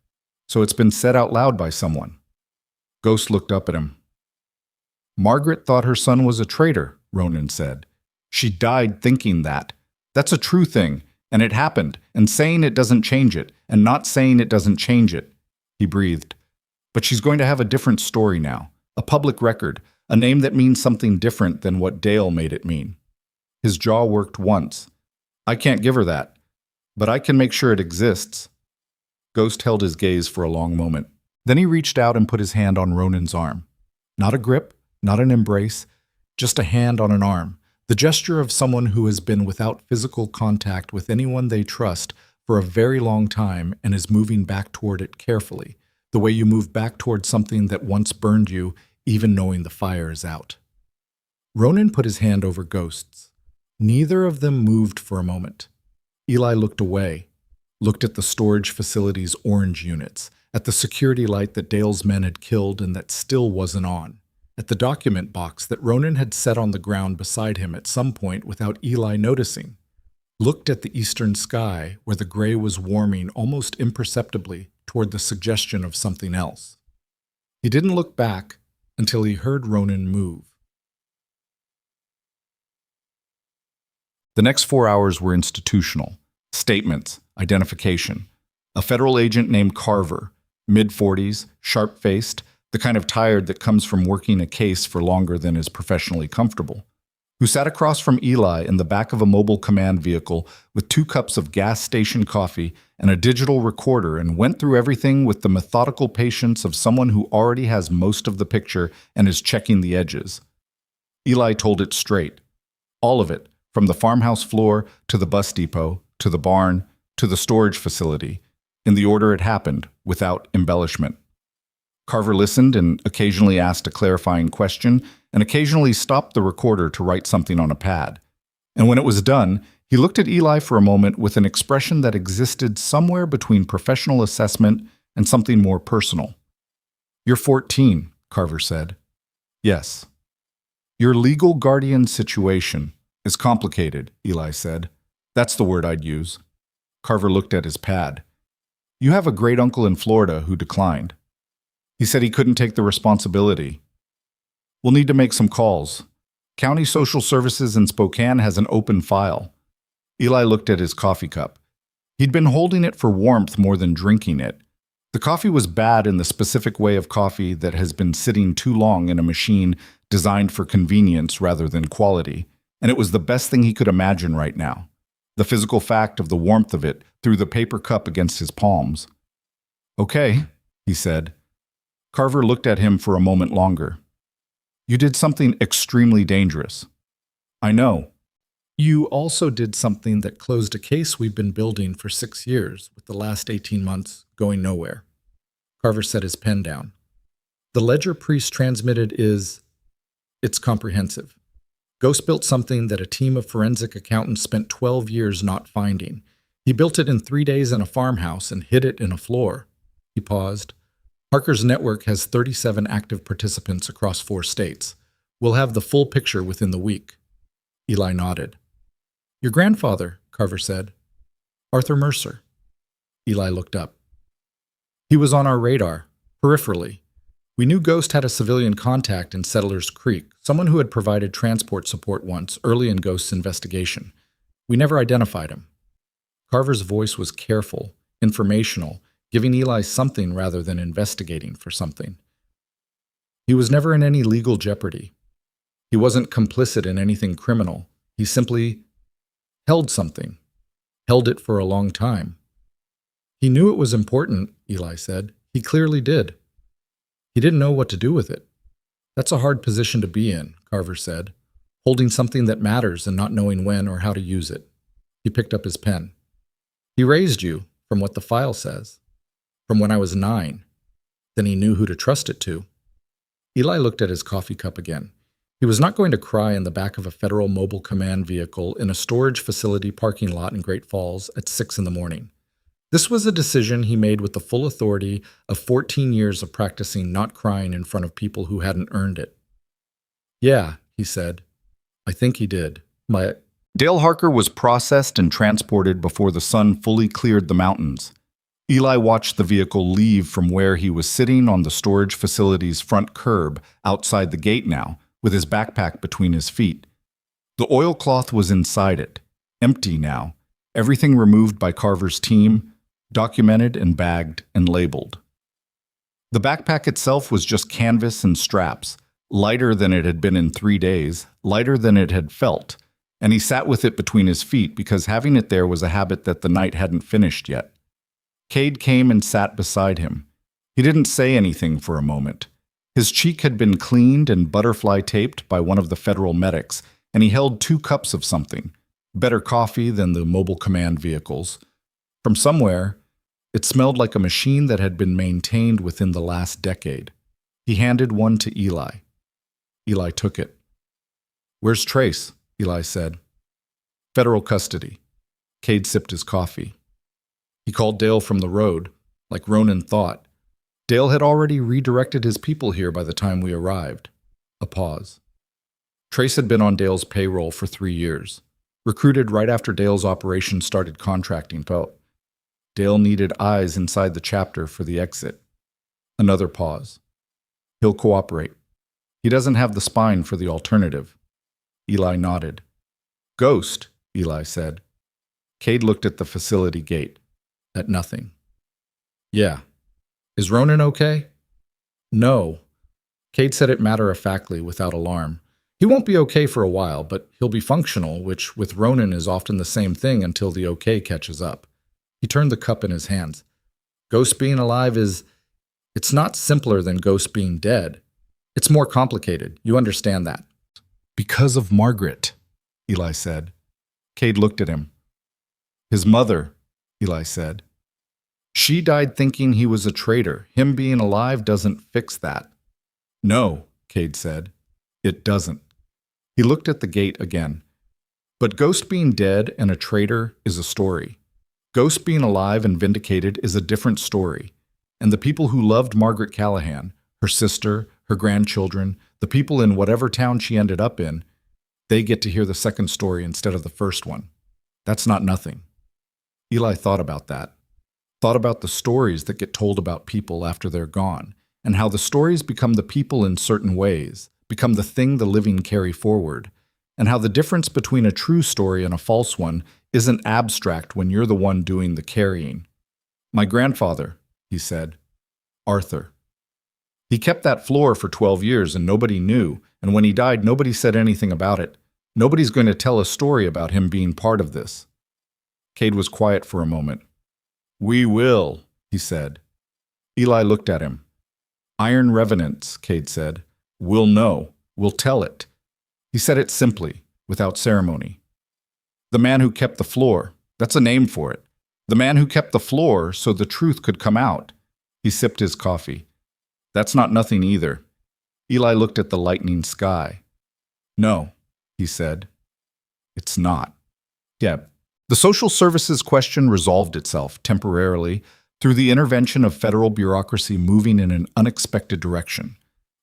So it's been said out loud by someone." Ghost looked up at him. "Margaret thought her son was a traitor," Ronan said. "She died thinking that. That's a true thing, and it happened, and saying it doesn't change it, and not saying it doesn't change it." He breathed. "But she's going to have a different story now, a public record, a name that means something different than what Dale made it mean." His jaw worked once. "I can't give her that, but I can make sure it exists." Ghost held his gaze for a long moment. Then he reached out and put his hand on Ronan's arm. Not a grip, not an embrace, just a hand on an arm, The gesture of someone who has been without physical contact with anyone they trust for a very long time and is moving back toward it carefully, the way you move back toward something that once burned you, even knowing the fire is out. Ronan put his hand over Ghost's. Neither of them moved for a moment. Eli looked away, looked at the storage facility's orange units, at the security light that Dale's men had killed and that still wasn't on, at the document box that Ronan had set on the ground beside him at some point without Eli noticing, looked at the eastern sky where the gray was warming almost imperceptibly toward the suggestion of something else. He didn't look back until he heard Ronan move. The next 4 hours were institutional. Statements, identification. A federal agent named Carver, mid-40s, sharp-faced, the kind of tired that comes from working a case for longer than is professionally comfortable, who sat across from Eli in the back of a mobile command vehicle with 2 cups of gas station coffee and a digital recorder and went through everything with the methodical patience of someone who already has most of the picture and is checking the edges. Eli told it straight. All of it, from the farmhouse floor to the bus depot, to the barn, to the storage facility, in the order it happened, without embellishment. Carver listened and occasionally asked a clarifying question and occasionally stopped the recorder to write something on a pad. And when it was done, he looked at Eli for a moment with an expression that existed somewhere between professional assessment and something more personal. "You're 14, Carver said. "Yes." "Your legal guardian situation is complicated," Eli said. "That's the word I'd use." Carver looked at his pad. "You have a great uncle in Florida who declined. He said he couldn't take the responsibility. We'll need to make some calls. County Social Services in Spokane has an open file." Eli looked at his coffee cup. He'd been holding it for warmth more than drinking it. The coffee was bad in the specific way of coffee that has been sitting too long in a machine designed for convenience rather than quality, and it was the best thing he could imagine right now. The physical fact of the warmth of it through the paper cup against his palms. "Okay," he said. Carver looked at him for a moment longer. "You did something extremely dangerous." "I know." "You also did something that closed a case we've been building for 6 years, with the last 18 months going nowhere." Carver set his pen down. "The ledger Priest transmitted it's comprehensive. Ghost built something that a team of forensic accountants spent 12 years not finding. He built it in 3 days in a farmhouse and hid it in a floor." He paused. "Parker's network has 37 active participants across 4 states. We'll have the full picture within the week." Eli nodded. "Your grandfather," Carver said. "Arthur Mercer." Eli looked up. "He was on our radar, peripherally. We knew Ghost had a civilian contact in Settlers Creek, someone who had provided transport support once, early in Ghost's investigation. We never identified him." Carver's voice was careful, informational, giving Eli something rather than investigating for something. "He was never in any legal jeopardy. He wasn't complicit in anything criminal. He simply held something, held it for a long time." "He knew it was important," Eli said. "He clearly did. He didn't know what to do with it." "That's a hard position to be in," Carver said, "holding something that matters and not knowing when or how to use it." He picked up his pen. "He raised you, from what the file says. From when I was 9. Then he knew who to trust it to." Eli looked at his coffee cup again. He was not going to cry in the back of a federal mobile command vehicle in a storage facility parking lot in Great Falls at 6 in the morning. This was a decision he made with the full authority of 14 years of practicing not crying in front of people who hadn't earned it. "Yeah," he said. "I think he did. Dale Harker was processed and transported before the sun fully cleared the mountains. Eli watched the vehicle leave from where he was sitting on the storage facility's front curb outside the gate now, with his backpack between his feet. The oilcloth was inside it, empty now, everything removed by Carver's team, documented and bagged and labeled. The backpack itself was just canvas and straps, lighter than it had been in 3 days, lighter than it had felt, and he sat with it between his feet because having it there was a habit that the night hadn't finished yet. Cade came and sat beside him. He didn't say anything for a moment. His cheek had been cleaned and butterfly taped by one of the federal medics, and he held 2 cups of something, better coffee than the mobile command vehicles. From somewhere, it smelled like a machine that had been maintained within the last decade. He handed one to Eli. Eli took it. "Where's Trace?" Eli said. "Federal custody." Cade sipped his coffee. He called Dale from the road, like Ronan thought. Dale had already redirected his people here by the time we arrived. A pause. Trace had been on Dale's payroll for 3 years, recruited right after Dale's operation started contracting felt. Dale needed eyes inside the chapter for the exit. Another pause. "He'll cooperate. He doesn't have the spine for the alternative." Eli nodded. "Ghost," Eli said. Cade looked at the facility gate. At nothing. "Yeah. Is Ronan okay?" "No." Cade said it matter-of-factly, without alarm. "He won't be okay for a while, but he'll be functional, which with Ronan is often the same thing until the okay catches up." He turned the cup in his hands. "Ghost being alive it's not simpler than Ghost being dead. It's more complicated. You understand that." "Because of Margaret," Eli said. Cade looked at him. "His mother," Eli said. "She died thinking he was a traitor. Him being alive doesn't fix that." "No," Cade said. "It doesn't." He looked at the gate again. "But Ghost being dead and a traitor is a story. Ghost being alive and vindicated is a different story. And the people who loved Margaret Callahan, her sister, her grandchildren, the people in whatever town she ended up in, they get to hear the second story instead of the first one. That's not nothing." Eli thought about that. Thought about the stories that get told about people after they're gone, and how the stories become the people in certain ways, become the thing the living carry forward, and how the difference between a true story and a false one isn't abstract when you're the one doing the carrying. "My grandfather," he said. "Arthur. He kept that floor for 12 years and nobody knew, and when he died nobody said anything about it. Nobody's going to tell a story about him being part of this." Cade was quiet for a moment. "We will," he said. Eli looked at him. "Iron Revenants," Cade said. "We'll know. We'll tell it." He said it simply, without ceremony. "The man who kept the floor. That's a name for it. The man who kept the floor so the truth could come out." He sipped his coffee. "That's not nothing either." Eli looked at the lightening sky. "No," he said. "It's not." Yeah. The social services question resolved itself, temporarily, through the intervention of federal bureaucracy moving in an unexpected direction.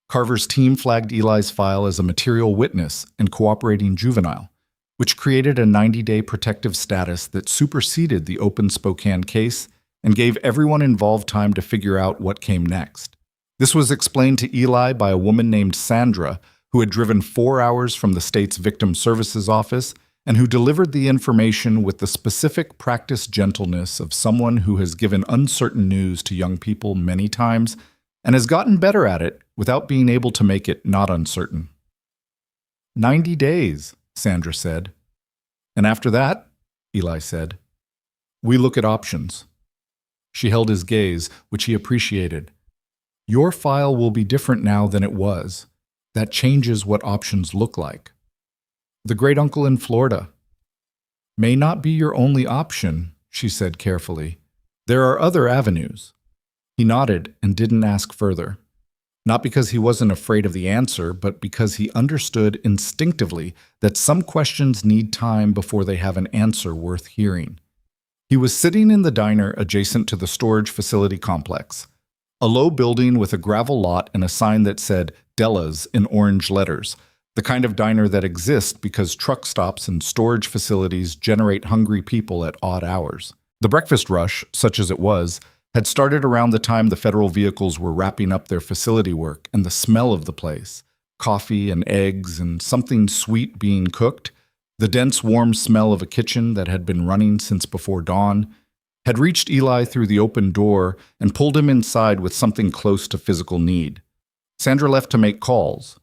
Carver's team flagged Eli's file as a material witness and cooperating juvenile, which created a 90-day protective status that superseded the open Spokane case and gave everyone involved time to figure out what came next. This was explained to Eli by a woman named Sandra, who had driven 4 hours from the state's Victim Services Office and who delivered the information with the specific practiced gentleness of someone who has given uncertain news to young people many times and has gotten better at it without being able to make it not uncertain. 90 days, Sandra said. "And after that," Eli said, "we look at options." She held his gaze, which he appreciated. "Your file will be different now than it was. That changes what options look like. The great uncle in Florida may not be your only option," she said carefully. "There are other avenues." He nodded and didn't ask further. Not because he wasn't afraid of the answer, but because he understood instinctively that some questions need time before they have an answer worth hearing. He was sitting in the diner adjacent to the storage facility complex, a low building with a gravel lot and a sign that said Della's in orange letters, the kind of diner that exists because truck stops and storage facilities generate hungry people at odd hours. The breakfast rush, such as it was, had started around the time the federal vehicles were wrapping up their facility work, and the smell of the place, coffee and eggs and something sweet being cooked, the dense warm smell of a kitchen that had been running since before dawn, had reached Eli through the open door and pulled him inside with something close to physical need. Sandra left to make calls.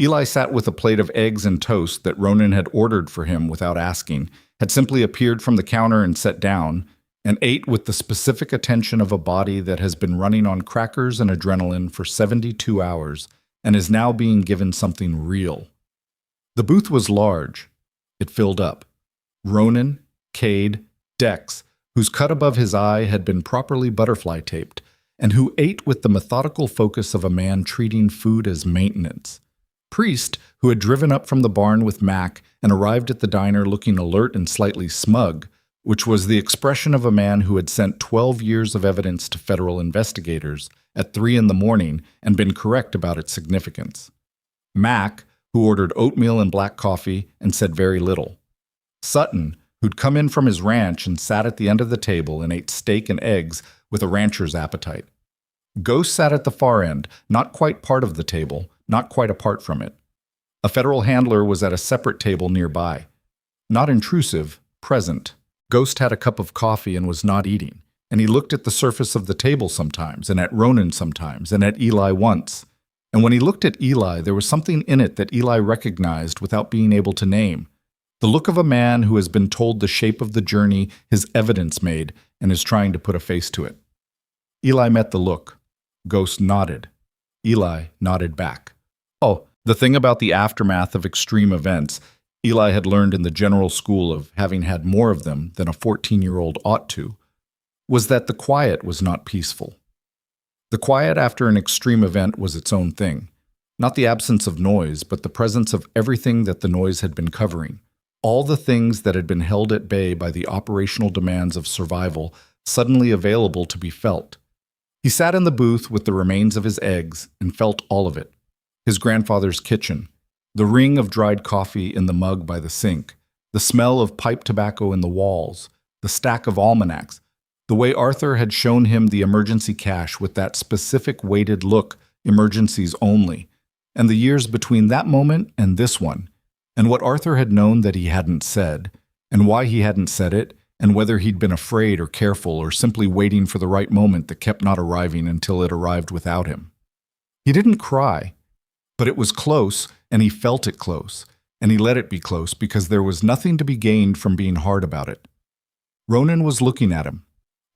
Eli sat with a plate of eggs and toast that Ronan had ordered for him without asking, had simply appeared from the counter and sat down, and ate with the specific attention of a body that has been running on crackers and adrenaline for 72 hours and is now being given something real. The booth was large. It filled up. Ronan, Cade, Dex, whose cut above his eye had been properly butterfly taped, and who ate with the methodical focus of a man treating food as maintenance. Priest, who had driven up from the barn with Mac and arrived at the diner looking alert and slightly smug, which was the expression of a man who had sent 12 years of evidence to federal investigators at 3 in the morning and been correct about its significance. Mac, who ordered oatmeal and black coffee and said very little. Sutton, who'd come in from his ranch and sat at the end of the table and ate steak and eggs with a rancher's appetite. Ghost sat at the far end, not quite part of the table, not quite apart from it. A federal handler was at a separate table nearby. Not intrusive, present. Ghost had a cup of coffee and was not eating, and he looked at the surface of the table sometimes, and at Ronan sometimes, and at Eli once. And when he looked at Eli, there was something in it that Eli recognized without being able to name. The look of a man who has been told the shape of the journey his evidence made and is trying to put a face to it. Eli met the look. Ghost nodded. Eli nodded back. Oh, the thing about the aftermath of extreme events, Eli had learned in the general school of having had more of them than a 14-year-old ought to, was that the quiet was not peaceful. The quiet after an extreme event was its own thing. Not the absence of noise, but the presence of everything that the noise had been covering. All the things that had been held at bay by the operational demands of survival suddenly available to be felt. He sat in the booth with the remains of his eggs and felt all of it. His grandfather's kitchen, the ring of dried coffee in the mug by the sink, the smell of pipe tobacco in the walls, the stack of almanacs, the way Arthur had shown him the emergency cache with that specific weighted look, emergencies only, and the years between that moment and this one, and what Arthur had known that he hadn't said, and why he hadn't said it, and whether he'd been afraid or careful or simply waiting for the right moment that kept not arriving until it arrived without him. He didn't cry, but it was close, and he felt it close, and he let it be close because there was nothing to be gained from being hard about it. Ronan was looking at him,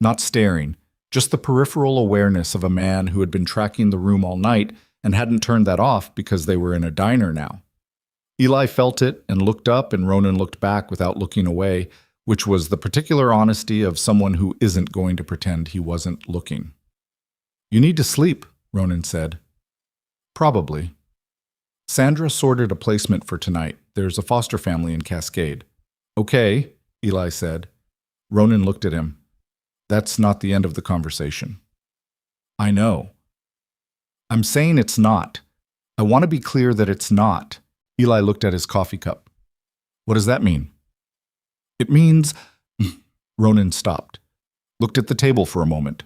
not staring, just the peripheral awareness of a man who had been tracking the room all night and hadn't turned that off because they were in a diner now. Eli felt it and looked up, and Ronan looked back without looking away, which was the particular honesty of someone who isn't going to pretend he wasn't looking. "You need to sleep," Ronan said. "Probably." Sandra sorted a placement for tonight. There's a foster family in Cascade. "Okay," Eli said. Ronan looked at him. "That's not the end of the conversation." "I know." "I'm saying it's not. I want to be clear that it's not." Eli looked at his coffee cup. "What does that mean?" "It means—" Ronan stopped, looked at the table for a moment.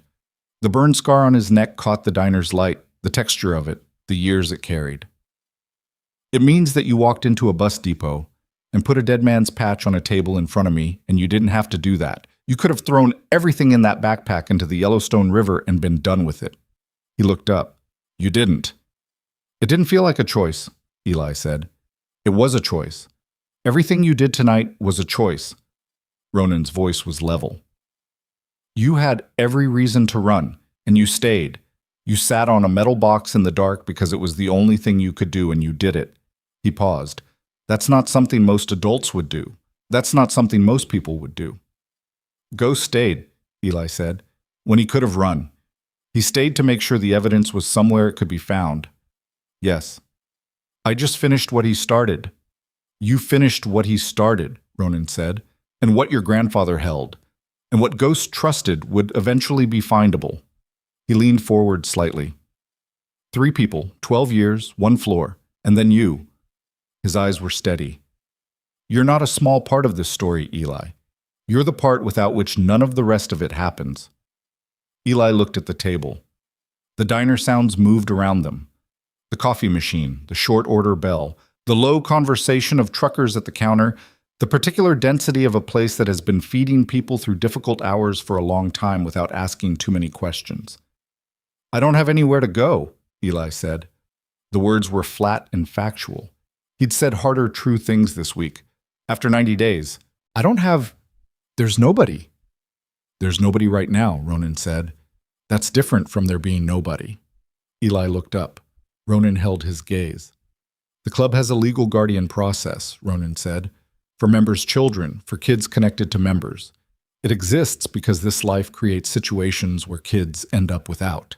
The burn scar on his neck caught the diner's light, the texture of it, the years it carried. "It means that you walked into a bus depot and put a dead man's patch on a table in front of me, and you didn't have to do that. You could have thrown everything in that backpack into the Yellowstone River and been done with it." He looked up. "You didn't." "It didn't feel like a choice," Eli said. "It was a choice. Everything you did tonight was a choice." Ronan's voice was level. "You had every reason to run, and you stayed. You sat on a metal box in the dark because it was the only thing you could do, and you did it." He paused. "That's not something most adults would do. That's not something most people would do." "Ghost stayed," Eli said, "when he could have run. He stayed to make sure the evidence was somewhere it could be found." "Yes." "I just finished what he started." "You finished what he started," Ronan said, "and what your grandfather held, and what Ghost trusted would eventually be findable." He leaned forward slightly. 3 people, 12 years, 1 floor, and then you." His eyes were steady. "You're not a small part of this story, Eli. You're the part without which none of the rest of it happens." Eli looked at the table. The diner sounds moved around them. The coffee machine, the short order bell, the low conversation of truckers at the counter, the particular density of a place that has been feeding people through difficult hours for a long time without asking too many questions. "I don't have anywhere to go," Eli said. The words were flat and factual. He'd said harder, true things this week. After 90 days, "I don't have... There's nobody." "There's nobody right now," Ronan said. "That's different from there being nobody." Eli looked up. Ronan held his gaze. The club has a legal guardian process, Ronan said, for members' children, for kids connected to members. It exists because this life creates situations where kids end up without.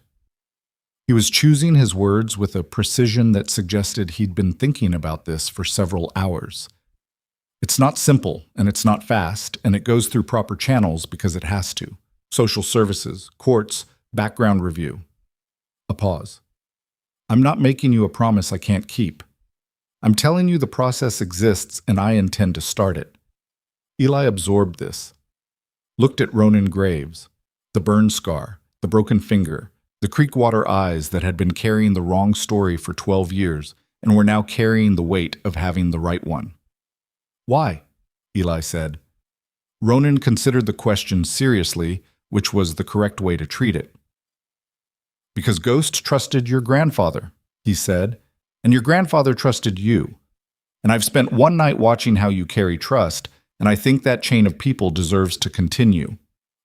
He was choosing his words with a precision that suggested he'd been thinking about this for several hours. It's not simple, and it's not fast, and it goes through proper channels because it has to. Social services, courts, background review. A pause. I'm not making you a promise I can't keep. I'm telling you the process exists and I intend to start it. Eli absorbed this. Looked at Ronan Graves, the burn scar, the broken finger, the creekwater eyes that had been carrying the wrong story for 12 years and were now carrying the weight of having the right one. Why? Eli said. Ronan considered the question seriously, which was the correct way to treat it. Because Ghost trusted your grandfather, he said, and your grandfather trusted you. And I've spent one night watching how you carry trust, and I think that chain of people deserves to continue.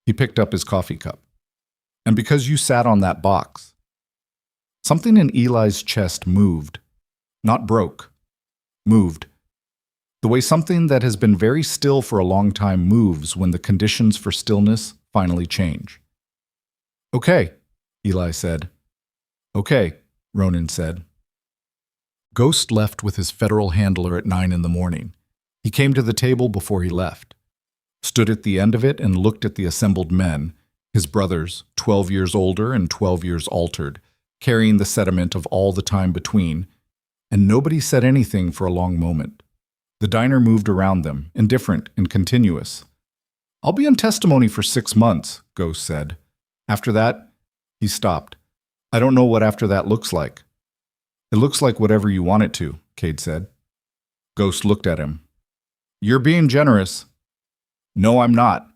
He picked up his coffee cup. And because you sat on that box. Something in Eli's chest moved. Not broke. Moved. The way something that has been very still for a long time moves when the conditions for stillness finally change. Okay, Eli said. Okay, Ronan said. Ghost left with his federal handler at 9 in the morning. He came to the table before he left, stood at the end of it and looked at the assembled men, his brothers, 12 years older and 12 years altered, carrying the sediment of all the time between, and nobody said anything for a long moment. The diner moved around them, indifferent and continuous. I'll be in testimony for 6 months, Ghost said. After that, he stopped. I don't know what after that looks like. It looks like whatever you want it to, Cade said. Ghost looked at him. You're being generous. No, I'm not.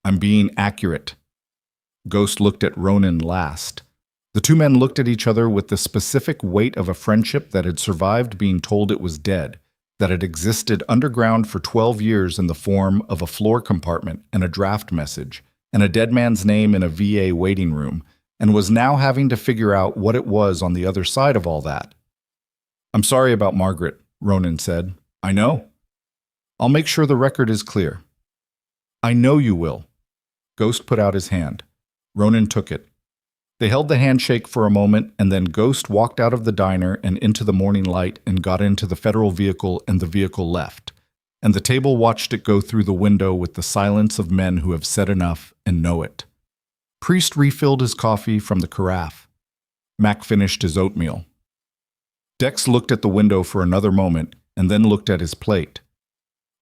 I'm being accurate. Ghost looked at Ronan last. The two men looked at each other with the specific weight of a friendship that had survived being told it was dead, that had existed underground for 12 years in the form of a floor compartment and a draft message, and a dead man's name in a VA waiting room, and was now having to figure out what it was on the other side of all that. I'm sorry about Margaret, Ronan said. I know. I'll make sure the record is clear. I know you will. Ghost put out his hand. Ronan took it. They held the handshake for a moment, and then Ghost walked out of the diner and into the morning light and got into the federal vehicle, and the vehicle left. And the table watched it go through the window with the silence of men who have said enough and know it. Priest refilled his coffee from the carafe. Mac finished his oatmeal. Dex looked at the window for another moment and then looked at his plate.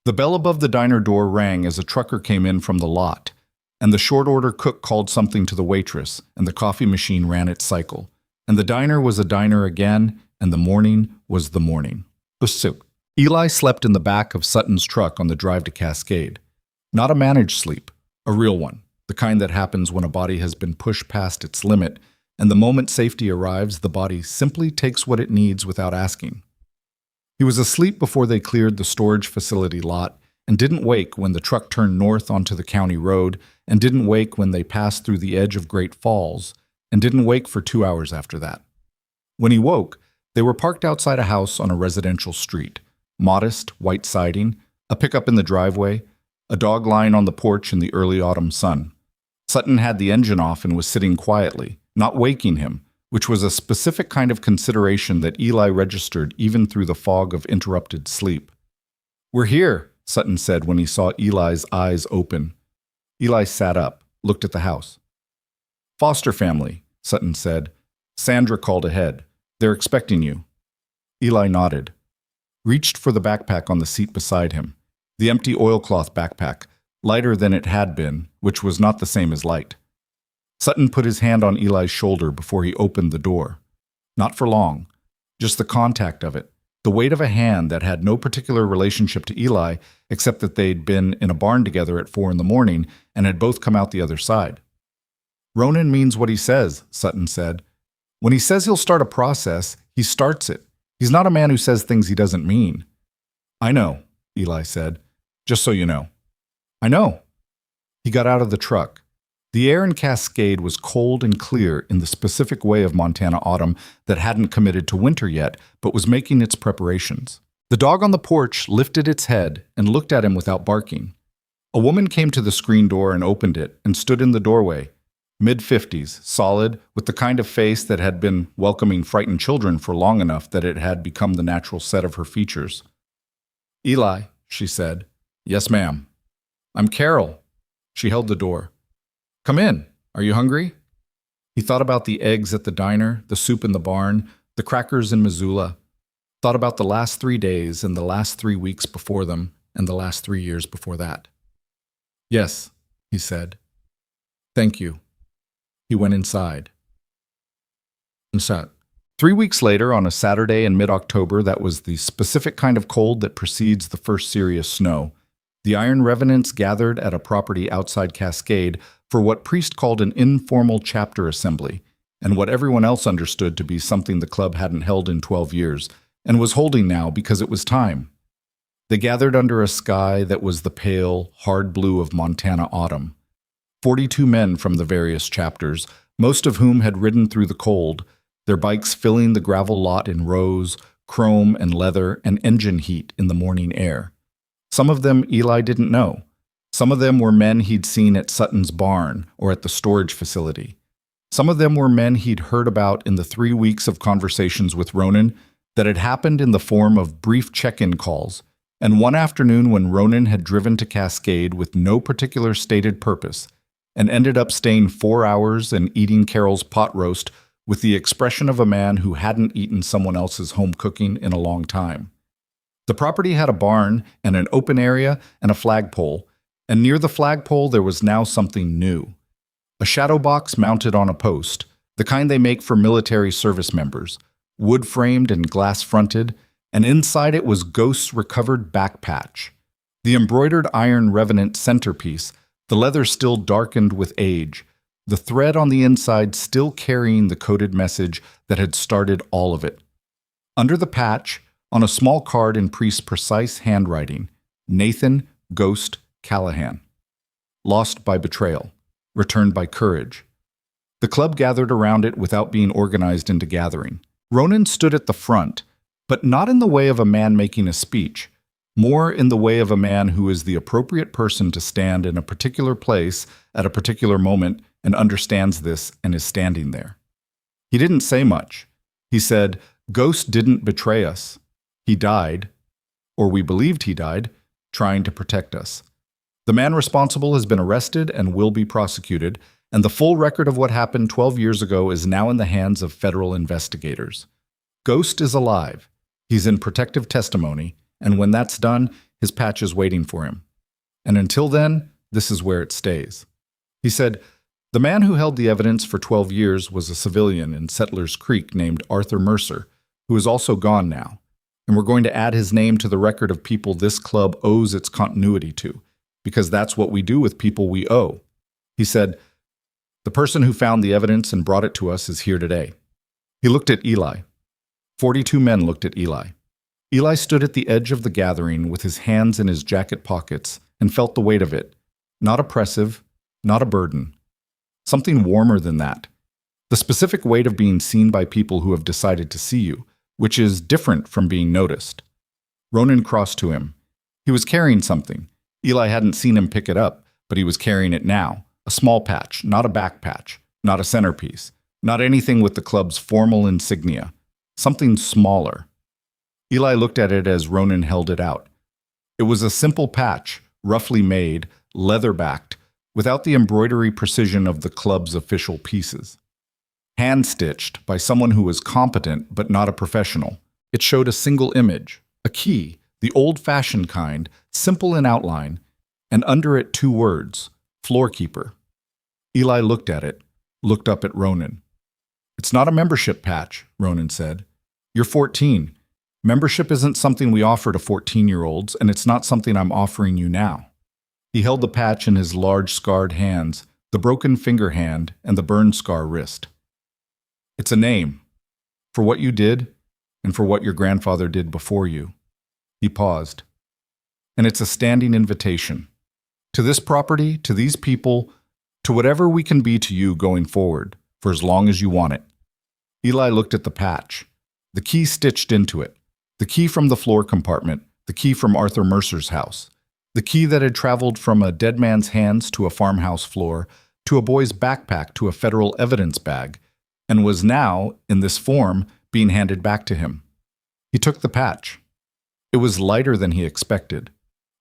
The bell above the diner door rang as a trucker came in from the lot, and the short-order cook called something to the waitress, and the coffee machine ran its cycle. And the diner was a diner again, and the morning was the morning. Eli slept in the back of Sutton's truck on the drive to Cascade. Not a managed sleep, a real one. The kind that happens when a body has been pushed past its limit, and the moment safety arrives, the body simply takes what it needs without asking. He was asleep before they cleared the storage facility lot, and didn't wake when the truck turned north onto the county road, and didn't wake when they passed through the edge of Great Falls, and didn't wake for 2 hours after that. When he woke, they were parked outside a house on a residential street. Modest, white siding, a pickup in the driveway, a dog lying on the porch in the early autumn sun. Sutton had the engine off and was sitting quietly, not waking him, which was a specific kind of consideration that Eli registered even through the fog of interrupted sleep. We're here, Sutton said when he saw Eli's eyes open. Eli sat up, looked at the house. Foster family, Sutton said. Sandra called ahead. They're expecting you. Eli nodded. Reached for the backpack on the seat beside him. The empty oilcloth backpack, lighter than it had been, which was not the same as light. Sutton put his hand on Eli's shoulder before he opened the door. Not for long, just the contact of it, the weight of a hand that had no particular relationship to Eli except that they'd been in a barn together at 4 in the morning and had both come out the other side. Ronan means what he says, Sutton said. When he says he'll start a process, he starts it. He's not a man who says things he doesn't mean. I know, Eli said, just so you know. I know. He got out of the truck. The air in Cascade was cold and clear in the specific way of Montana autumn that hadn't committed to winter yet, but was making its preparations. The dog on the porch lifted its head and looked at him without barking. A woman came to the screen door and opened it and stood in the doorway, mid-50s, solid, with the kind of face that had been welcoming frightened children for long enough that it had become the natural set of her features. "Eli," she said. "Yes, ma'am." "I'm Carol." She held the door. "Come in. Are you hungry?" He thought about the eggs at the diner, the soup in the barn, the crackers in Missoula. Thought about the last 3 days and the last 3 weeks before them and the last 3 years before that. "Yes," he said. "Thank you." He went inside. 3 weeks later, on a Saturday in mid-October that was the specific kind of cold that precedes the first serious snow, the Iron Revenants gathered at a property outside Cascade for what Priest called an informal chapter assembly, and what everyone else understood to be something the club hadn't held in 12 years, and was holding now because it was time. They gathered under a sky that was the pale, hard blue of Montana autumn. 42 men from the various chapters, most of whom had ridden through the cold, their bikes filling the gravel lot in rows, chrome and leather and engine heat in the morning air. Some of them Eli didn't know. Some of them were men he'd seen at Sutton's barn or at the storage facility. Some of them were men he'd heard about in the 3 weeks of conversations with Ronan that had happened in the form of brief check-in calls, and one afternoon when Ronan had driven to Cascade with no particular stated purpose and ended up staying 4 hours and eating Carol's pot roast with the expression of a man who hadn't eaten someone else's home cooking in a long time. The property had a barn and an open area and a flagpole, and near the flagpole there was now something new. A shadow box mounted on a post, the kind they make for military service members, wood-framed and glass-fronted, and inside it was Ghost's recovered back patch. The embroidered Iron Revenant centerpiece, the leather still darkened with age, the thread on the inside still carrying the coded message that had started all of it. Under the patch, on a small card in Priest's precise handwriting, Nathan Ghost Callahan. Lost by betrayal. Returned by courage. The club gathered around it without being organized into gathering. Ronan stood at the front, but not in the way of a man making a speech, more in the way of a man who is the appropriate person to stand in a particular place at a particular moment and understands this and is standing there. He didn't say much. He said, "Ghost didn't betray us. He died, or we believed he died, trying to protect us. The man responsible has been arrested and will be prosecuted, and the full record of what happened 12 years ago is now in the hands of federal investigators. Ghost is alive. He's in protective testimony, and when that's done, his patch is waiting for him. And until then, this is where it stays." He said, "The man who held the evidence for 12 years was a civilian in Settlers Creek named Arthur Mercer, who is also gone now, and we're going to add his name to the record of people this club owes its continuity to, because that's what we do with people we owe." He said, "The person who found the evidence and brought it to us is here today." He looked at Eli. 42 men looked at Eli. Eli stood at the edge of the gathering with his hands in his jacket pockets and felt the weight of it. Not oppressive, not a burden. Something warmer than that. The specific weight of being seen by people who have decided to see you, which is different from being noticed. Ronan crossed to him. He was carrying something. Eli hadn't seen him pick it up, but he was carrying it now. A small patch, not a back patch, not a centerpiece, not anything with the club's formal insignia. Something smaller. Eli looked at it as Ronan held it out. It was a simple patch, roughly made, leather-backed, without the embroidery precision of the club's official pieces. Hand-stitched by someone who was competent but not a professional. It showed a single image, a key, the old-fashioned kind, simple in outline, and under it 2 words, floorkeeper. Eli looked at it, looked up at Ronan. "It's not a membership patch," Ronan said. "You're 14. Membership isn't something we offer to 14-year-olds, and it's not something I'm offering you now." He held the patch in his large scarred hands, the broken finger hand and the burn scar wrist. "It's a name. For what you did, and for what your grandfather did before you." He paused. "And it's a standing invitation. To this property, to these people, To whatever we can be to you going forward, for as long as you want it. Eli looked at the patch. The key stitched into it. The key from the floor compartment. The key from Arthur Mercer's house. The key that had traveled from a dead man's hands to a farmhouse floor, to a boy's backpack to a federal evidence bag, and was now, in this form, being handed back to him. He took the patch. It was lighter than he expected.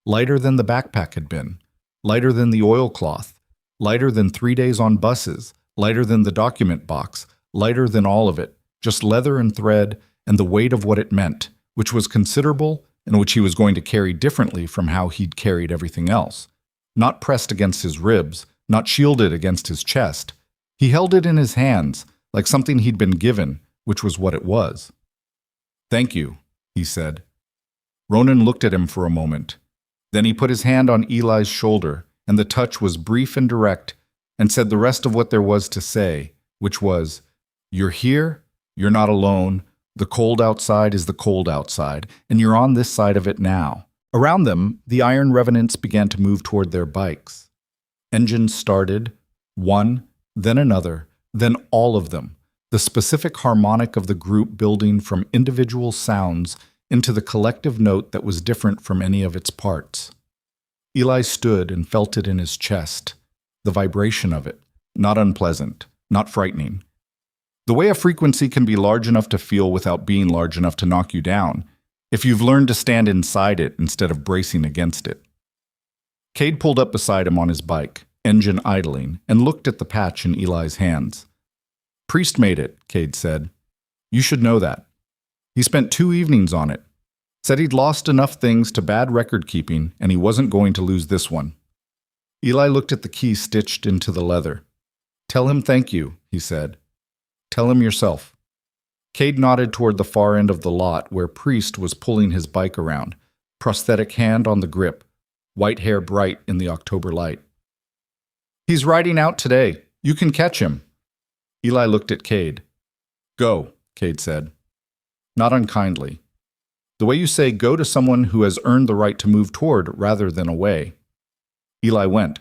Lighter than the backpack had been. Lighter than the oilcloth. Lighter than 3 days on buses. Lighter than the document box. Lighter than all of it. Just leather and thread and the weight of what it meant, which was considerable and which he was going to carry differently from how he'd carried everything else. Not pressed against his ribs, not shielded against his chest. He held it in his hands, like something he'd been given, which was what it was. "Thank you," he said. Ronan looked at him for a moment. Then he put his hand on Eli's shoulder, and the touch was brief and direct, and said the rest of what there was to say, which was, "You're here, you're not alone, the cold outside is the cold outside, and you're on this side of it now." Around them, the iron revenants began to move toward their bikes. Engines started, one, then another, then all of them, the specific harmonic of the group building from individual sounds into the collective note that was different from any of its parts. Eli stood and felt it in his chest, the vibration of it, not unpleasant, not frightening. The way a frequency can be large enough to feel without being large enough to knock you down, if you've learned to stand inside it instead of bracing against it. Cade pulled up beside him on his bike, engine idling, and looked at the patch in Eli's hands. "Priest made it," Cade said. "You should know that. He spent 2 evenings on it. Said he'd lost enough things to bad record keeping, and he wasn't going to lose this one." Eli looked at the key stitched into the leather. "Tell him thank you," he said. "Tell him yourself." Cade nodded toward the far end of the lot where Priest was pulling his bike around, prosthetic hand on the grip, white hair bright in the October light. "He's riding out today. You can catch him." Eli looked at Cade. "Go," Cade said. Not unkindly. The way you say go to someone who has earned the right to move toward rather than away. Eli went.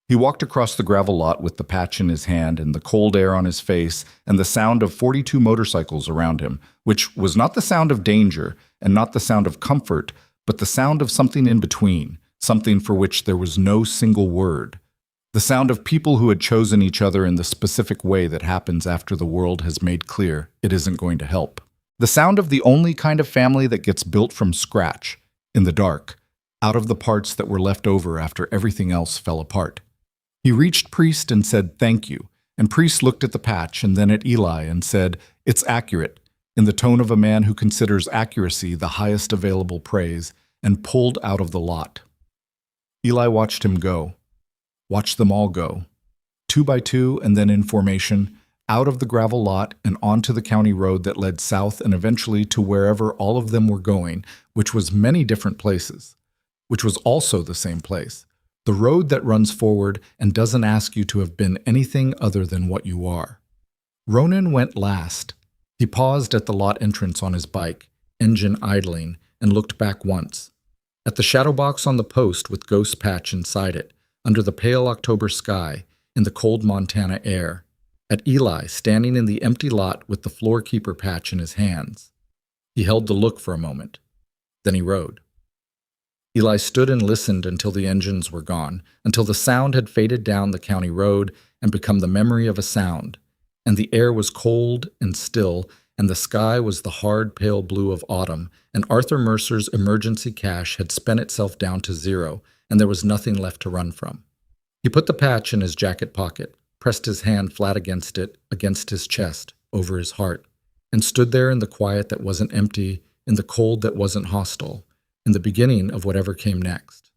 He walked across the gravel lot with the patch in his hand and the cold air on his face and the sound of 42 motorcycles around him, which was not the sound of danger and not the sound of comfort, but the sound of something in between, something for which there was no single word. The sound of people who had chosen each other in the specific way that happens after the world has made clear it isn't going to help. The sound of the only kind of family that gets built from scratch, in the dark, out of the parts that were left over after everything else fell apart. He reached Priest and said thank you, and Priest looked at the patch and then at Eli and said, "It's accurate," in the tone of a man who considers accuracy the highest available praise, and pulled out of the lot. Eli watched him go. Watched them all go. 2 by 2 and then in formation, out of the gravel lot and onto the county road that led south and eventually to wherever all of them were going, which was many different places, which was also the same place. The road that runs forward and doesn't ask you to have been anything other than what you are. Ronan went last. He paused at the lot entrance on his bike, engine idling, and looked back once. At the shadow box on the post with Ghost Patch inside it, under the pale October sky, in the cold Montana air. At Eli standing in the empty lot with the floorkeeper patch in his hands. He held the look for a moment. Then he rode. Eli stood and listened until the engines were gone, until the sound had faded down the county road and become the memory of a sound, and the air was cold and still, and the sky was the hard pale blue of autumn, and Arthur Mercer's emergency cash had spent itself down to 0, and there was nothing left to run from. He put the patch in his jacket pocket, pressed his hand flat against it, against his chest, over his heart, and stood there in the quiet that wasn't empty, in the cold that wasn't hostile, in the beginning of whatever came next.